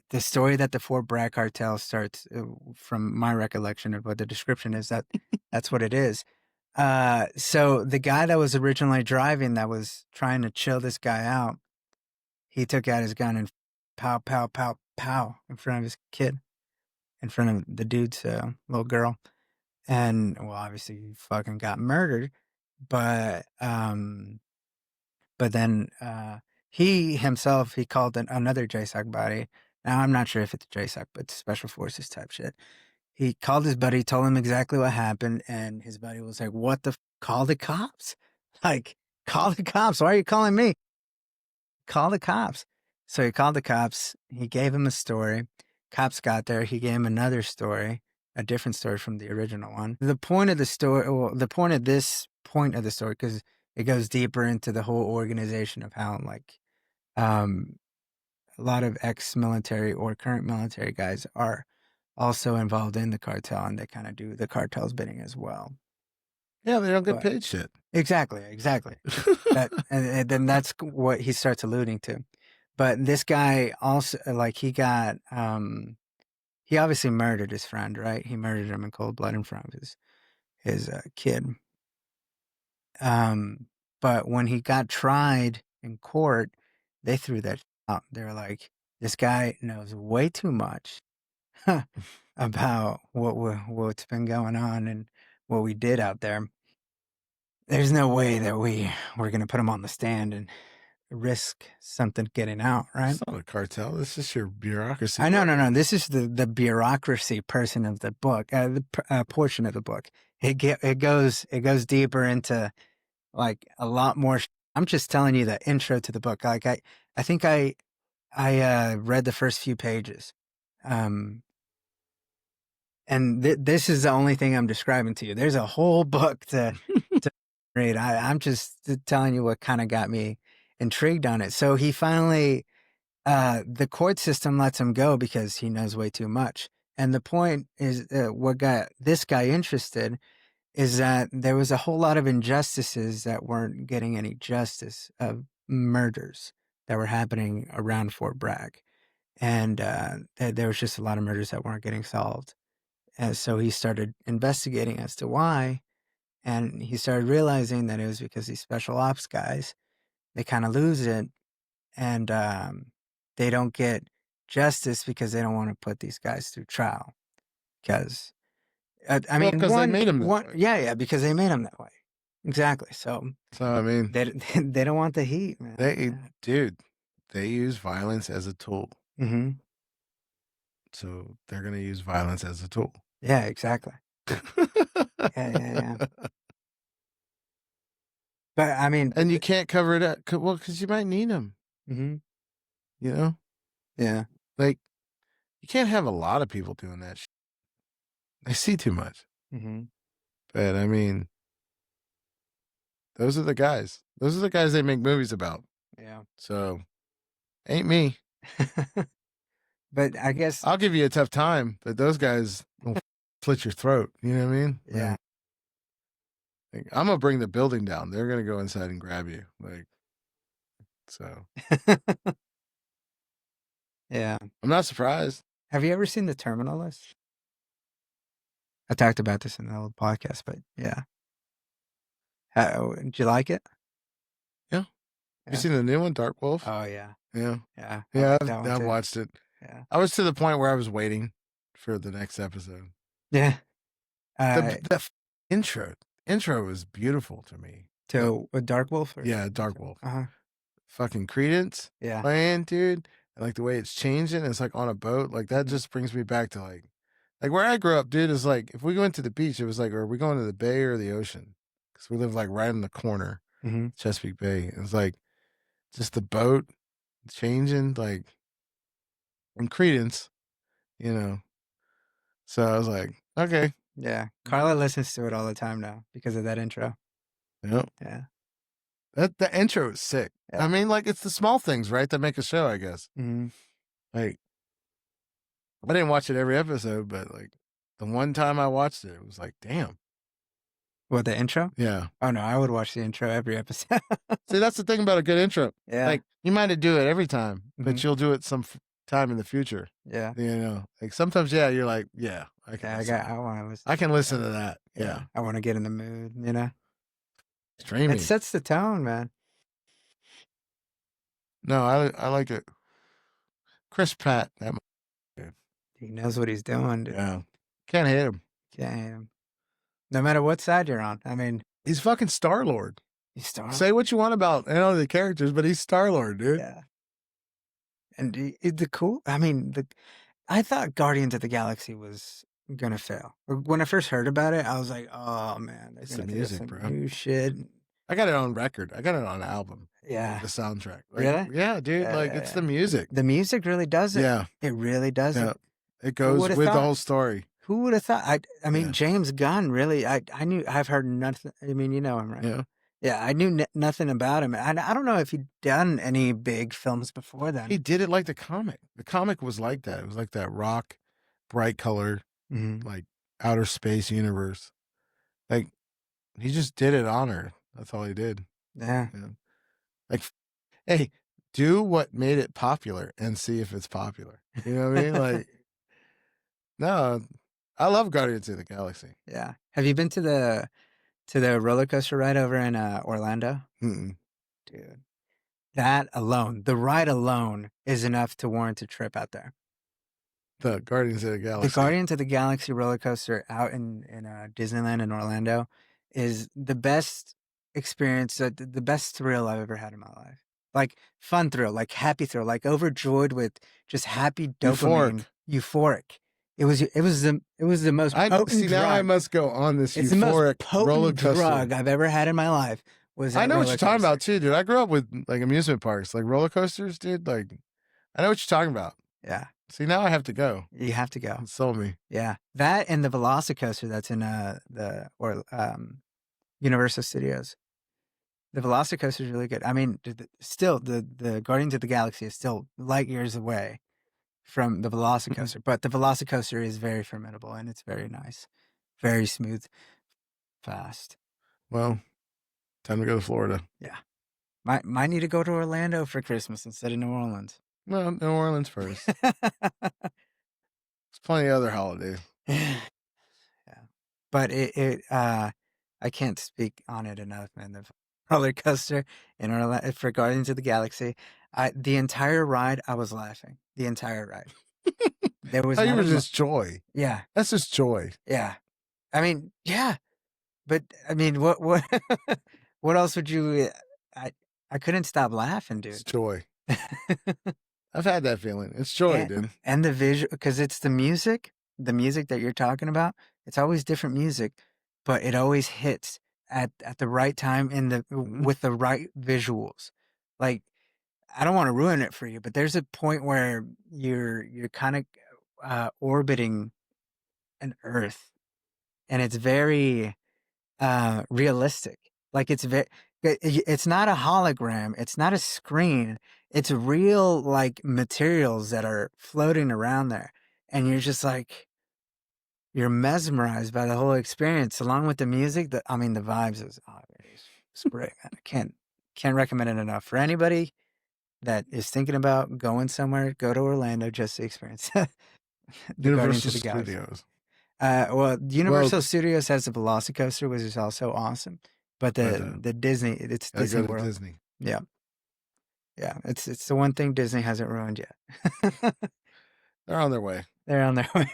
The story that the Fort Bragg cartel starts, from my recollection of what the description is, that's what it is. So the guy that was originally driving, that was trying to chill this guy out, he took out his gun and pow, pow, pow, pow in front of his kid, in front of the dude's little girl. And well, obviously he fucking got murdered, but then he himself, he called another JSOC body. Now I'm not sure if it's JSOC, but it's special forces type shit. He called his buddy, told him exactly what happened, and his buddy was like, "What the? Call the cops! Like, call the cops! Why are you calling me? Call the cops!" So he called the cops. He gave him a story. Cops got there. He gave him another story, a different story from the original one. The point of the story, well, the point of this point of the story, because it goes deeper into the whole organization of how, like, a lot of ex-military or current military guys are also involved in the cartel, and they kind of do the cartel's bidding as well. Yeah, they don't get But- paid shit. Exactly. And then that's what he starts alluding to. But this guy also, like, he got, he obviously murdered his friend, right? He murdered him in cold blood in front of his kid. But when he got tried in court, they threw that out. They were like, this guy knows way too much about what's been going on and what we did out there. There's no way that we're going to put him on the stand and risk something getting out, right? It's not a cartel. This is your bureaucracy. I know, no. This is the bureaucracy portion of the book, portion of the book. It goes deeper into, like, a lot more. I'm just telling you the intro to the book. Like, I think I read the first few pages, and this is the only thing I'm describing to you. There's a whole book to read. I'm just telling you what kind of got me intrigued on it. So he finally, the court system lets him go because he knows way too much. And the point is, what got this guy interested is that there was a whole lot of injustices that weren't getting any justice, of murders that were happening around Fort Bragg. And there was just a lot of murders that weren't getting solved. And so he started investigating as to why. And he started realizing that it was because these special ops guys, they kind of lose it, and they don't get justice because they don't want to put these guys through trial. Because, I mean, because they made him that way. Yeah, because they made him that way. Exactly. So I mean, they don't want the heat, man. they use violence as a tool. Mm-hmm. So they're going to use violence as a tool. Yeah, exactly. Yeah. But I mean, And you can't cover it up. Well, because you might need them. mm-hmm. You know, Yeah. like, you can't have a lot of people doing that shit. They see too much. Mm-hmm. But I mean, those are the guys. Those are the guys they make movies about. Yeah. So, ain't me. But I guess, I'll give you a tough time, but those guys will slit your throat. You know what I mean? yeah. Like, I'm gonna bring the building down. They're gonna go inside and grab you. Like, so Yeah. I'm not surprised. Have you ever seen The Terminal List? I talked about this in the old podcast, but yeah. Did you like it? Yeah. Have you seen the new one, Dark Wolf? Oh, yeah. Yeah. Yeah. I Yeah, like that one I've too. watched it. Yeah. I was to the point where I was waiting for the next episode. Yeah. The intro was beautiful to me. To a Dark Wolf? Or Yeah, Dark Wolf. Uh-huh. Fucking Credence Yeah. playing, dude. And like the way it's changing, it's like on a boat. Like that just brings me back to like where I grew up, dude, is like if we went to the beach, it was like, are we going to the bay or the ocean? Because we live like right in the corner, Mm-hmm. Chesapeake Bay. It's like just the boat changing, like in Credence, you know. So I was like, okay. Yeah. Carla listens to it all the time now because of that intro. Yep. Yeah. The intro is sick. Yeah. I mean, like, it's the small things, right, that make a show, I guess. Mm-hmm. Like, I didn't watch it every episode, but like the one time I watched it, it was like, damn. What, the intro? Yeah. Oh, no, I would watch the intro every episode. See, that's the thing about a good intro. Yeah. Like, you might not do it every time, but Mhm. you'll do it some time in the future. Yeah. You know, like sometimes, yeah, you're like, yeah, I can. I want to listen. I can listen to that. Yeah. I want to get in the mood, you know? Streaming. It sets the tone, man. No, I like it. Chris Pratt. That He knows what he's doing. Dude. yeah, can't hit him. Can't hate him. No matter what side you're on. I mean, He's fucking Star-Lord. he's Star. Say what you want about the characters, but he's Star-Lord, dude. Yeah. And the cool. I mean, I thought Guardians of the Galaxy was gonna fail. When I first heard about it, I was like, "Oh man, they're It's gonna the do music, some bro. new shit." I got it on record. I got it on album. Yeah, The soundtrack. Really? Yeah, dude. Yeah, like yeah, it's yeah. the music. the music really does it. Yeah. It really does Yeah. it. It goes would've with the thought? whole story. Who would have thought? I mean, Yeah. James Gunn really. I knew. I've heard nothing. I mean, you know him, right? Yeah. Yeah, I knew nothing about him. I don't know if he'd done any big films before then. He did it like the comic. The comic was like that. It was like that rock, bright color, Mhm. like outer space universe. Like he just did it on Earth. That's all he did. Yeah. Like, hey, do what made it popular and see if it's popular. You know what I mean? Like, no, I love Guardians of the Galaxy. Yeah. Have you been to the roller coaster ride over in Orlando? Mm-mm. Dude, that alone, the ride alone is enough to warrant a trip out there. The Guardians of the Galaxy. The Guardians of the Galaxy roller coaster out in Disneyland in Orlando is the best experience, the best thrill I've ever had in my life. Like fun thrill, like happy thrill, like overjoyed with just happy dopamine, euphoric. It was the most potent See, drug. now I must go on this It's the most euphoric roller potent coaster. drug I've ever had in my life. I know what you're talking about too, dude. I grew up with like amusement parks, like roller coasters, dude. Like, I know what you're talking about. Yeah, See, now I have to go. you have to go. It sold me. Yeah, that and the Velocicoaster that's in Universal Studios. The Velocicoaster is really good. I mean, still the Guardians of the Galaxy is still light years away from the Velocicoaster, but the Velocicoaster is very formidable and it's very nice, very smooth, fast. Well, time to go to Florida. Might need to go to Orlando for Christmas instead of New Orleans. No, New Orleans first. There's plenty of other holidays. Yeah, but I can't speak on it enough, man. The roller coaster in Orlando for Guardians of the Galaxy, the entire ride I was laughing. The entire ride. There was Oh, you not were a mo- just joy. yeah, That's just joy. yeah. I mean, yeah, but I mean, what what else would you? I couldn't stop laughing, It's dude. joy. I've had that feeling. It's joy, dude. And the visual, because it's the music that you're talking about. It's always different music, but it always hits at the right time with the right visuals. Like, I don't want to ruin it for you, but there's a point where you're kind of orbiting an Earth, and it's very realistic. Like it's not a hologram. It's not a screen. It's real like materials that are floating around there. And you're just like, you're mesmerized by the whole experience along with the music. The vibes is it's great, man. I can't recommend it enough for anybody that is thinking about going somewhere. Go to Orlando just to experience the Guardians Universal of the Galaxy. Studios. Well, Universal Studios has the Velocicoaster, which is also awesome. But the Disney, it's Gotta Disney go to World. Disney. Yeah, yeah. It's the one thing Disney hasn't ruined yet. They're on their way. They're on their way.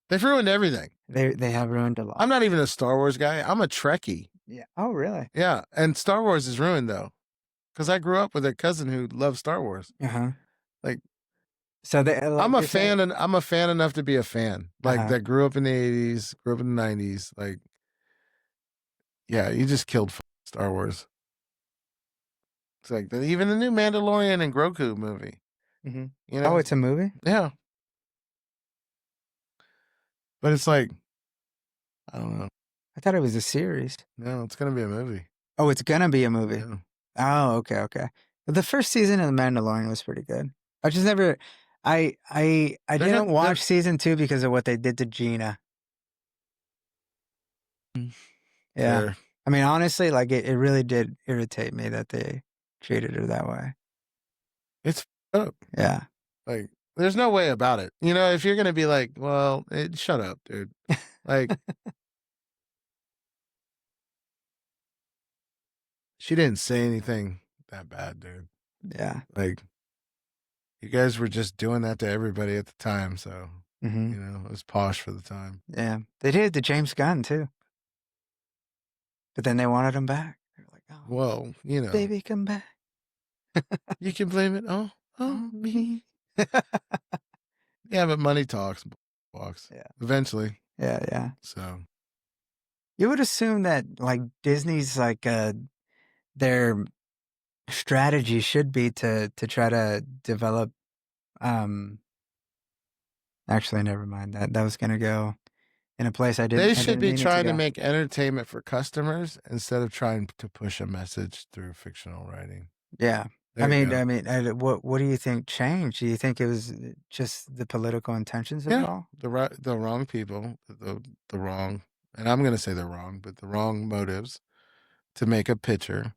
They've ruined everything. They have ruined a lot. I'm not even a Star Wars guy. I'm a Trekkie. Yeah. Oh, really? Yeah. And Star Wars is ruined though. Because I grew up with a cousin who loved Star Wars. Uh huh. Like, so I'm a fan, and I'm a fan enough to be a fan. Like Uh-huh. that grew up in the 80s, grew up in the 90s. Like, yeah, you just killed Star Wars. It's like even the new Mandalorian and Grogu movie. Mhm. You know? Oh, it's a movie? Yeah. But it's like, I don't know. I thought it was a series. No, it's gonna be a movie. Oh, it's gonna be a movie. Yeah. Oh, okay. The first season of The Mandalorian was pretty good. I just never, I didn't watch season 2 because of what they did to Gina. Yeah. Fair. I mean, honestly, like it really did irritate me that they treated her that way. It's up. Yeah. Like, there's no way about it. You know, if you're gonna be like, well, shut up, dude. Like, she didn't say anything that bad, dude. Yeah. Like, You guys were just doing that to everybody at the time, so Hmm. you know it was posh for the time. Yeah, they did to James Gunn too. But then they wanted him back. They were like, "Oh, Well, you know, baby, come back." you can blame it on Oh, me. Yeah, but money talks, walks. Yeah. Eventually, Yeah. so You would assume that like Disney's like their strategy should be to try to develop. Actually, never mind. That was gonna go in a place I they didn't. should be mean it trying to go. make entertainment for customers instead of trying to push a message through fictional writing. Yeah. There you go. What do you think changed? Do you think it was just the political intentions of it Yeah, all? the wrong people, the wrong, and I'm going to say they're wrong, but the wrong motives to make a picture,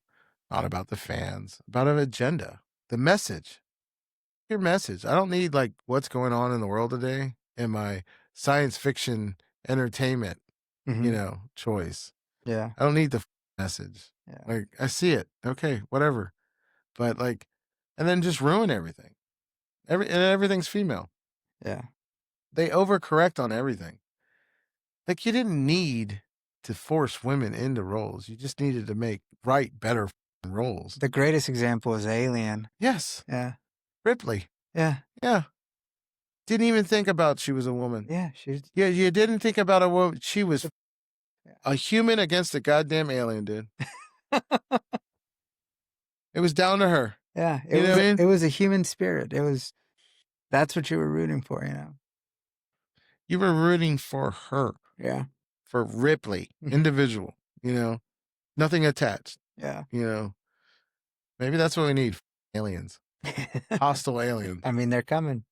not about the fans, about an agenda, the message, your message. I don't need like what's going on in the world today in my science fiction entertainment, Mhm. choice. Yeah. I don't need the message. Yeah. Like I see it, okay, whatever, but like, and then just ruin everything. And everything's female. Yeah. They overcorrect on everything. Like you didn't need to force women into roles. You just needed to write better roles. The greatest example is Alien. Yes. Yeah. Ripley. Yeah. Yeah. Didn't even think about she was a woman. Yeah. She's Yeah, you didn't think about a woman. She was Yeah. a human against a goddamn alien, dude. It was down to her. Yeah. You know what I mean? It was a human spirit. That's what you were rooting for, You were rooting for her, Yeah. for Ripley, Mhm. individual, nothing attached, Yeah. Maybe that's what we need. Aliens. Hostile aliens. I mean, they're coming.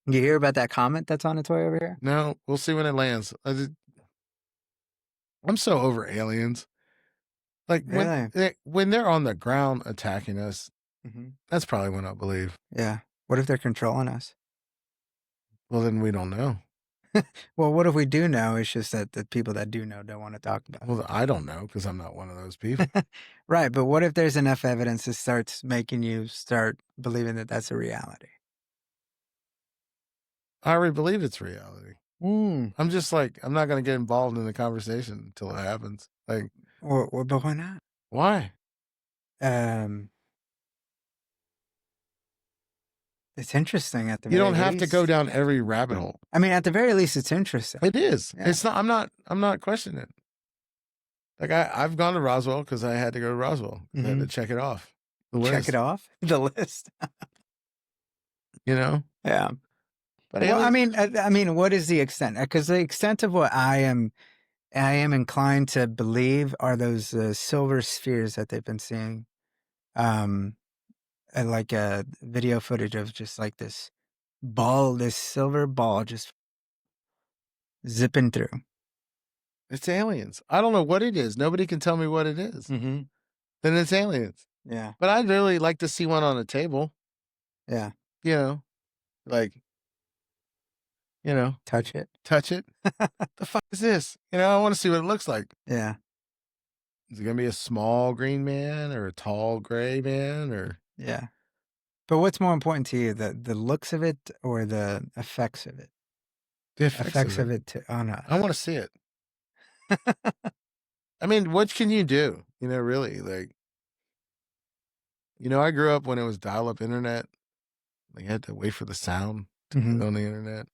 You hear about that comet that's on its way over here? No, we'll see when it lands. I'm so over aliens. Like Really? when they're on the ground attacking us, Mm-hmm. that's probably when I believe. Yeah. What if they're controlling us? Well, then we don't know. Well, what if we do know? It's just that the people that do know don't want to talk about it. Well, I don't know because I'm not one of those people. Right. But what if there's enough evidence that starts making you start believing that that's a reality? I already believe it's reality. Mm. I'm just like, I'm not going to get involved in the conversation until it happens. Like, But why not? why? It's interesting at the You very don't have to go least. down every rabbit hole. I mean, at the very least, it's interesting. It is. Yeah. It's not. I'm not questioning it. Like I've gone to Roswell because I had to go to Roswell. I had to check it off. The Check list, it off the list. Yeah. But But well, I mean, what is the extent? Because the extent of what I am inclined to believe are those silver spheres that they've been seeing, and like video footage of just like this silver ball just zipping through. it's aliens. I don't know what it is. Nobody can tell me what it is. Mm-hmm. Then it's aliens. Yeah. But I'd really like to see one on a table. Yeah. Like, Touch it. touch it. The fuck is this? I want to see what it looks like. Yeah. Is it gonna be a small green man or a tall gray man or? Yeah. But what's more important to you, the looks of it or the effects of it? The Effects of it on us. I want to see it. I mean, what can you do? Really, like, I grew up when it was dial-up internet. Like, you had to wait for the sound to Mhm. get on the internet.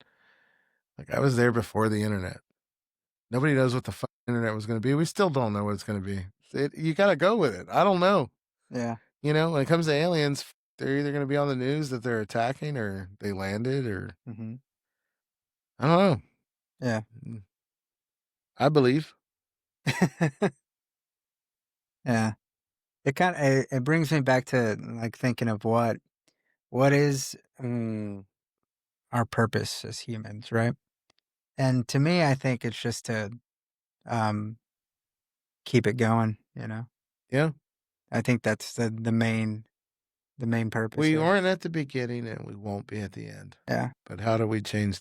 Like, I was there before the internet. Nobody knows what the fuck internet was going to be. We still don't know what it's going to be. You got to go with it. I don't know. Yeah. When it comes to aliens, they're either going to be on the news that they're attacking or they landed or Mm-hmm. I don't know. Yeah. I believe. Yeah. It brings me back to like thinking of what is our purpose as humans, right? And to me, I think it's just to keep it going, Yeah. I think that's the main purpose. We of- weren't at the beginning and we won't be at the end. Yeah. But how do we change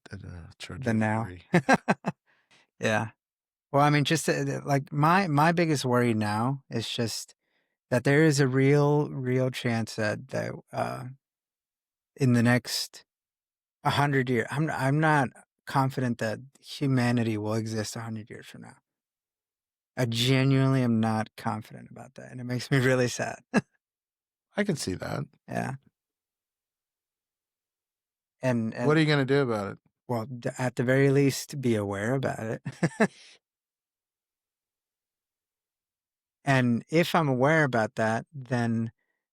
the now. trajectory? Yeah. Well, I mean, just like my biggest worry now is just that there is a real chance that in the next 100 years. I'm not confident that humanity will exist 100 years from now. I genuinely am not confident about that, and it makes me really sad. I can see that. Yeah. And What are you going to do about it? well, at the very least, be aware about it. And if I'm aware about that, then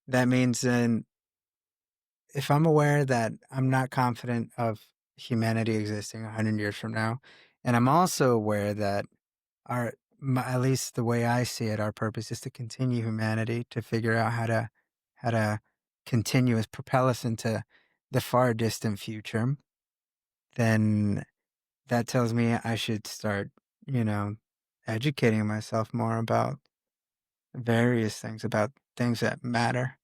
that means then if I'm aware that I'm not confident of humanity existing 100 years from now, and I'm also aware that at least the way I see it, our purpose is to continue humanity, to figure out how to continue as propel us into the far distant future, then that tells me I should start, educating myself more about various things, about things that matter.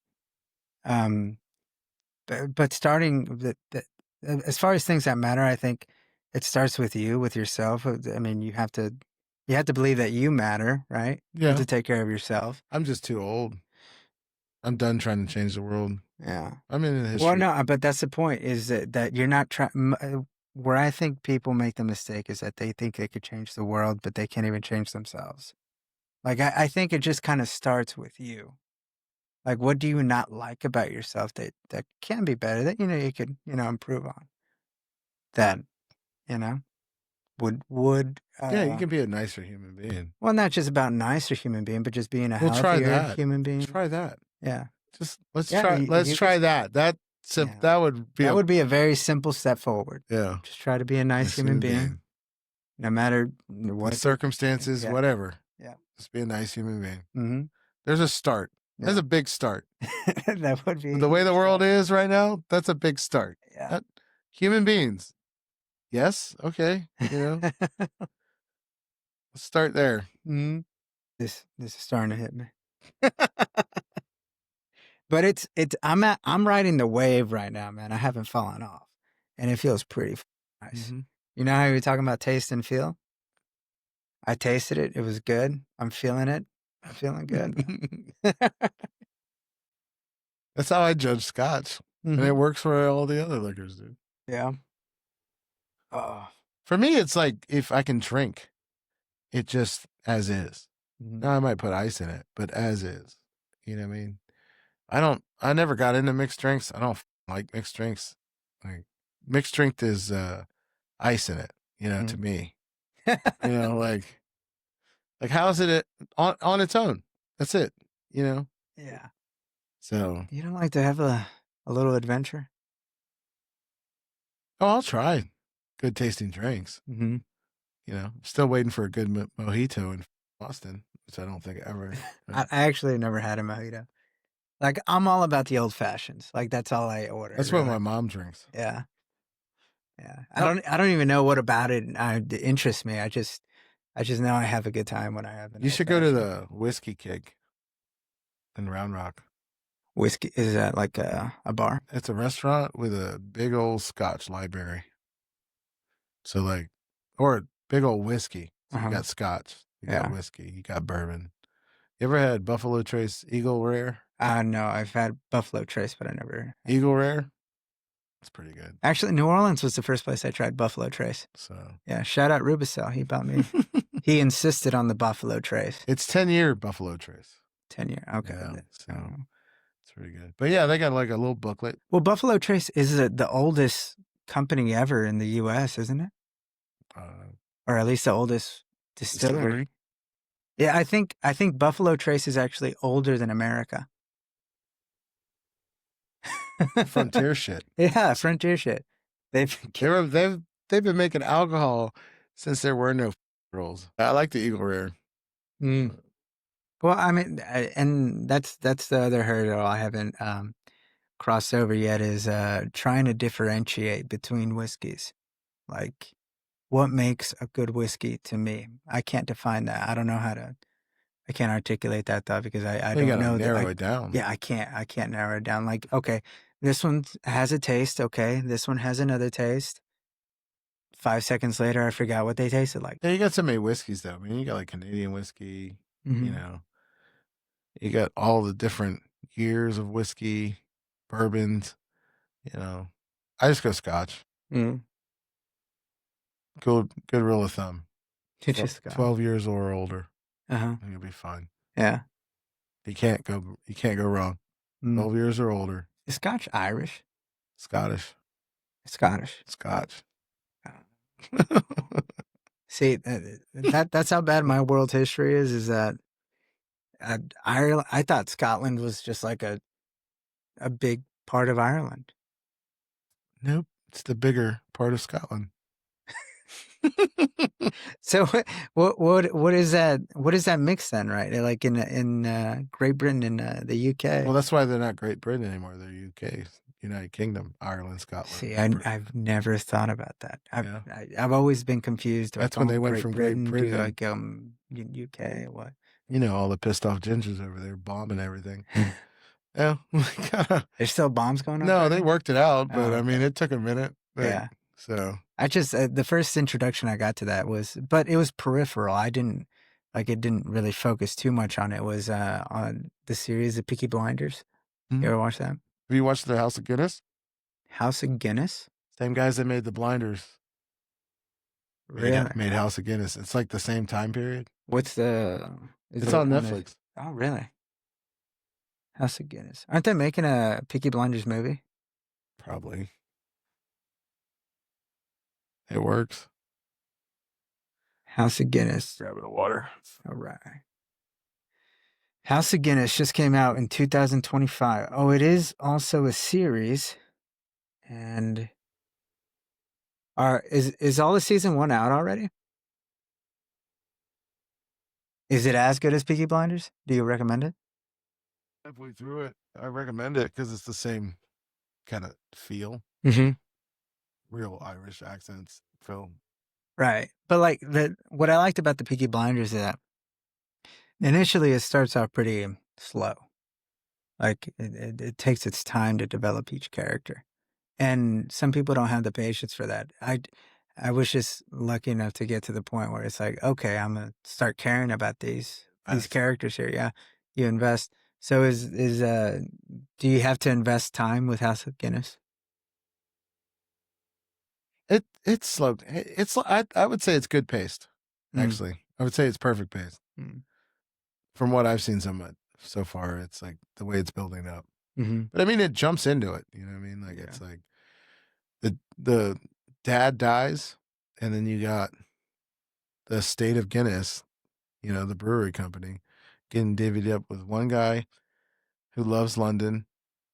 But starting as far as things that matter, I think it starts with you, with yourself. I mean, you have to believe that you matter, right? You have Yeah. to take care of yourself. I'm just too old. I'm done trying to change the world. Yeah. I'm in the history. Well, no, but that's the point, is that you're not trying. Where I think people make the mistake is that they think they could change the world, but they can't even change themselves. Like, I think it just kind of starts with you. Like, what do you not like about yourself that can be better, that, you could, improve on? That, would yeah, you can be a nicer human being. well, not just about nicer human being, but just being a We'll try healthier that. human being. Try that. Yeah. Just let's Yeah, try. you Let's try could- that. That would be. That would be a very simple step forward. Yeah. Just try to be a nice human being, no matter what The circumstances, Yeah. whatever. Yeah. Just be a nice human being. Mm-hmm. There's a start. Yeah. There's a big start. That would be The way the world is right now, that's a big start. Yeah. Human beings. Yes. Okay. Let's start there. Mm-hmm. This is starting to hit me. But I'm riding the wave right now, man. I haven't fallen off, and it feels pretty nice. Mhm. You know how you were talking about taste and feel? I tasted it. It was good. I'm feeling it. I'm feeling good. That's how I judge scotch. And it works for all the other liquors, dude. Yeah. Oh. For me, it's like if I can drink it just as is. Now I might put ice in it, but as is. You know what I mean? I never got into mixed drinks. I don't like mixed drinks. Like mixed drink is ice in it, to me. Like how is it on its own? That's it, Yeah. So You don't like to have a little adventure? oh, I'll try good tasting drinks. Mm-hmm. Still waiting for a good mojito in Boston, which I don't think ever. I actually never had a mojito. Like, I'm all about the old fashions. Like, that's all I order. That's what my mom drinks. Yeah. Yeah. I don't even know what about it interests me. I just know I have a good time when I have it. You should go to the Whiskey Keg in Round Rock. Whiskey, is that like a bar? It's a restaurant with a big old Scotch library. So or a big old whiskey. So you got Scotch, you got whiskey, you got bourbon. You ever had Buffalo Trace Eagle Rare? No, I've had Buffalo Trace, but I never. Eagle Rare? It's pretty good. Actually, New Orleans was the first place I tried Buffalo Trace. So yeah, shout out Rubicel. He bought me. He insisted on the Buffalo Trace. It's 10-year Buffalo Trace. 10-year. Okay. Yeah, so it's pretty good. But yeah, they got like a little booklet. Well, Buffalo Trace is the oldest company ever in the U.S., isn't it? Or at least the oldest distillery. Yeah, I think Buffalo Trace is actually older than America. Frontier shit. Yeah, frontier shit. They've been making alcohol since there were no rules. I like the Eagle Rare. Well, I mean, and that's the other hurdle I haven't crossed over yet, is trying to differentiate between whiskeys. Like, what makes a good whiskey to me? I can't define that. I don't know how to. I can't articulate that thought because I don't know. Narrow it down. Yeah, I can't narrow it down. Like, okay, this one has a taste. Okay, this one has another taste. 5 seconds later, I forgot what they tasted like. Yeah, you got so many whiskeys though. I mean, you got like Canadian whiskey. You got all the different years of whiskey, bourbons. I just go Scotch. Mm. Good rule of thumb. You just go. 12 years or older. Uh-huh. You'll be fine. Yeah. You can't go wrong. 12 years or older. Is Scotch Irish? Scottish. Scottish. Scotch. See, that's how bad my world history is that Ireland, I thought Scotland was just like a big part of Ireland. Nope. It's the bigger part of Scotland. So what is that? What is that mix then? Right, like in Great Britain and the UK. Well, that's why they're not Great Britain anymore. They're UK, United Kingdom, Ireland, Scotland. See, I've never thought about that. I've always been confused. That's when they went from Great Britain to like UK. What? All the pissed off gingers over there bombing everything. Yeah, There's still bombs going on. No, there? they worked it out, but Oh, I mean, it took a minute. Yeah. So I just the first introduction I got to that was, but it was peripheral. I didn't it didn't really focus too much on it. Was on the series of Peaky Blinders. Mhm. You ever watch that? Have you watched the House of Guinness? House of Guinness. Same guys that made the Blinders Really? made House of Guinness. It's like the same time period. What's the? It's on Netflix. Oh, really? House of Guinness. Aren't they making a Peaky Blinders movie? Probably. It works. House of Guinness. Grab a water. All right. House of Guinness just came out in 2025. Oh, it is also a series. And is all of season 1 out already? Is it as good as Peaky Blinders? Do you recommend it? Halfway through it, I recommend it because it's the same kind of feel. Mm-hmm. Real Irish accents, Phil. Right. But like what I liked about the Peaky Blinders is that initially it starts out pretty slow. Like it takes its time to develop each character. And some people don't have the patience for that. I was just lucky enough to get to the point where it's like, okay, I'm gonna start caring about these characters here. Yeah. You invest. So do you have to invest time with House of Guinness? It's slow. I would say it's good paced. Actually, I would say it's perfect paced. From what I've seen so far, it's like the way it's building up. Mm-hmm. But I mean, it jumps into it. You know what I mean? Like it's like the dad dies, and then you got the estate of Guinness, the brewery company, getting divvied up with one guy who loves London,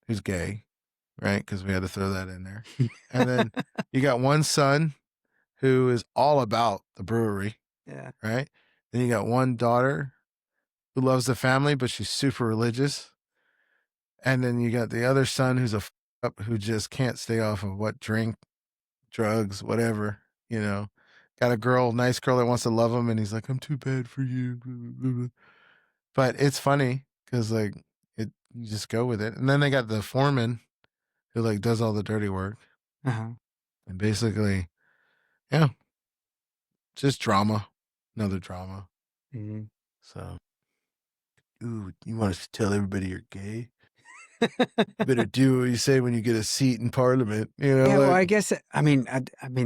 who's gay, right? Because we had to throw that in there. And then you got one son who is all about the brewery. Yeah. Right. Then you got one daughter who loves the family, but she's super religious. And then you got the other son who's up who just can't stay off of drink, drugs, whatever, Got a nice girl that wants to love him, and he's like, I'm too bad for you. But it's funny because you just go with it. And then they got the foreman who does all the dirty work. Uh-huh. And basically, yeah, just drama, another drama. Mm-hmm. So, ooh, you want us to tell everybody you're gay? You better do what you say when you get a seat in Parliament. Yeah, well, I guess I mean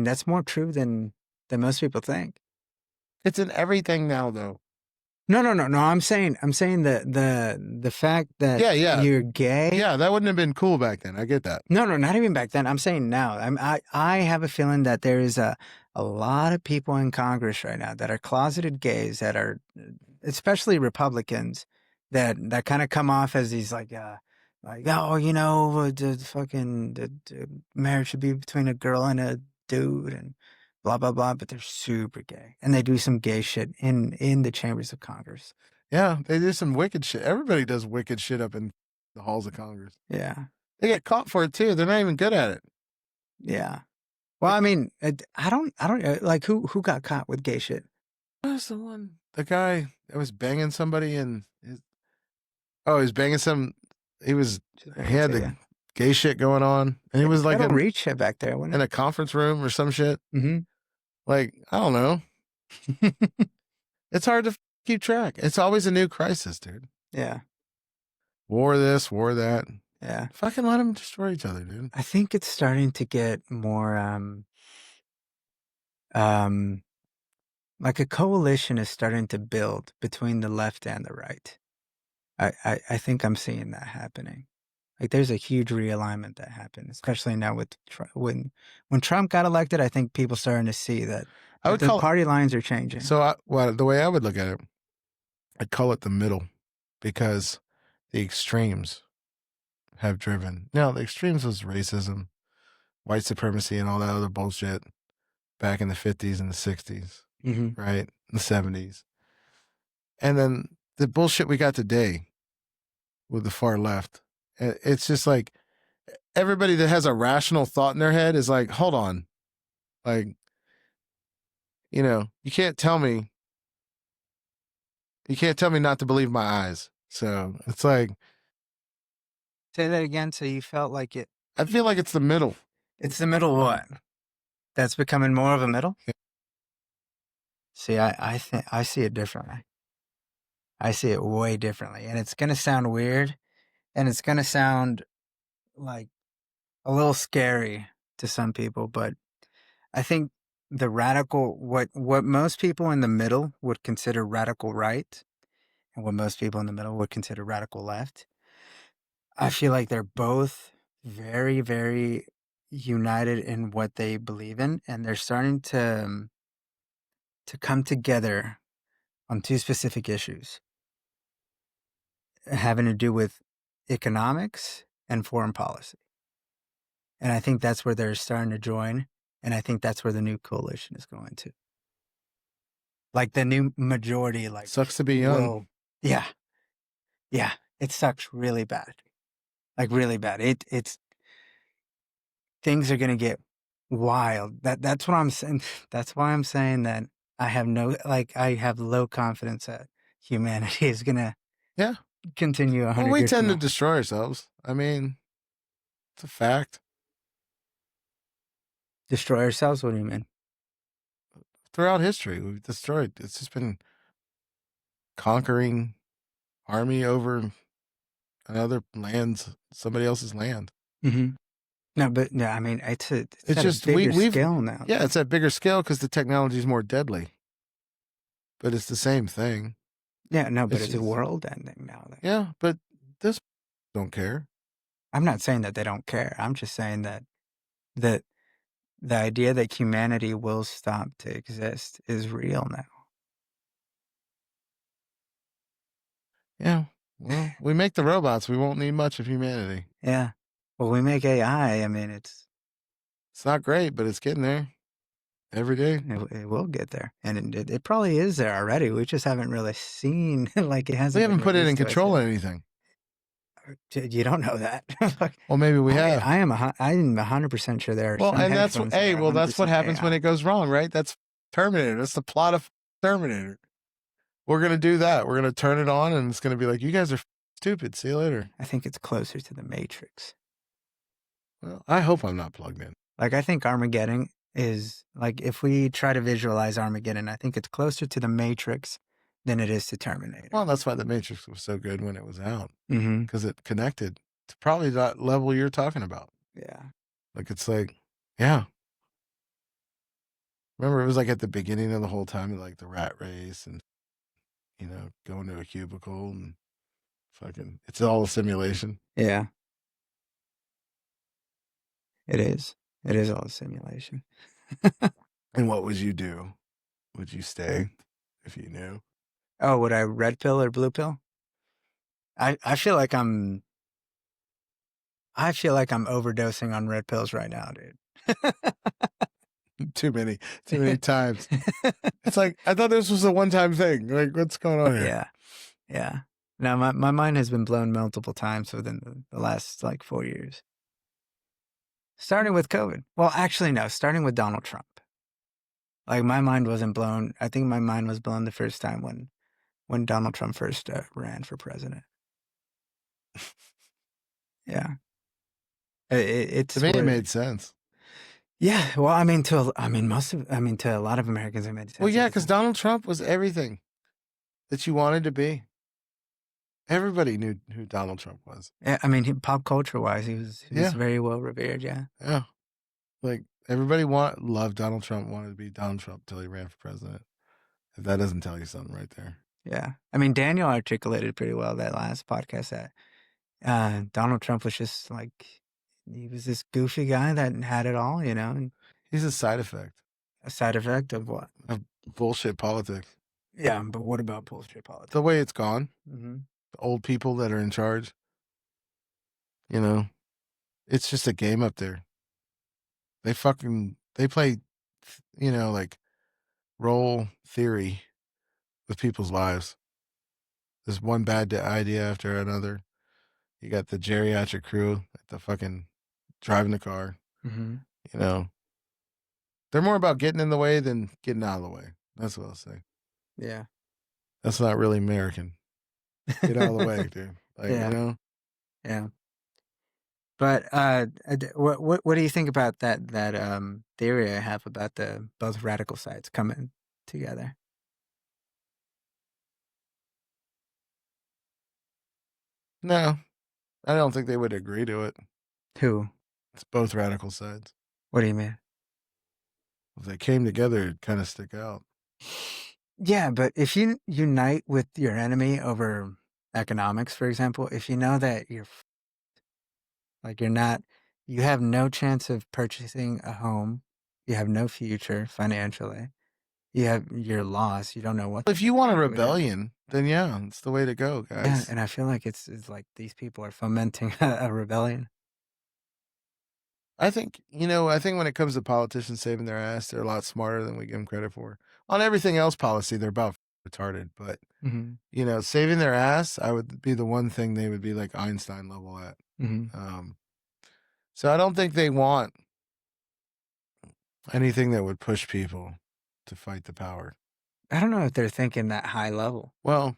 that's more true than most people think. It's in everything now, though. No. I'm saying the fact that you're gay. Yeah, that wouldn't have been cool back then. I get that. No, not even back then. I'm saying now. I have a feeling that there is a lot of people in Congress right now that are closeted gays that are, especially Republicans, that kind of come off as these the marriage should be between a girl and a dude and blah blah blah, but they're super gay and they do some gay shit in the chambers of Congress. Yeah, they do some wicked shit. Everybody does wicked shit up in the halls of Congress. Yeah, they get caught for it too. They're not even good at it. Yeah. Well, I mean, I don't like who got caught with gay shit. What's the one? The guy that was banging somebody and he was banging some. He had the gay shit going on, and he was like reach shit back there in a conference room or some shit. Mm-hmm. Like, I don't know. It's hard to keep track. It's always a new crisis, dude. Yeah. War this, war that. Yeah. Fucking let them destroy each other, dude. I think it's starting to get more, like a coalition is starting to build between the left and the right. I think I'm seeing that happening. Like there's a huge realignment that happened, especially now with when Trump got elected. I think people starting to see that I would the call party lines are changing. So, the way I would look at it, I'd call it the middle, because the extremes have driven. No, the extremes was racism, white supremacy, and all that other bullshit back in the 50s and the 60s, right? In the 70s. And then the bullshit we got today with the far left. It's just like everybody that has a rational thought in their head is like, hold on. Like, you can't tell me not to believe my eyes. So it's like, Say that again. So you felt like it. I feel like it's the middle. It's the middle. What? That's becoming more of a middle. Yeah. See, I think I see it differently. I see it way differently, and it's gonna sound weird, and it's gonna sound like a little scary to some people, but I think the radical, what most people in the middle would consider radical right, and what most people in the middle would consider radical left, I feel like they're both very, very united in what they believe in, and they're starting to come together on two specific issues having to do with economics and foreign policy. And I think that's where they're starting to join, and I think that's where the new coalition is going to. Like the new majority, like Sucks to be young. Yeah. Yeah. It sucks really bad. Like really bad. It's things are gonna get wild. That's what I'm saying. That's why I'm saying that I have low confidence that humanity is gonna continue 100 Well, we years tend from to now. destroy ourselves. I mean, it's a fact. Destroy ourselves? What do you mean? Throughout history, we've destroyed. It's just been conquering army over another land's, somebody else's land. Mm-hmm. No, but no, I mean, it's just a bigger we've scale now. Yeah, it's at bigger scale because the technology is more deadly. But it's the same thing. Yeah, no, but it's just, world ending now. Yeah, but this don't care. I'm not saying that they don't care. I'm just saying that the idea that humanity will stop to exist is real now. Yeah. Well, we make the robots. We won't need much of humanity. Yeah. Well, we make AI. I mean, it's not great, but it's getting there every day. It will get there. And it probably is there already. We just haven't really seen, like it hasn't. We haven't put it in control of anything. You don't know that. Well, maybe we have. I'm 100% sure there are. Well, some and that's what, that's what happens AI. when it goes wrong, right? That's Terminator. That's the plot of Terminator. We're going to do that. We're going to turn it on and it's going to be like, you guys are stupid. See you later. I think it's closer to the Matrix. Well, I hope I'm not plugged in. Like, I think Armageddon is, like, if we try to visualize Armageddon, I think it's closer to the Matrix than it is to Terminator. Well, that's why the Matrix was so good when it was out. Mm-hmm. Because it connected to probably that level you're talking about. Yeah. Like, it's like, yeah. Remember, it was like at the beginning of the whole time, like the rat race and, going to a cubicle and fucking, it's all a simulation. Yeah. It is. It is all a simulation. And what would you do? Would you stay if you knew? Oh, would I red pill or blue pill? I feel like I'm overdosing on red pills right now, dude. Too many times. It's like, I thought this was a one-time thing. Like, what's going on here? Yeah. Yeah. Now, my mind has been blown multiple times within the last, 4 years. Starting with COVID. Well, actually, no. Starting with Donald Trump. Like, my mind wasn't blown. I think my mind was blown the first time when Donald Trump first ran for president. Yeah. To me, it made sense. Yeah, well, I mean, to a lot of Americans, it made sense. Well, yeah, because Donald Trump was everything that you wanted to be. Everybody knew who Donald Trump was. Yeah, I mean, pop culture wise, he was Yeah. very well revered. Yeah. Yeah. Like, everybody loved Donald Trump, wanted to be Donald Trump until he ran for president. If that doesn't tell you something right there. Yeah. I mean, Daniel articulated pretty well that last podcast that Donald Trump was just like, he was this goofy guy that had it all, you know? And He's a side effect a side effect of what? of bullshit politics. Yeah, but what about bullshit politics? The way it's gone, Mm-hmm. the old people that are in charge, you know, it's just a game up there. They play, you know, like role theory with people's lives. There's one bad idea after another. You got the geriatric crew at the fucking driving the car. Mm-hmm. You know, they're more about getting in the way than getting out of the way. That's what I'll say. Yeah. That's not really American. Get out of the way, dude. Like, Yeah. you know, Yeah. But what do you think about that theory I have about the both radical sides coming together? no, I don't think they would agree to it. Who? It's both radical sides. What do you mean? If they came together, it'd kind of stick out. Yeah, but if you unite with your enemy over economics, for example, if you know that you have no chance of purchasing a home, you have no future financially, you're lost, you don't know what. If you want a rebellion, then yeah, it's the way to go, guys. Yeah, and I feel like it's like these people are fomenting a rebellion. I think when it comes to politicians saving their ass, they're a lot smarter than we give them credit for. On everything else policy, they're about retarded. But, Mm-hmm. Saving their ass, I would be the one thing they would be like Einstein level at. Mm-hmm. So I don't think they want anything that would push people to fight the power. I don't know if they're thinking that high level. Well,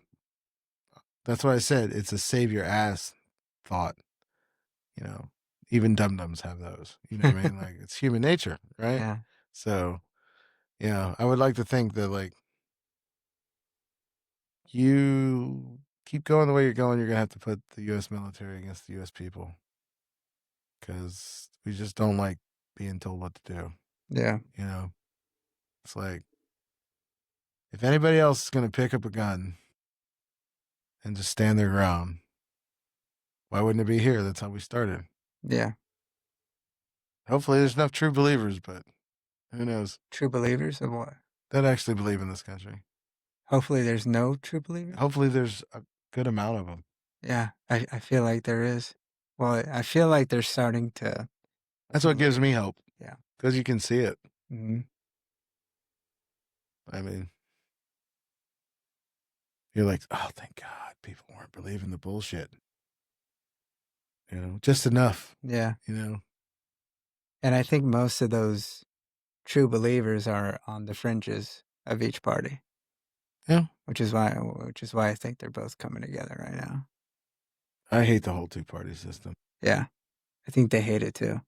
that's what I said. It's a save your ass thought. Even dum-dums have those. You know what I mean? Like, it's human nature, right? Yeah. So, I would like to think that, like, you keep going the way you're going, you're going to have to put the U.S. military against the U.S. people. Because we just don't like being told what to do. Yeah. It's like, if anybody else is going to pick up a gun and just stand their ground, why wouldn't it be here? That's how we started. Yeah. Hopefully there's enough true believers, but who knows? True believers of what? That actually believe in this country. Hopefully there's no true believers. Hopefully there's a good amount of them. Yeah, I feel like there is. Well, I feel like they're starting to. That's what gives me hope. Yeah. Because you can see it. Mm-hmm. I mean, you're like, oh, thank God people weren't believing the bullshit. Just enough. Yeah. And I think most of those true believers are on the fringes of each party. Yeah. Which is why I think they're both coming together right now. I hate the whole two-party system. Yeah. I think they hate it too.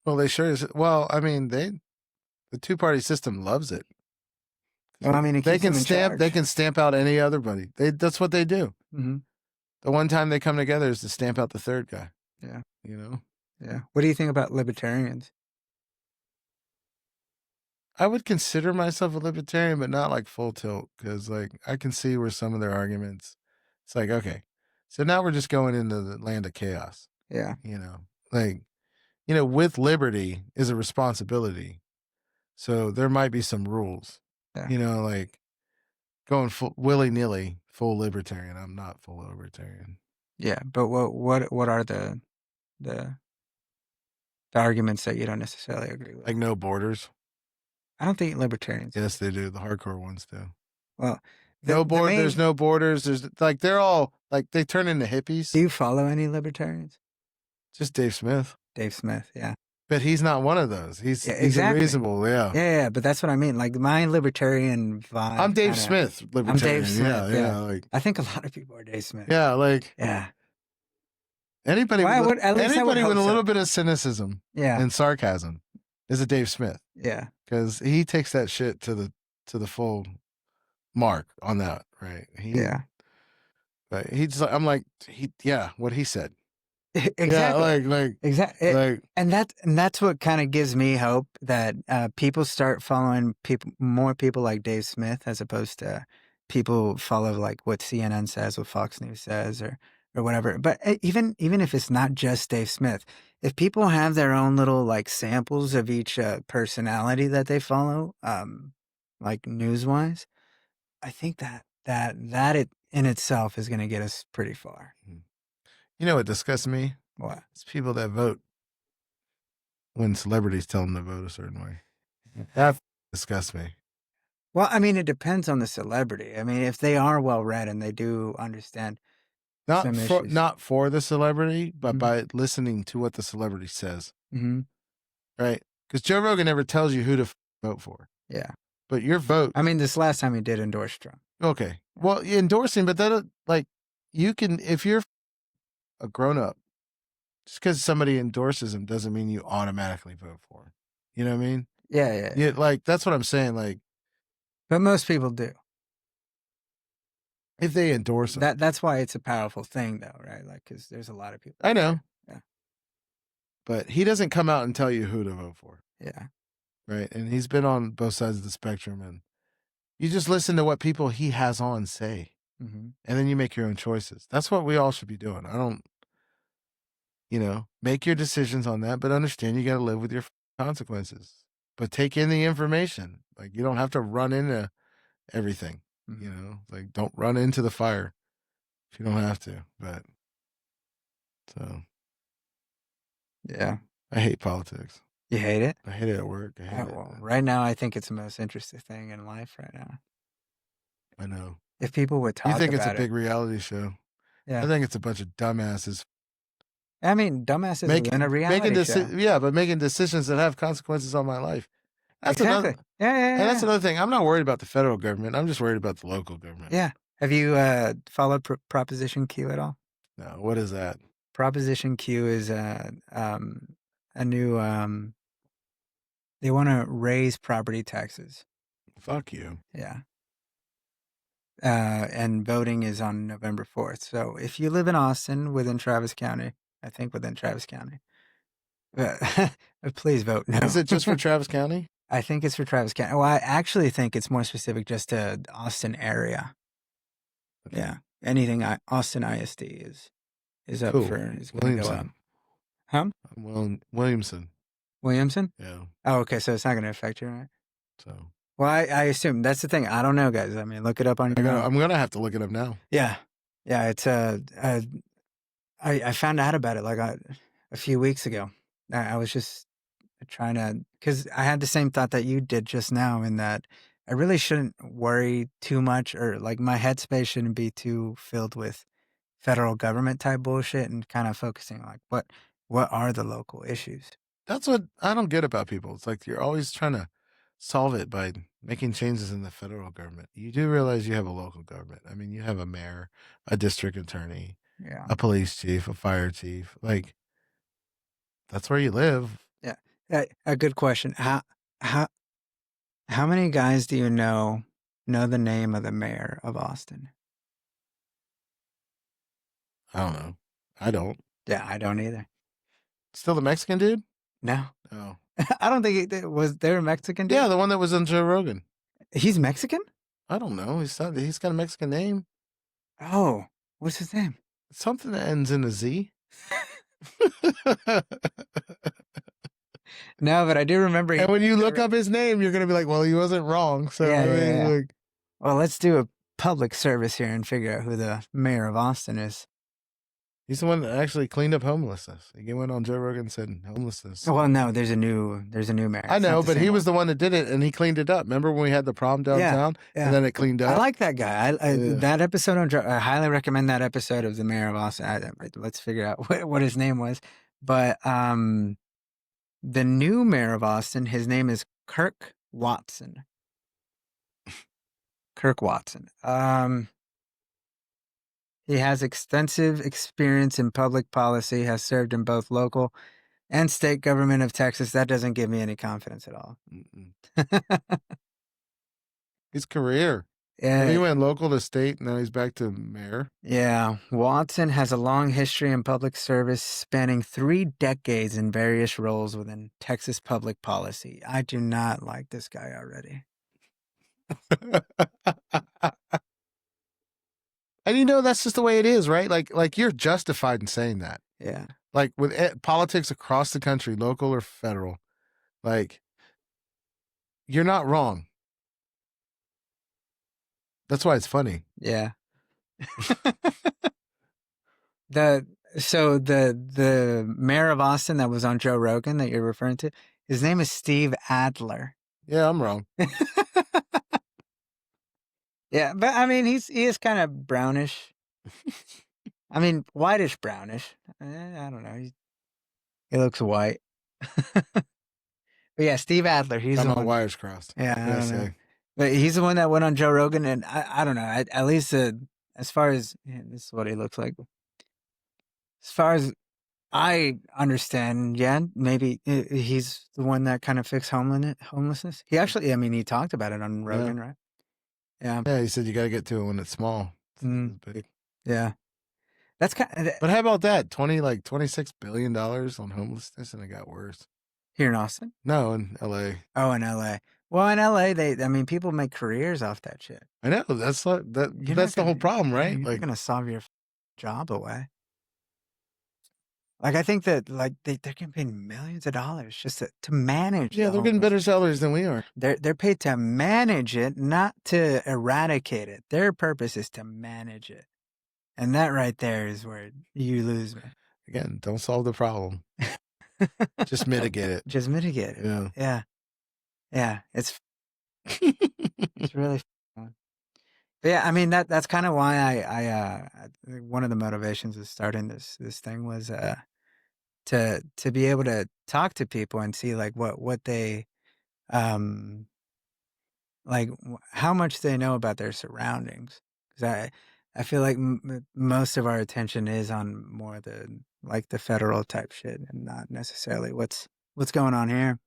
Well, they sure is. Well, I mean, the two-party system loves it. Well, I mean, they can stamp out any other buddy. That's what they do. Mm-hmm. The one time they come together is to stamp out the third guy. Yeah. Yeah. What do you think about libertarians? I would consider myself a libertarian, but not like full tilt, because like I can see where some of their arguments. It's like, okay, so now we're just going into the land of chaos. Yeah. With liberty is a responsibility. So there might be some rules. Yeah. Like going willy-nilly full libertarian. I'm not full libertarian. Yeah, but what are the arguments that you don't necessarily agree with? Like no borders. I don't think libertarians. Yes, they do. The hardcore ones do. Well, there's no borders. There's like they're all like they turn into hippies. Do you follow any libertarians? Just Dave Smith. Dave Smith, yeah. But he's not one of those. He's reasonable, yeah. Yeah, but that's what I mean. Like my libertarian vibe. I'm Dave Smith, libertarian. I'm Dave Smith. Yeah. Like I think a lot of people are Dave Smith. Yeah, like yeah. Anybody with a little so. bit of cynicism and sarcasm is a Dave Smith. Yeah. Because he takes that shit to the full mark on that, right? Yeah. But I'm like, what he said. Exactly. Yeah, Exactly. like, And that's what kind of gives me hope that people start following more people like Dave Smith as opposed to people follow like what CNN says, what Fox News says, or whatever. But even if it's not just Dave Smith, if people have their own little like samples of each personality that they follow, like news wise, I think that it in itself is going to get us pretty far. you know what disgusts me? What? It's people that vote when celebrities tell them to vote a certain way. That disgusts me. Well, I mean, it depends on the celebrity. I mean, if they are well read and they do understand some issues. Not for the celebrity, but Mhm. by listening to what the celebrity says, Mm-hmm. right? Because Joe Rogan never tells you who to vote for. Yeah. But your vote. I mean, this last time he did endorse Trump. Okay. Well, you're endorsing, but that like you can if you're a grown up, just because somebody endorses him doesn't mean you automatically vote for him. You know what I mean? Yeah. Yeah, like that's what I'm saying. Like But most people do. if they endorse him, That's why it's a powerful thing, though, right? Like, because there's a lot of people. I know. Yeah. But he doesn't come out and tell you who to vote for. Yeah. Right. And he's been on both sides of the spectrum, and you just listen to what people he has on say, Mm-hmm. and then you make your own choices. That's what we all should be doing. I don't, make your decisions on that, but understand you got to live with your consequences. But take in the information. Like you don't have to run into everything. Mm-hmm. Like don't run into the fire if you don't have to. But so, Yeah. I hate politics. You hate it? I hate it at work. I hate Well, it. right now, I think it's the most interesting thing in life right now. I know. If people would talk You think about it's a big reality show? Yeah. I think it's a bunch of dumbasses. I mean, dumbasses in a reality show. Yeah, but making decisions that have consequences on my life. That's Exactly. another. Yeah. And that's another thing. I'm not worried about the federal government. I'm just worried about the local government. Yeah. Have you followed Proposition Q at all? No, what is that? Proposition Q is a new. They want to raise property taxes. Fuck you. Yeah. And voting is on November 4th. So if you live in Austin within Travis County, I think within Travis County, please vote no. Is it just for Travis County? I think it's for Travis County. Well, I actually think it's more specific just to the Austin area. Okay. Yeah. Anything Austin ISD is up Cool. is going to go up. Huh? Williamson. Williamson? Yeah. Oh, okay. So it's not going to affect you, right? So. Well, I assume that's the thing. I don't know, guys. I mean, look it up on your own. I'm gonna have to look it up now. Yeah. It's I found out about it like a few weeks ago. I was just trying to, because I had the same thought that you did just now, in that I really shouldn't worry too much, or like my headspace shouldn't be too filled with federal government type bullshit, and kind of focusing on like what are the local issues. That's what I don't get about people. It's like you're always trying to solve it by making changes in the federal government. You do realize you have a local government. I mean, you have a mayor, a district attorney, Yeah. a police chief, a fire chief. Like, that's where you live. Yeah. A good question. How many guys do you know the name of the mayor of Austin? I don't know. I don't. Yeah, I don't either. Still the Mexican dude? No. Oh. I don't think was there a Mexican dude? Yeah, the one that was on Joe Rogan. He's Mexican? I don't know. He's got a Mexican name. Oh, what's his name? Something that ends in a Z. No, but I do remember. And when you look up his name, you're gonna be like, well, he wasn't wrong. So Yeah. like, Well, let's do a public service here and figure out who the mayor of Austin is. he's the one that actually cleaned up homelessness. He went on Joe Rogan and said homelessness. Well, no, there's a new mayor. I It's know, not the but same he one. was the one that did it, and he cleaned it up. Remember when we had the problem downtown, yeah. and then it cleaned up? I like that guy. Yeah. That episode, I highly recommend that episode of the mayor of Austin. Let's figure out what his name was. But the new mayor of Austin, his name is Kirk Watson. Kirk Watson. He has extensive experience in public policy, has served in both local and state government of Texas. That doesn't give me any confidence at all. Mm-mm. His career. And he went local to state, now he's back to mayor. Yeah, Watson has a long history in public service, spanning 3 decades in various roles within Texas public policy. I do not like this guy already. And that's just the way it is, right? Like you're justified in saying that. Yeah. Like with politics across the country, local or federal, like you're not wrong. That's why it's funny. Yeah. The mayor of Austin that was on Joe Rogan that you're referring to, his name is Steve Adler. Yeah, I'm wrong. Yeah, but I mean, he is kind of brownish. I mean, whitish brownish. I don't know. He looks white. But yeah, Steve Adler. He's I'm the on one. wires crossed. Yeah, What I can I don't know. say? But he's the one that went on Joe Rogan, and I don't know. At least as far as this is what he looks like. As far as I understand, yeah, maybe he's the one that kind of fixed homelessness. He actually, I mean, he talked about it on Rogan, right? Yeah. Yeah, he said you got to get to it when it's small. Mm. It's big. Yeah. That's kind of But how about that? $26 billion on homelessness, and it got worse. here in Austin. No, in LA. Oh, in LA. Well, in LA, I mean, people make careers off that shit. I know that's You're that's the not whole gonna- problem, yeah, right? You're not Like, gonna solve your job away. Like, I think that like they're getting paid millions of dollars just to manage. yeah, the they're getting better homeless. salaries than we are. They're paid to manage it, not to eradicate it. Their purpose is to manage it, and that right there is where you lose me. Again, don't solve the problem. Just mitigate it. Just mitigate it. Yeah. Yeah. It's really fun. But yeah, I mean that's kind of why I one of the motivations of starting this thing was to be able to talk to people and see like what they like how much they know about their surroundings, because I feel like most of our attention is on more the like the federal type shit and not necessarily what's going on here.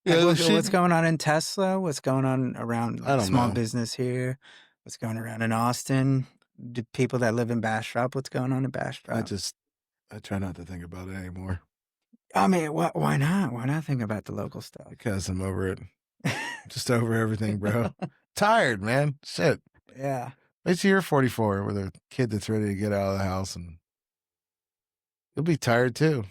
Yeah, Like, the what's shit- going on in Tesla? What's going on around I don't small know. business here? What's going around in Austin? The people that live in Bastrop, what's going on in Bastrop? I try not to think about it anymore I mean, why not? Why not think about the local stuff? because I'm over it. Just over everything, bro. Tired, man. Shit. Yeah. Wait till you're 44 with a kid that's ready to get out of the house, and you'll be tired too.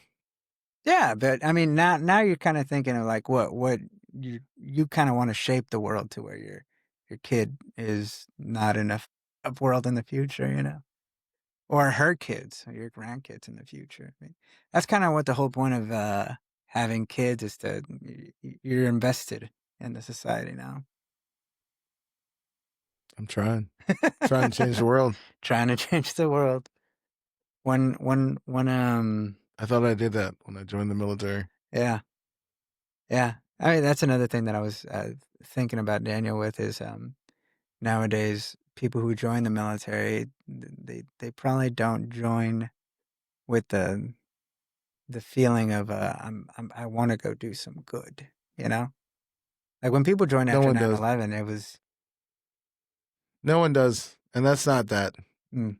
Yeah, but I mean, now you're kind of thinking of like what you kind of want to shape the world to where your kid is not in a world in the future, you know, or her kids or your grandkids in the future. I mean, that's kind of what the whole point of having kids is to you're invested in the society now. I'm trying to change the world. Trying to change the world. When I thought I did that when I joined the military. Yeah. Yeah. I mean, that's another thing that I was thinking about, Daniel, with is nowadays people who join the military, they probably don't join with the feeling of I want to go do some good, you know? Like when people joined No after one does. 9/11, it was No one does, and that's not that. Mm.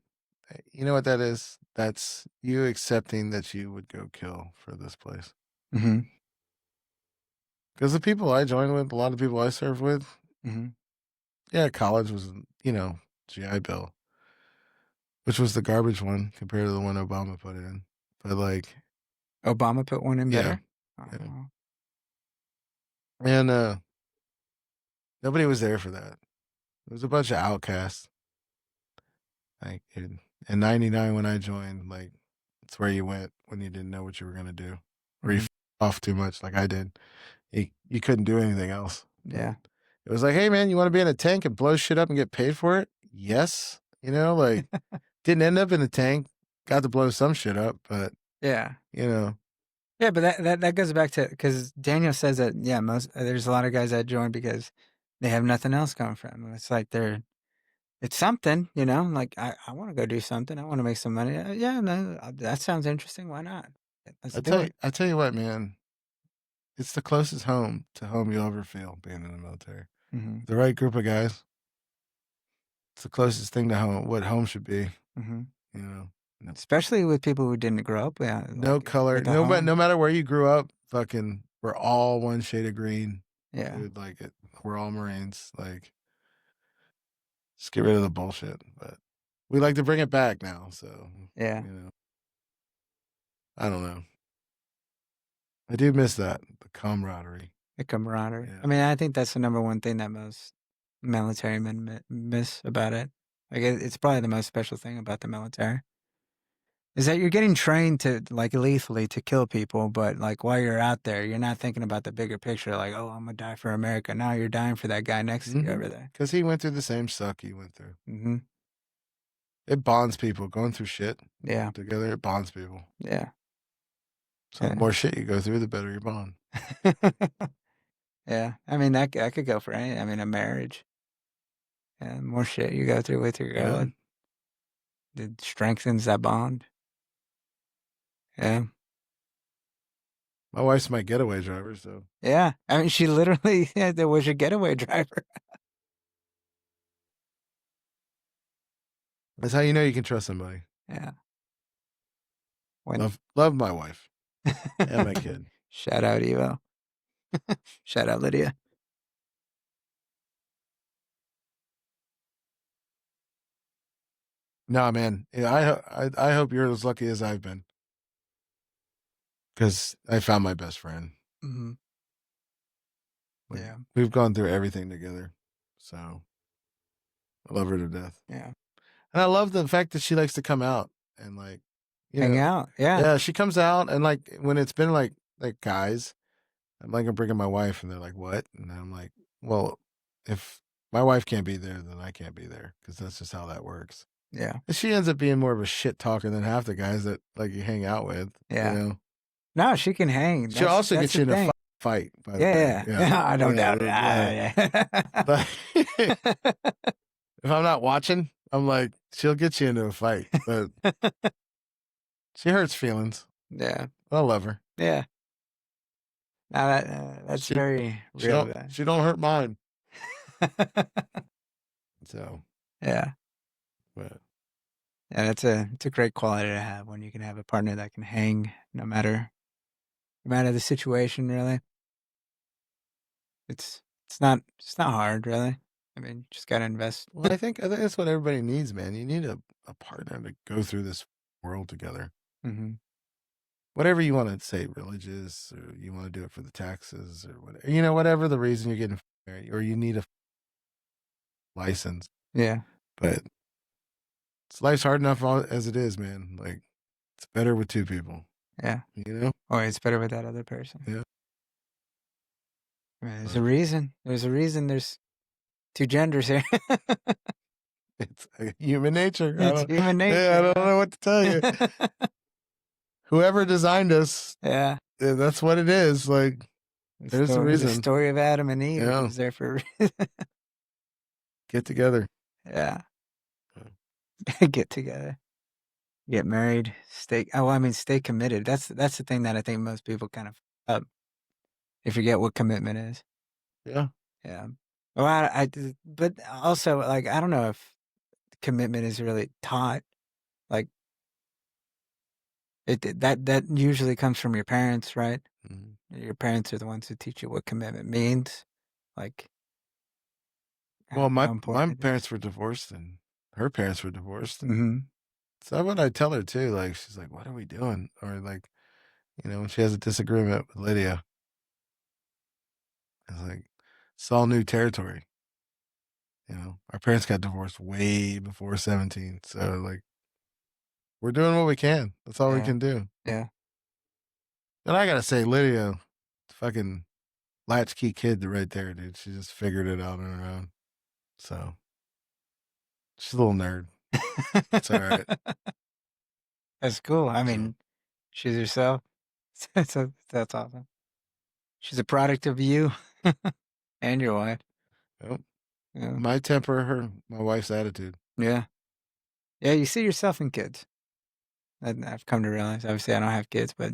You know what that is? That's you accepting that you would go kill for this place. Mhm. Because the people I joined with, a lot of people I served with, Mhm. yeah, college was, GI Bill, which was the garbage one compared to the one Obama put in. But like, Obama put one in Yeah. better. Yeah. Oh. and nobody was there for that. It was a bunch of outcasts. Like in '99 when I joined, like it's where you went when you didn't know what you were gonna do, or you Mhm. off too much, like I did. You couldn't do anything else. Yeah. It was like, hey man, you want to be in a tank and blow shit up and get paid for it? Yes. Like didn't end up in the tank. Got to blow some shit up, but Yeah. Yeah, but that goes back to because Daniel says that there's a lot of guys that join because they have nothing else going for them. It's like it's something, Like I want to go do something. I want to make some money. Yeah, no, that sounds interesting. Why not? Let's do it. I tell you what, man, it's the closest home to home you'll ever feel being in the military. Mhm. The right group of guys. It's the closest thing to home, what home should be. hmm You know, Especially with people who didn't grow up with no like, color, with a no home. no matter where you grew up. Fucking, we're all one shade of green. Yeah. Dude, like it. We're all Marines. Like, just get rid of the bullshit. But we like to bring it back now. So Yeah. you know, I don't know. I do miss that, the camaraderie. The camaraderie. Yeah. I mean, I think that's the number one thing that most military men miss about it. Like, it's probably the most special thing about the military is that you're getting trained to, like, lethally to kill people, but, like, while you're out there, you're not thinking about the bigger picture, like, oh, I'm gonna die for America. No, you're dying for that guy next to you over there. Because he went through the same suck you went through. Mm-hmm. It bonds people. Going through shit Yeah. together, it bonds people. Yeah. So Yeah. the more shit you go through, the better you bond. Yeah. I mean, that could go for any. I mean, a marriage. Yeah, the more shit you go through with your girl, it strengthens that bond. Yeah. My wife's my getaway driver, so Yeah. I mean, she literally was your getaway driver. that's how you know you can trust somebody. Yeah. Love my wife and my kid. Shout out Evo. Shout out Lydia. Nah, man. Yeah, I hope you're as lucky as I've been, because I found my best friend. Mm-hmm. Like, Yeah. we've gone through everything together, so I love her to death. Yeah. And I love the fact that she likes to come out and, like, you Hang know, out. Yeah. yeah, she comes out, and like when it's been like guys, I'm like, I'm bringing my wife, and they're like, what? And I'm like, well, if my wife can't be there, then I can't be there, because that's just how that works. Yeah. And she ends up being more of a shit talker than half the guys that like you hang out with. Yeah. You know? No, she can hang. She'll also get you in a fight. By the way. Yeah. I don't doubt it. But if I'm not watching, I'm like, she'll get you into a fight. But she hurts feelings. Yeah. I love her. Yeah. Now that's very real. She don't hurt mine. So yeah. but Yeah, it's a great quality to have when you can have a partner that can hang no matter the situation. Really, it's not hard. Really, I mean, you just gotta invest. well, I think that's what everybody needs, man. You need a partner to go through this world together. Mm-hmm. Whatever you want to say, religious, or you want to do it for the taxes, or whatever, you know, whatever the reason you're getting married, or you need a license. Yeah, but life's hard enough as it is, man. Like, it's better with two people. Yeah, you know, or it's better with that other person. Yeah, I mean, there's a reason. There's a reason. There's two genders here. It's human nature. It's human nature. Yeah, I don't know what to tell you. Whoever designed us, Yeah, that's what it is. Like, there's a reason. The story of Adam and Eve Yeah. is there for a reason. Get together. Yeah. Get together. Get married. Stay committed. That's the thing that I think most people kind of they forget what commitment is. Yeah. Yeah. Well, but also, like, I don't know if commitment is really taught. Like, that usually comes from your parents, right? Mm-hmm. Your parents are the ones who teach you what commitment means. Like, well, my parents were divorced, and her parents were divorced. Mm-hmm. So that's what I tell her too. Like, she's like, "What are we doing?" Or like, you know, when she has a disagreement with Lydia, it's like, it's all new territory. You know, our parents got divorced way before 17, so like, we're doing what we can. That's all we can do. Yeah. And I gotta say, Lydia, fucking latchkey kid right there, dude. She just figured it out on her own. So she's a little nerd. It's all right. That's cool. I mean, she's herself. That's awesome. She's a product of you and your wife. Yep. Yeah. My temper, my wife's attitude. Yeah. Yeah, you see yourself in kids. I've come to realize. Obviously, I don't have kids, but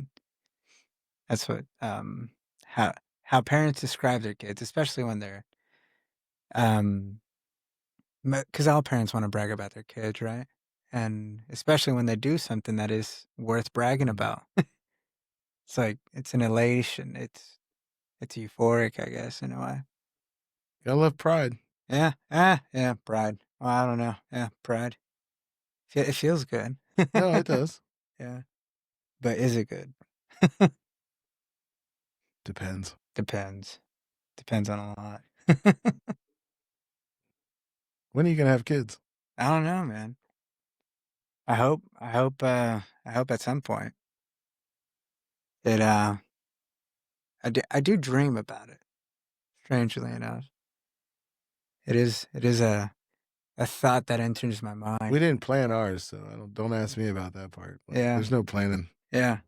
that's what how parents describe their kids, especially when they're because all parents want to brag about their kids, right? And especially when they do something that is worth bragging about. It's like it's an elation. It's euphoric, I guess, in a way. Gotta love pride. Yeah, yeah, pride. Well, I don't know. Yeah, pride. It feels good. No, it does. Yeah, but is it good? Depends. Depends. Depends on a lot. When are you gonna have kids? I don't know, man. I hope at some point. I do dream about it. Strangely enough, it is a thought that enters my mind. We didn't plan ours, so don't ask me about that part. Yeah. There's no planning. Yeah.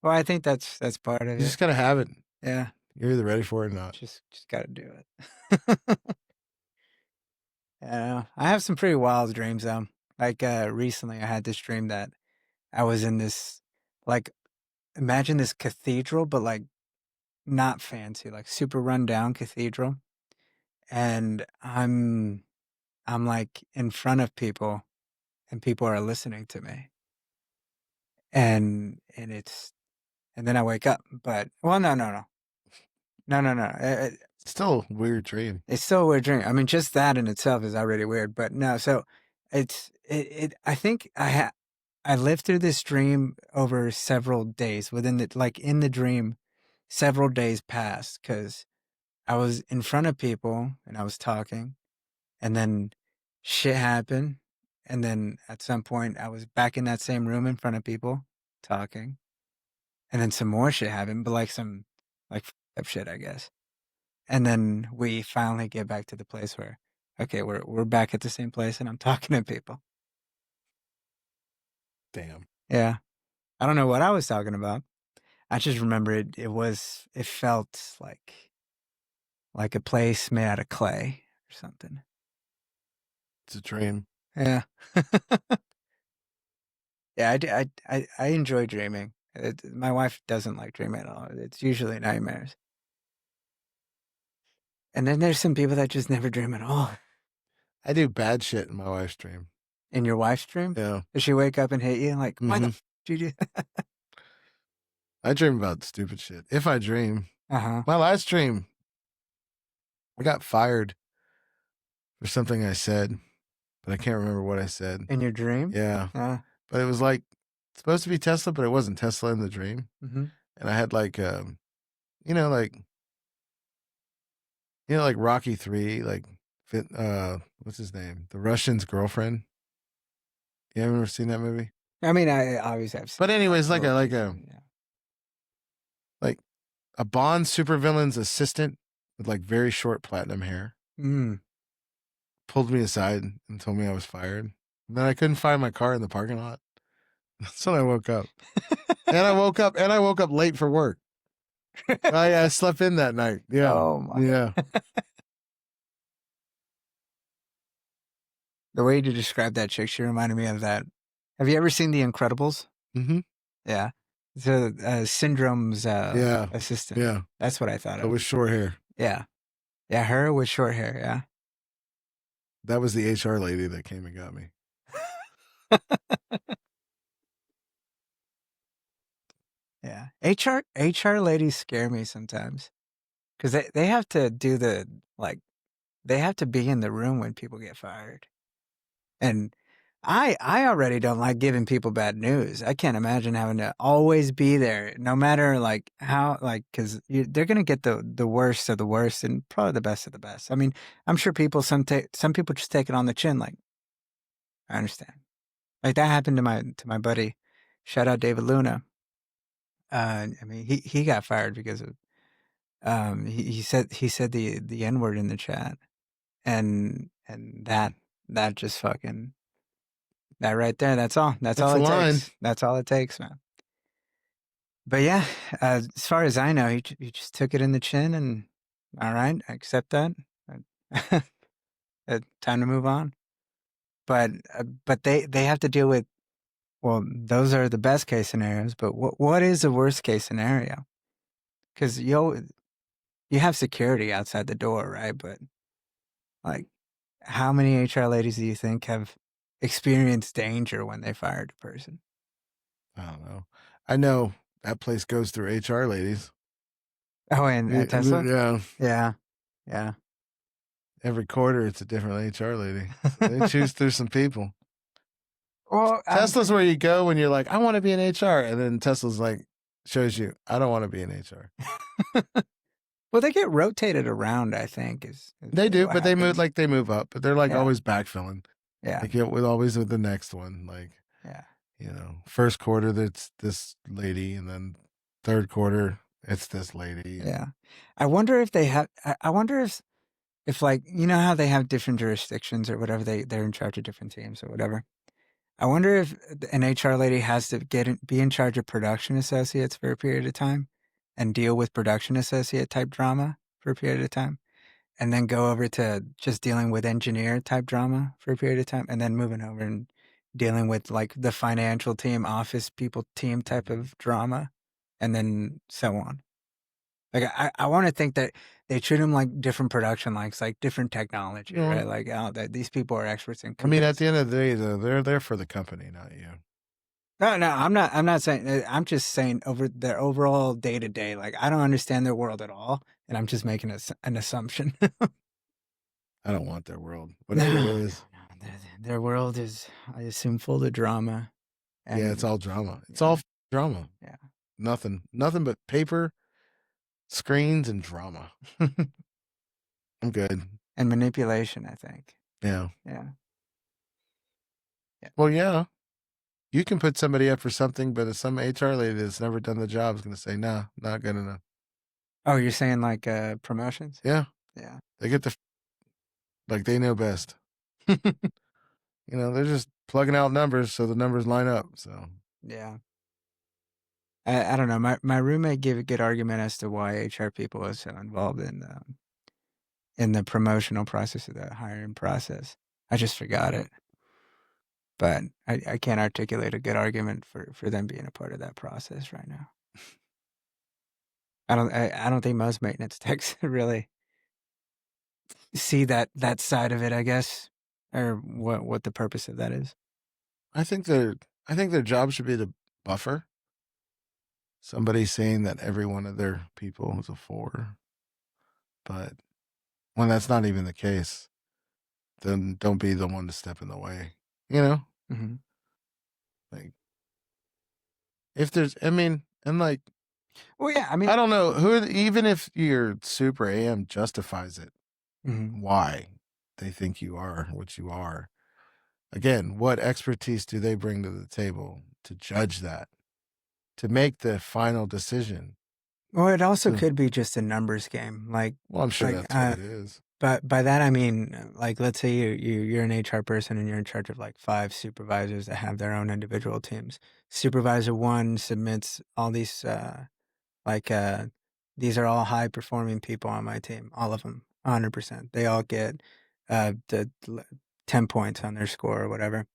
Well, I think that's part of You it. just gotta have it. Yeah. You're either ready for it or not. Just gotta do it. Yeah. I have some pretty wild dreams though. Like recently I had this dream that I was in this, like, imagine this cathedral, but like not fancy, like super run down cathedral. And I'm like in front of people and people are listening to me. And then I wake up, but well, no. It's still a weird dream. It's still a weird dream. I mean, just that in itself is already weird, but no. So I think I lived through this dream over several days in the dream, several days passed because I was in front of people and I was talking and then shit happened. And then at some point I was back in that same room in front of people talking and then some more shit happened, but like some like up shit, I guess. And then we finally get back to the place where, okay, we're back at the same place and I'm talking to people. Damn. Yeah. I don't know what I was talking about. I just remember it felt like a place made out of clay or something. It's a dream. Yeah. Yeah, I enjoy dreaming. My wife doesn't like dreaming at all. It's usually nightmares. And then there's some people that just never dream at all. I do bad shit in my wife's dream. In your wife's dream? Yeah. Does she wake up and hit you? Like, why the f did you do that? I dream about stupid shit. If I dream. Uh-huh. My last dream, I got fired for something I said, but I can't remember what I said. In your dream? Yeah. But it was like supposed to be Tesla, but it wasn't Tesla in the dream. Mm-hmm. And I had like like Rocky 3, like what's his name? The Russian's girlfriend. You haven't ever seen that movie? I mean, I obviously have seen. But anyways, like yeah. a Bond supervillain's assistant with like very short platinum hair pulled me aside and told me I was fired. And then I couldn't find my car in the parking lot. That's when I woke up. and I woke up late for work. I slept in that night. Yeah. Oh my. Yeah. The way you described that chick, she reminded me of that. Have you ever seen The Incredibles? Mm-hmm. Yeah. It's Syndrome's assistant. Yeah. That's what I thought But of. with short hair. Yeah. Yeah, her with short hair, yeah. That was the HR lady that came and got me. Yeah. HR ladies scare me sometimes. Because they have to do they have to be in the room when people get fired. And I already don't like giving people bad news. I can't imagine having to always be there, no matter like how, like, because they're gonna get the worst of the worst and probably the best of the best. I mean, I'm sure some people just take it on the chin. Like, I understand. Like that happened to my buddy. Shout out David Luna. I mean, he got fired because of he said the N-word in the chat, and that just fucking. That right there, that's all. That's all it takes. That's all it takes, man. But yeah, as far as I know, he just took it in the chin and, all right, I accept that. Time to move on. But they have to deal with, well, those are the best case scenarios, but what is the worst case scenario? Because you have security outside the door, right? But like how many HR ladies do you think have experienced danger when they fired a person? I don't know. I know that place goes through HR ladies. Oh, and at Tesla? Yeah. Yeah. Yeah. Every quarter, it's a different HR lady. So they choose through some people. Well, Tesla's where you go when you're like, I want to be in HR. And then Tesla's like, shows you, I don't want to be in HR. well, they get rotated around, I think. They do, what but happens. they move up. But they're like Yeah. always backfilling. Yeah. Like always with the next one. Like, Yeah. you know, first quarter, that's this lady. And then third quarter, it's this lady. Yeah. I wonder if they have, I wonder if like, you know how they have different jurisdictions or whatever, they're in charge of different teams or whatever. I wonder if an HR lady has to be in charge of production associates for a period of time and deal with production associate type drama for a period of time, and then go over to just dealing with engineer type drama for a period of time, and then moving over and dealing with like the financial team, office people team type of drama, and then so on. Like I want to think that they treat them like different production lines, like different technology, Yeah. right? Like that these people are experts in. I mean, at the end of the day, though, they're there for the company, not you. No, I'm not saying. I'm just saying over their overall day to day. Like I don't understand their world at all, and I'm just making an assumption. I don't want their world. Whatever it is. Their world is, I assume, full of drama. And, Yeah, it's all drama. It's all drama. Yeah. Nothing but paper, screens, and drama. I'm good. And manipulation, I think. Yeah. Yeah. Well, yeah. You can put somebody up for something, but if some HR lady that's never done the job is going to say, nah, not good enough. Oh, you're saying like promotions? Yeah. Yeah. They get like they know best. You know, they're just plugging out numbers so the numbers line up. So, yeah. I don't know. My roommate gave a good argument as to why HR people are so involved in the promotional process of the hiring process. I just forgot it. But I can't articulate a good argument for them being a part of that process right now. I don't think most maintenance techs really see that side of it, I guess, or what the purpose of that is. I think their job should be to buffer. Somebody saying that every one of their people is a 4. But when that's not even the case, then don't be the one to step in the way. You know? Mm-hmm. Like, if there's, I mean, and like, well, yeah, I mean, I don't know even if your super AM justifies it, why they think you are what you are. Again, what expertise do they bring to the table to judge that, to make the final decision? Well, it also could be just a numbers game. Like, well, I'm sure like, that's what it is. But by that I mean, like, let's say you're an HR person and you're in charge of like 5 supervisors that have their own individual teams. Supervisor 1 submits all these, these are all high performing people on my team, all of them, 100%. They all get the 10 points on their score or whatever.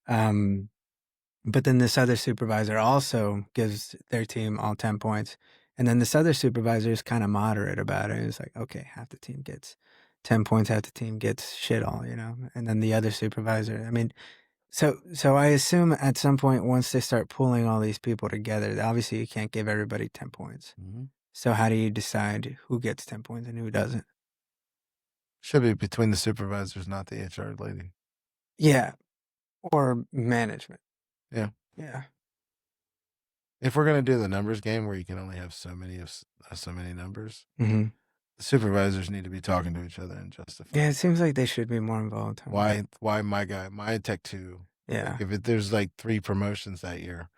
But then this other supervisor also gives their team all 10 points. And then this other supervisor is kind of moderate about it. It's like, okay, half the team gets 10 points, half the team gets shit all, you know? And then the other supervisor, I mean, so I assume at some point, once they start pulling all these people together, obviously you can't give everybody 10 points. Mm-hmm. So how do you decide who gets 10 points and who doesn't? Should be between the supervisors, not the HR lady. Yeah. Or management. Yeah. Yeah. If we're going to do the numbers game where you can only have so many numbers, Mm-hmm. the supervisors need to be talking to each other and justify. Yeah, it seems like they should be more involved. Why my guy, my tech 2? Yeah. Like if there's like 3 promotions that year,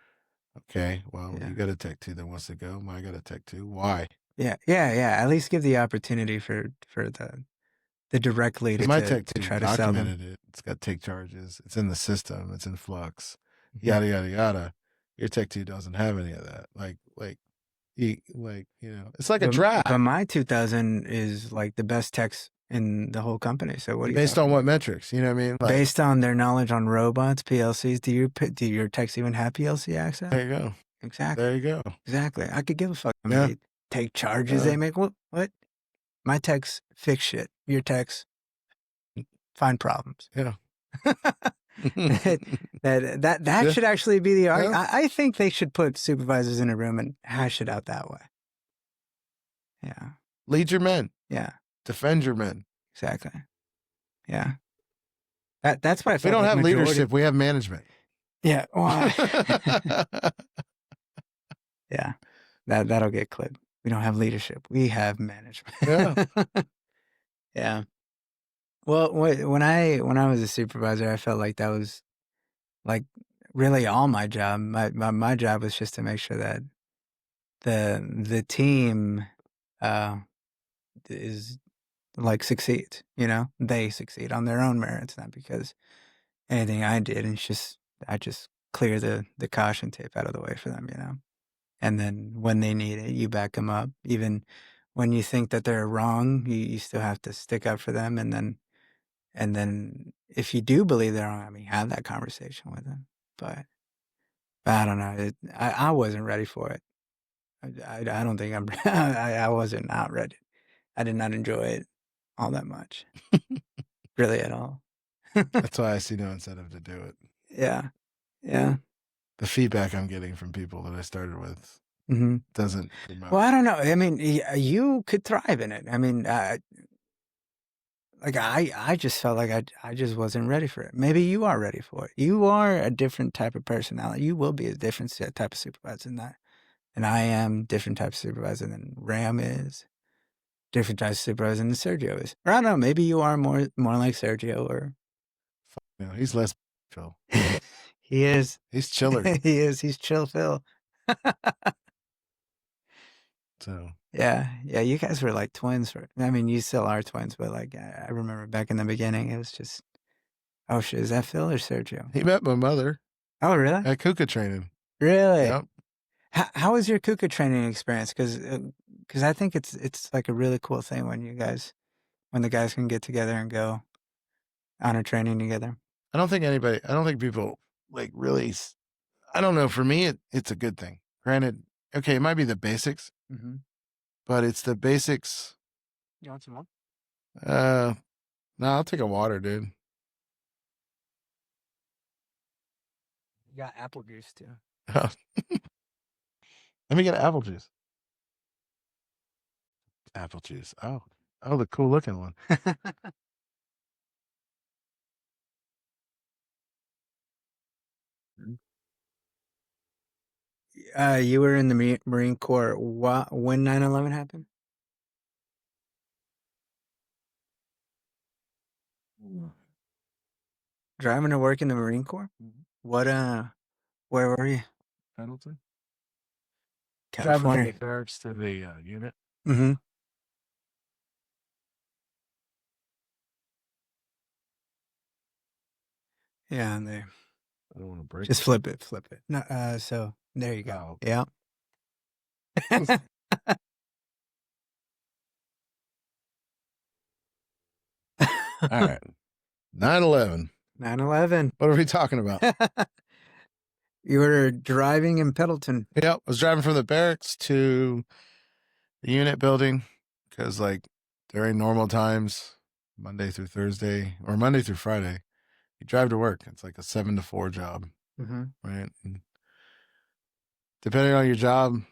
okay, well, you got a tech 2 that wants to go. I got a tech 2. Why? Yeah. At least give the opportunity for the direct lead my tech to 2 try to sell them. documented it. It's got take charges. It's in the system. It's in flux. Yada yada yada. Your tech 2 doesn't have any of that. It's like a draft. But my 2000 is like the best techs in the whole company. So what? Based on what metrics? You know what I mean? Like, based on their knowledge on robots, PLCs. Do your techs even have PLC access? There you go. Exactly. There you go. Exactly. I could give a fuck. They take charges. They make what? My techs fix shit. Your techs find problems. Yeah. that should actually be the argument. Yeah. I think they should put supervisors in a room and hash it out that way. Yeah. Lead your men. Yeah. Defend your men. Exactly. Yeah. That's what I We felt don't like have majority- leadership. We have management. Yeah. Well, yeah. That'll get clipped. We don't have leadership. We have management. Yeah. Yeah. Well, when I was a supervisor, I felt like that was like really all my job. My job was just to make sure that the team is like succeeds. You know, they succeed on their own merits, not because anything I did. And it's just I just clear the caution tape out of the way for them. You know, and then when they need it, you back them up. Even when you think that they're wrong, you still have to stick up for them. And then if you do believe they're wrong, I mean, have that conversation with them. But I don't know. I wasn't ready for it. I don't think I'm. I wasn't not ready. I did not enjoy it all that much, really at all. That's why I see no incentive to do it. Yeah, yeah. The feedback I'm getting from people that I started with hmm doesn't promote. Well, I don't know. I mean, you could thrive in it. I mean, like I just felt like I just wasn't ready for it. Maybe you are ready for it. You are a different type of personality. You will be a different type of supervisor than that. And I am different type of supervisor than Ram is. Different type of supervisor than Sergio is. Or I don't know, maybe you are more like Sergio or You know, he's less Phil. he is. He's chiller. He is. He's chill Phil. So Yeah. Yeah, you guys were like twins. I mean, you still are twins, but like I remember back in the beginning, it was just, oh shit, is that Phil or Sergio? he met my mother Oh, really? at Kuka training. Really? Yep. How was your Kuka training experience? Because I think it's like a really cool thing when the guys can get together and go on a training together. I don't think people like really, I don't know. For me, it's a good thing. Granted, okay, it might be the basics, Mm-hmm. but it's the basics. You want some more? No, I'll take a water, dude. You got apple juice too. Let me get apple juice. Apple juice. Oh, the cool looking one. You were in the Marine Corps when 9/11 happened? Driving to work in the Marine Corps? What where were you? Pendleton. California. Barracks to the unit. Mm-hmm. Yeah, and they I don't want to break. just flip it. No, so there you go. Oh. Yeah. All right. 9/11. 9/11. What are we talking about? You were driving in Pendleton. Yep. I was driving from the barracks to the unit building because, like, during normal times, Monday through Thursday or Monday through Friday, you drive to work. It's like a 7 to 4 job, Mm-hmm. right? And depending on your job,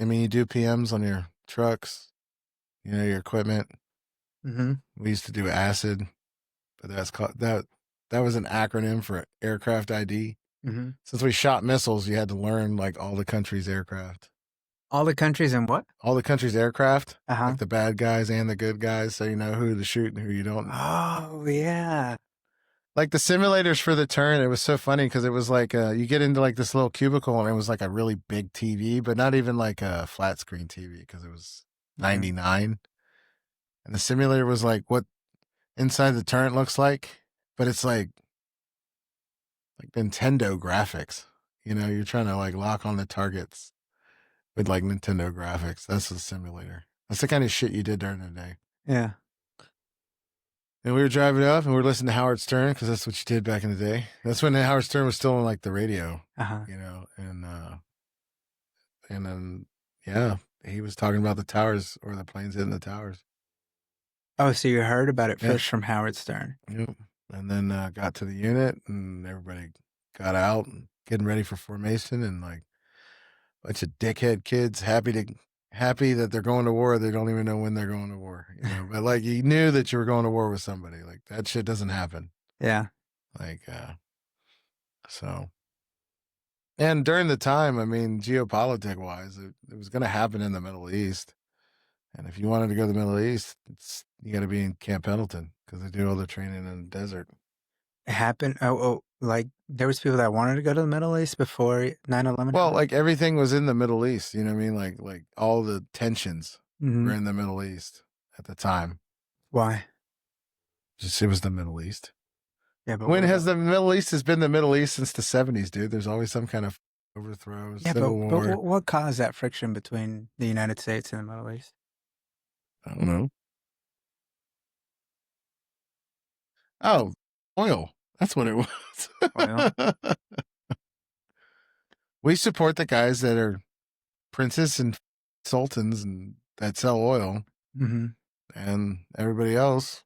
I mean, you do PMs on your trucks, you know, your equipment. Mm-hmm. We used to do acid, but that's called that was an acronym for aircraft ID. Mm-hmm. Since we shot missiles, you had to learn like all the country's aircraft. All the countries and what? All the country's aircraft, Uh-huh. like the bad guys and the good guys, so you know who to shoot and who you don't. Oh, yeah. Like the simulators for the turn, it was so funny because it was like you get into like this little cubicle and it was like a really big TV, but not even like a flat screen TV because it was 99. And the simulator was like what inside the turret looks like, but it's like Nintendo graphics. You know, you're trying to like lock on the targets with like Nintendo graphics. That's the simulator. That's the kind of shit you did during the day. Yeah. And we were driving up and we were listening to Howard Stern because that's what you did back in the day. That's when Howard Stern was still on like the radio, Uh-huh. you know, and then, yeah, he was talking about the towers or the planes hitting the towers. Oh, so you heard about it Yeah. first from Howard Stern. Yep. and then got to the unit, and everybody got out and getting ready for formation, and like a bunch of dickhead kids happy that they're going to war. They don't even know when they're going to war, you know. But like you knew that you were going to war with somebody. Like that shit doesn't happen. Yeah. Like so. And during the time, I mean, geopolitic wise, it was going to happen in the Middle East. And if you wanted to go to the Middle East, you got to be in Camp Pendleton because they do all the training in the desert. It happened. Like there was people that wanted to go to the Middle East before 9/11. Well, like everything was in the Middle East. You know what I mean? Like all the tensions were in the Middle East at the time. Why? Just it was the Middle East. Yeah, but when has the Middle East has been the Middle East since the 70s, dude? There's always some kind of overthrow, civil war. But what caused that friction between the United States and the Middle East? I don't know. Oh, oil. That's what it was. Oil. We support the guys that are princes and sultans and that sell oil, and everybody else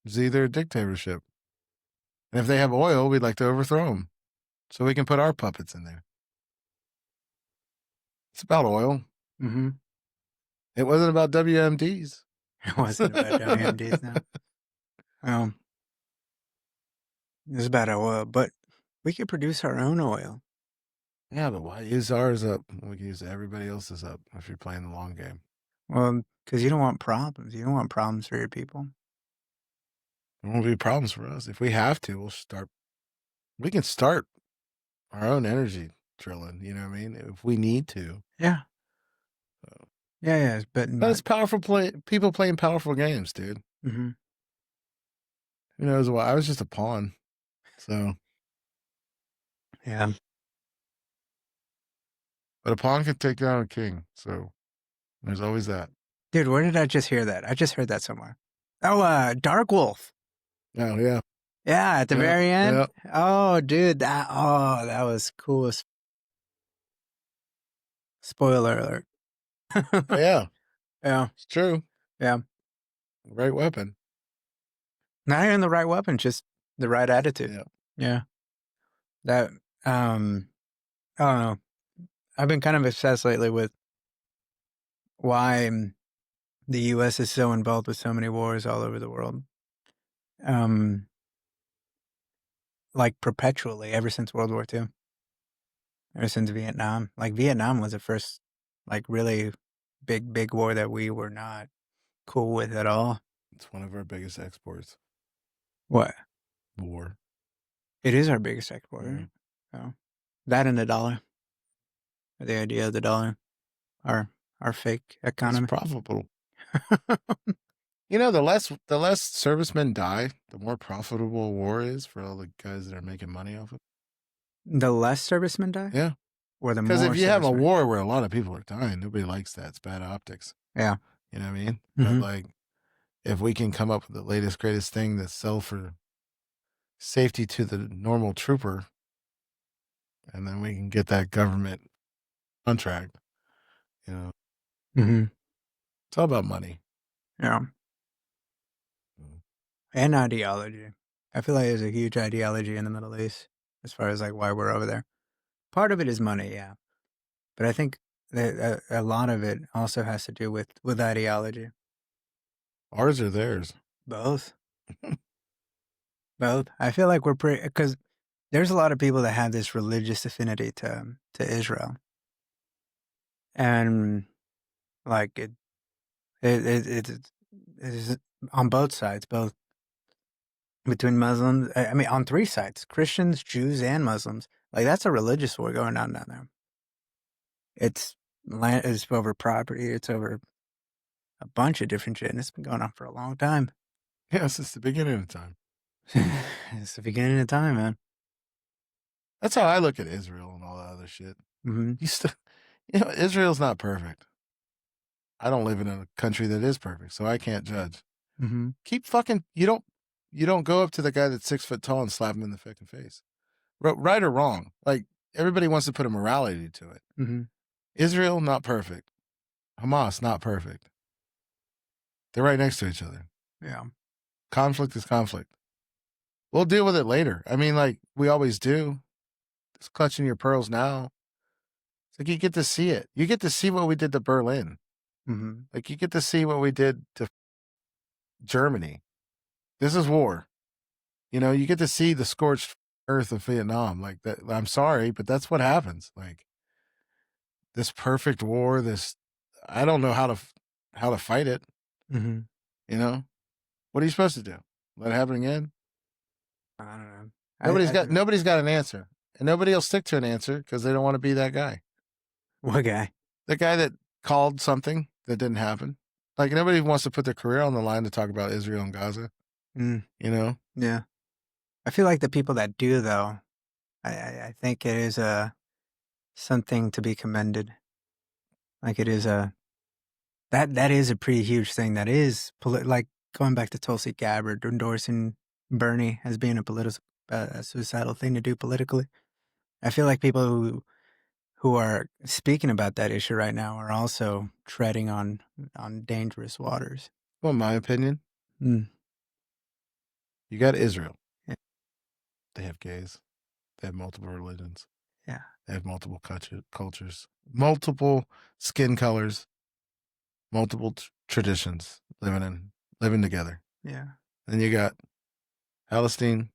is either a dictatorship. And if they have oil, we'd like to overthrow them so we can put our puppets in there. It's about oil. It wasn't about WMDs. It wasn't about WMDs, no. It was about oil, but we could produce our own oil. Yeah, but why use ours up? We can use everybody else's up if you're playing the long game. Well, because you don't want problems. You don't want problems for your people. There won't be problems for us. If we have to, we can start our own energy drilling, you know what I mean? If we need to. Yeah. Yeah, but it's powerful people playing powerful games, dude. Who knows why? I was just a pawn. So yeah. But a pawn can take down a king, so there's always that. Dude, where did I just hear that? I just heard that somewhere. Oh, Dark Wolf. Oh, yeah. Yeah, at the very end. Yeah. Oh, dude, that was cool. Spoiler alert. Yeah. Yeah. It's true. Yeah. Right weapon. Not even the right weapon, just the right attitude. Yeah. Yeah. That, I don't know. I've been kind of obsessed lately with why the U.S. is so involved with so many wars all over the world. Like perpetually, ever since World War II. Ever since Vietnam. Like Vietnam was the first, like really big war that we were not cool with at all. It's one of our biggest exports. What? War. It is our biggest export. Right? So, that and the dollar. The idea of the dollar. Our fake economy. It's profitable. You know, the less servicemen die, the more profitable war is for all the guys that are making money off it. The less servicemen die? Yeah. Or the more Because if you have a war where a lot of people are dying, nobody likes that. It's bad optics. Yeah. You know what I mean? But like, if we can come up with the latest, greatest thing that sell for safety to the normal trooper, and then we can get that government contract, you know. It's all about money. Yeah. And ideology. I feel like there's a huge ideology in the Middle East as far as like why we're over there. Part of it is money, yeah. But I think that a lot of it also has to do with ideology. Ours or theirs? Both. Both. I feel like we're pretty, because there's a lot of people that have this religious affinity to Israel. And like it is on both sides, both between Muslims, I mean, on three sides, Christians, Jews, and Muslims. Like, that's a religious war going on down there. It's over property. It's over a bunch of different shit, and it's been going on for a long time. Yeah, since the beginning of time. It's the beginning of time, man. That's how I look at Israel and all that other shit. Israel's not perfect. I don't live in a country that is perfect, so I can't judge. Keep fucking, you don't go up to the guy that's 6 foot tall and slap him in the fucking face. Right or wrong. Like, everybody wants to put a morality to it. Israel, not perfect. Hamas, not perfect. They're right next to each other. Yeah. Conflict is conflict. We'll deal with it later. I mean, like we always do. Just clutching your pearls now. It's like you get to see it. You get to see what we did to Berlin. Mm-hmm. Like you get to see what we did to Germany. This is war. You know, you get to see the scorched earth of Vietnam. Like that. I'm sorry, but that's what happens. Like this perfect war. I don't know how to fight it. Mm-hmm. You know, what are you supposed to do? Let it happen again? I don't know. Nobody's got an answer, and nobody will stick to an answer because they don't want to be that guy. What guy? The guy that called something that didn't happen. Like nobody wants to put their career on the line to talk about Israel and Gaza. Mm. You know? Yeah. I feel like the people that do, though, I think it is something to be commended. Like it is that is a pretty huge thing. That is like going back to Tulsi Gabbard endorsing Bernie as being a suicidal thing to do politically. I feel like people who are speaking about that issue right now are also treading on dangerous waters. Well, in my opinion, Mm. you got Israel. Yeah. They have gays. They have multiple religions. Yeah. They have multiple cultures, multiple skin colors, multiple traditions living together. Yeah. Then you got Palestine,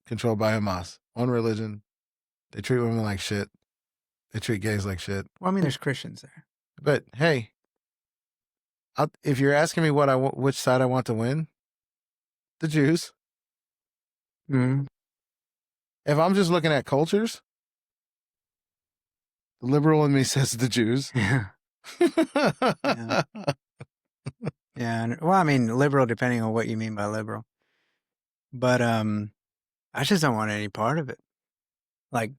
controlled by Hamas. One religion. They treat women like shit. They treat gays like shit. Well, I mean, there's Christians there. But hey, if you're asking me which side I want to win, the Jews. Mm-hmm. If I'm just looking at cultures, the liberal in me says the Jews. Yeah. Yeah. Yeah. Well, I mean, liberal, depending on what you mean by liberal. But I just don't want any part of it. Like,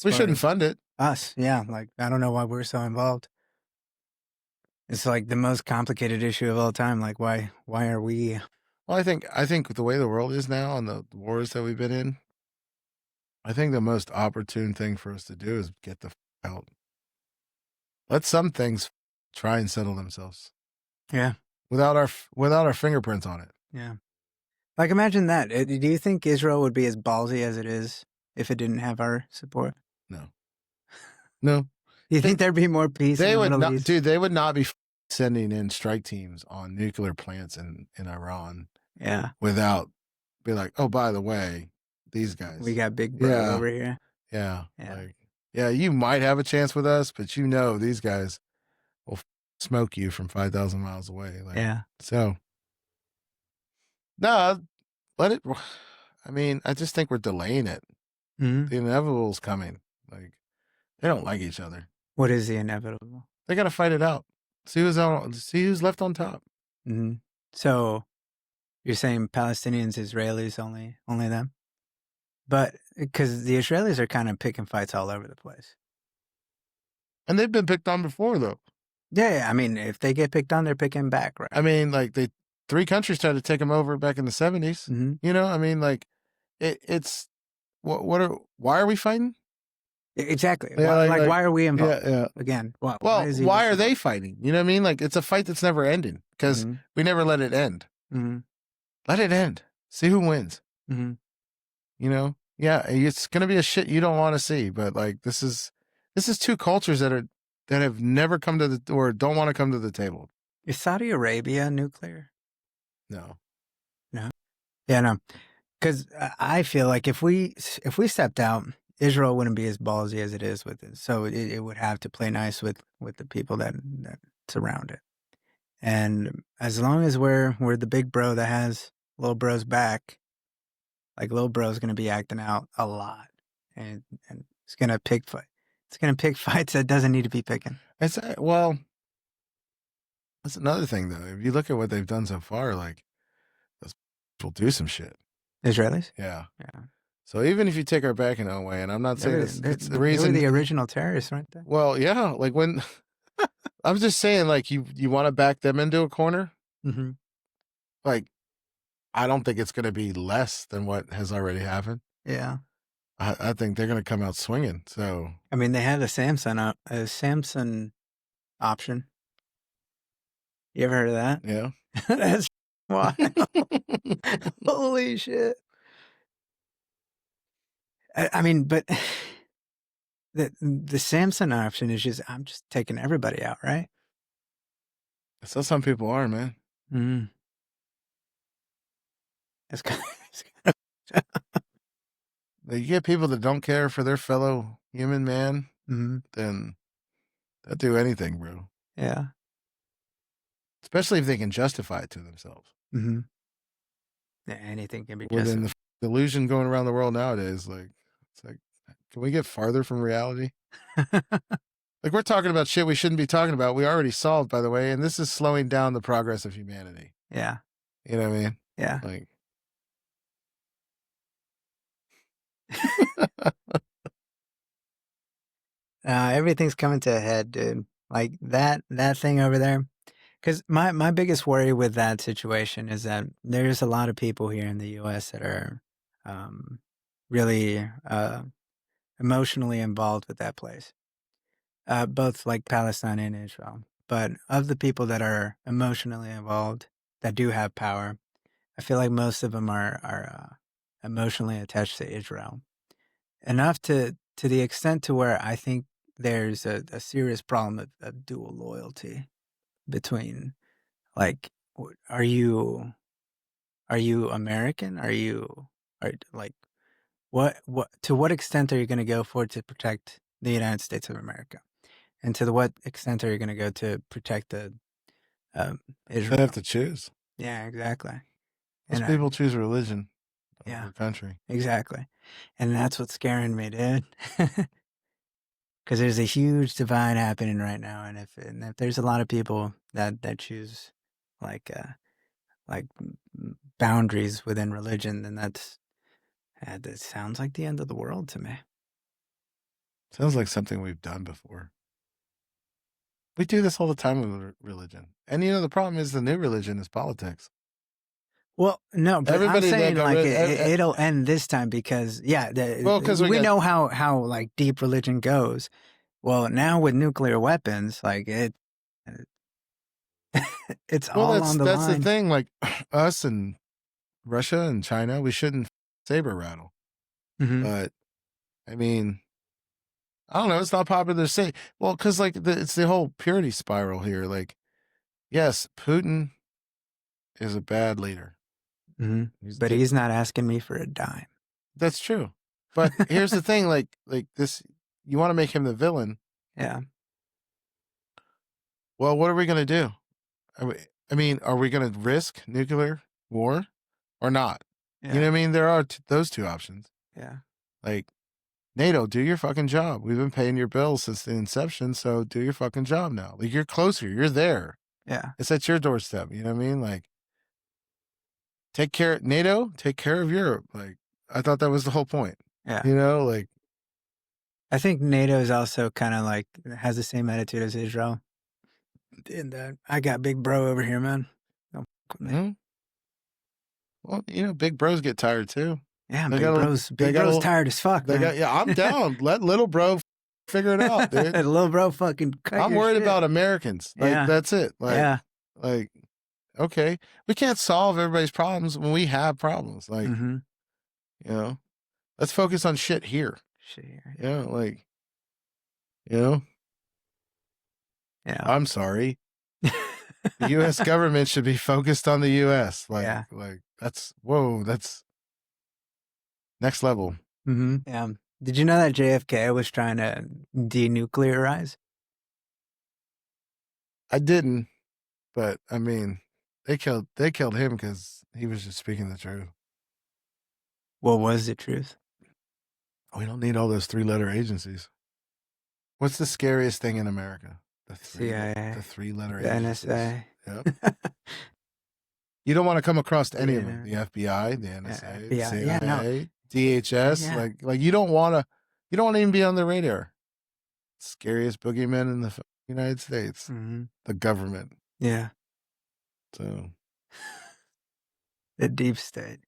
We shouldn't fund it. Us, yeah. Like, I don't know why we're so involved. It's like the most complicated issue of all time. Like, why are we? Well, I think the way the world is now and the wars that we've been in, I think the most opportune thing for us to do is get the out. Let some things try and settle themselves. Yeah. Without our fingerprints on it. Yeah. Like, imagine that. Do you think Israel would be as ballsy as it is if it didn't have our support? No. No. You think there'd be more peace in the Middle East? Dude, they would not be sending in strike teams on nuclear plants in Iran. Yeah. Without be like, oh, by the way, these guys. We got Big Brother over here. Yeah. Yeah. Like, yeah, you might have a chance with us, but you know these guys will smoke you from 5,000 miles away. Like, Yeah. So, no, let it. I mean, I just think we're delaying it. Mm-hmm. The inevitable is coming. Like, they don't like each other. What is the inevitable? They got to fight it out. See who's left on top. Mm-hmm. So, you're saying Palestinians, Israelis, only them? But because the Israelis are kind of picking fights all over the place. And they've been picked on before, though. Yeah, I mean, if they get picked on, they're picking back, right? I mean, like 3 countries tried to take them over back in the 70s. Mm-hmm. You know, I mean, like it's why are we fighting? Exactly. Yeah, why are we involved? Yeah. Again, why are they fighting? You know what I mean? Like it's a fight that's never ending because we never let it end. Mm-hmm. Let it end. See who wins. Mm-hmm. You know? Yeah, it's gonna be a shit you don't want to see, but like this is 2 cultures that have never come to or don't want to come to the table. Is Saudi Arabia nuclear? No. Yeah, no. Because I feel like if we stepped out, Israel wouldn't be as ballsy as it is with it. So it would have to play nice with the people that surround it. And as long as we're the big bro that has little bro's back, like little bro's gonna be acting out a lot, and it's gonna pick fight. It's gonna pick fights that doesn't need to be picking. Well, that's another thing though. If you look at what they've done so far, like those will do some shit. Israelis? Yeah. Yeah. So even if you take our back in a way, and I'm not saying it's the reason they were the original terrorists, right there. Well, yeah, like when I'm just saying, like you want to back them into a corner, Mm-hmm. like I don't think it's going to be less than what has already happened. Yeah. I think they're going to come out swinging. So I mean, they had a Samsung option. You ever heard of that? yeah, That's wild. Holy shit! I mean, but the Samson option is just I'm just taking everybody out, right? So some people are, man. Mm. That's kind Like, you get people that don't care for their fellow human man, mm-hmm. then they'll do anything, bro. Yeah. Especially if they can justify it to themselves. Mm-hmm. Yeah, anything can be Within justified. the delusion going around the world nowadays, like, it's like, can we get farther from reality? Like, we're talking about shit we shouldn't be talking about. We already solved, by the way, and this is slowing down the progress of humanity. Yeah. You know what I mean? Yeah. Like, everything's coming to a head, dude. Like that thing over there. Because my biggest worry with that situation is that there's a lot of people here in the U.S. that are really emotionally involved with that place, both like Palestine and Israel. But of the people that are emotionally involved, that do have power, I feel like most of them are emotionally attached to Israel. Enough to the extent to where I think there's a serious problem of dual loyalty between, like, are you American? Are like what to what extent are you going to go for to protect the United States of America, and to what extent are you going to go to protect the Israel? they have to choose. Yeah, exactly. Most people choose religion Yeah. over country. Exactly, and that's what's scaring me, dude. Because there's a huge divide happening right now, and if there's a lot of people that choose like boundaries within religion, then that sounds like the end of the world to me. Sounds like something we've done before. We do this all the time with religion, and the problem is the new religion is politics. Well, no, but Everybody I'm that saying got like rid- it'll end this time because Well, 'cause we got- know how like deep religion goes. Well, now with nuclear weapons, like it's all on the that's line. the thing. Like, us and Russia and China, we shouldn't saber rattle. Mhm. But I mean, I don't know. It's not popular to say. Well, because like it's the whole purity spiral here. Like, yes, Putin is a bad leader. Mhm. But he's not asking me for a dime. That's true. But here's the thing. Like this, you want to make him the villain. Yeah. Well, what are we going to do? I mean, are we going to risk nuclear war or not? Yeah. You know what I mean? There are those two options. Yeah. Like, NATO, do your fucking job. We've been paying your bills since the inception, so do your fucking job now. Like, you're closer. You're there. Yeah. It's at your doorstep. You know what I mean? Like, take care, NATO, take care of Europe. Like, I thought that was the whole point. Yeah. You know, like, I think NATO is also kind of like has the same attitude as Israel. In that I got big bro over here, man. Don't fuck with me. mhm. Well, big bros get tired too. Yeah, They big got a- bro's they got a- tired as fuck, They man. got, I'm down. Let little bro figure it out, dude. Little bro fucking cut I'm your worried shit. about Americans. Like, Yeah. that's it. Like, Yeah. like, okay, we can't solve everybody's problems when we have problems. Like, Mm-hmm. Let's focus on shit here. Shit. Like, Yeah. I'm sorry. The U.S. government should be focused on the U.S. Like, Yeah. that's next level. Mm-hmm. Yeah. Did you know that JFK was trying to denuclearize? I didn't, but I mean, they killed him because he was just speaking the truth. What was the truth? We don't need all those 3-letter agencies. What's the scariest thing in America? The CIA, the 3-letter the agencies. NSA. Yep. You don't want to come across any of Yeah. them. The FBI, the NSA, the FBI. CIA, Yeah, no. DHS. Yeah. Like you don't want to even be on the radar. Scariest boogeyman in the United States. Mm-hmm. The government. Yeah. So The deep state.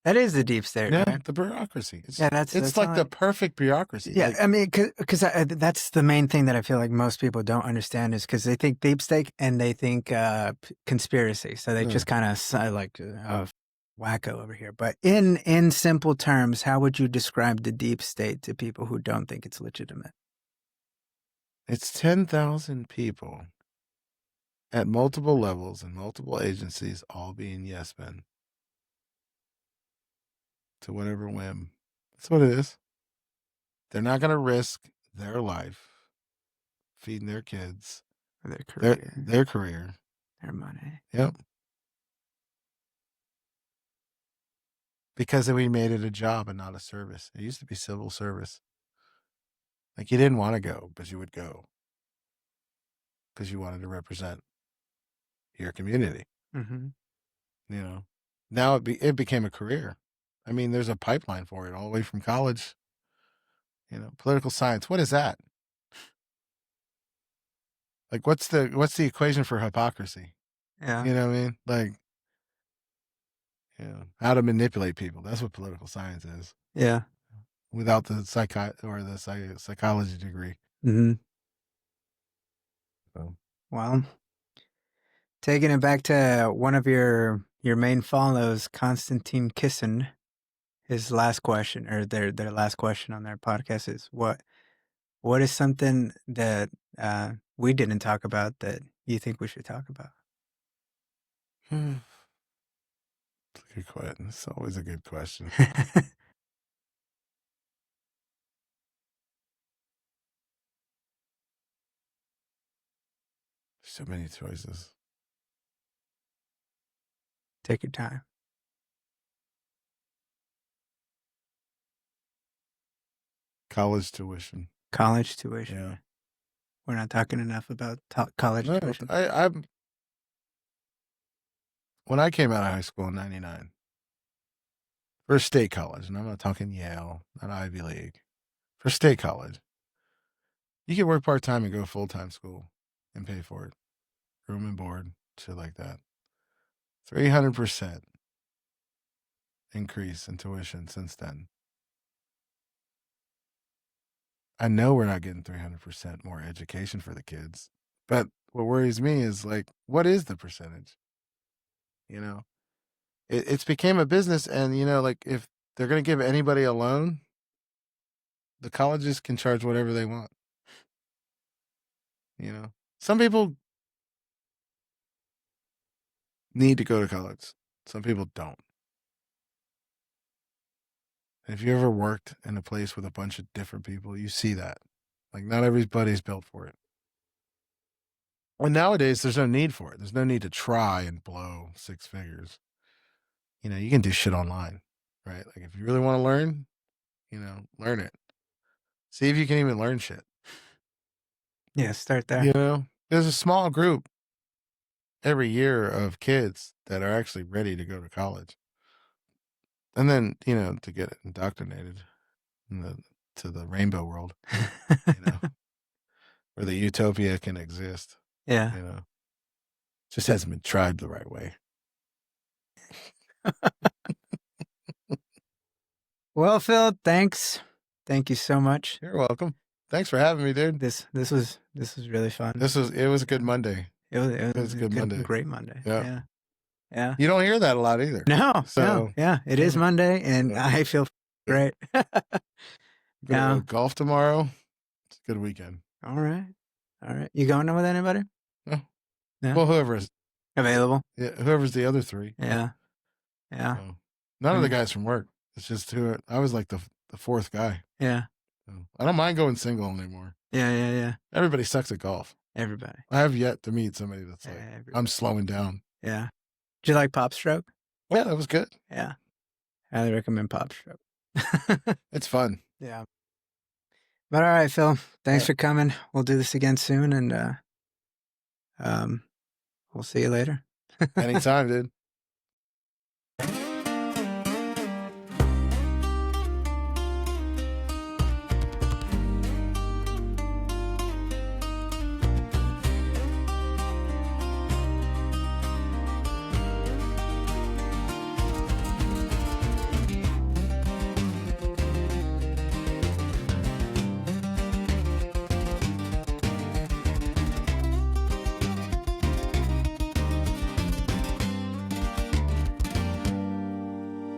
That is the deep state, yeah, right? the bureaucracy. It's that's like how the perfect bureaucracy. Yeah, Like, I mean, because that's the main thing that I feel like most people don't understand is because they think deep state and they think conspiracy. So they Yeah. just kind of like, wacko over here. But in simple terms, how would you describe the deep state to people who don't think it's legitimate? It's 10,000 people at multiple levels and multiple agencies, all being yes men to whatever whim. That's what it is. They're not going to risk their life feeding their kids, For their career, their career, their money. Yep. Because we made it a job and not a service. It used to be civil service. Like you didn't want to go, but you would go because you wanted to represent your community. Mm-hmm. You know, now it became a career. I mean, there's a pipeline for it all the way from college. You know, political science. What is that? Like, what's the equation for hypocrisy? Yeah. You know what I mean? Like, you know, how to manipulate people. That's what political science is. Yeah. Without the psychology degree. Mm-hmm. So. Well, taking it back to one of your main follows, Konstantin Kissen, his last question, or their last question on their podcast is, what is something that we didn't talk about that you think we should talk about? It's a good question. It's always a good question. So many choices. Take your time. College tuition. College tuition. Yeah. We're not talking enough about college tuition. When I came out of high school in '99, for state college, and I'm not talking Yale, not Ivy League, for state college, you could work part-time and go full-time school and pay for it. Room and board, shit like that. 300% increase in tuition since then. I know we're not getting 300% more education for the kids, but what worries me is like, what is the percentage? You know, it's became a business, and you know, like if they're going to give anybody a loan, the colleges can charge whatever they want. You know, some people need to go to college. Some people don't. If you ever worked in a place with a bunch of different people, you see that. Like, not everybody's built for it. And nowadays, there's no need for it. There's no need to try and blow 6 figures. You know, you can do shit online, right? Like, if you really want to learn, you know, learn it. See if you can even learn shit. Yeah, start there. You know, there's a small group every year of kids that are actually ready to go to college. And then, you know, to get indoctrinated to the rainbow world, you know, where the utopia can exist. Yeah. You know, just hasn't been tried the right way. Well, Phil, thanks. Thank you so much. You're welcome. Thanks for having me, dude. This was really fun. It was a good Monday. It was a good Monday. Great Monday. Yeah. Yeah. You don't hear that a lot either. No. So yeah, it is Monday, and I feel great. Go golf tomorrow. It's a good weekend. All right. You going with anybody? No. No? Well, whoever's Available. Yeah, whoever's the other 3. Yeah. So, none of the guys from work. It's just I was like the 4th guy. Yeah. So, I don't mind going single anymore. Yeah. Everybody sucks at golf. Everybody. I have yet to meet somebody that's like, I'm slowing down. Yeah. Did you like Pop Stroke? Yeah, that was good. Yeah. Highly recommend Pop Stroke. It's fun. Yeah. But all right, Phil. Thanks for coming. We'll do this again soon, and we'll see you later. Anytime, dude.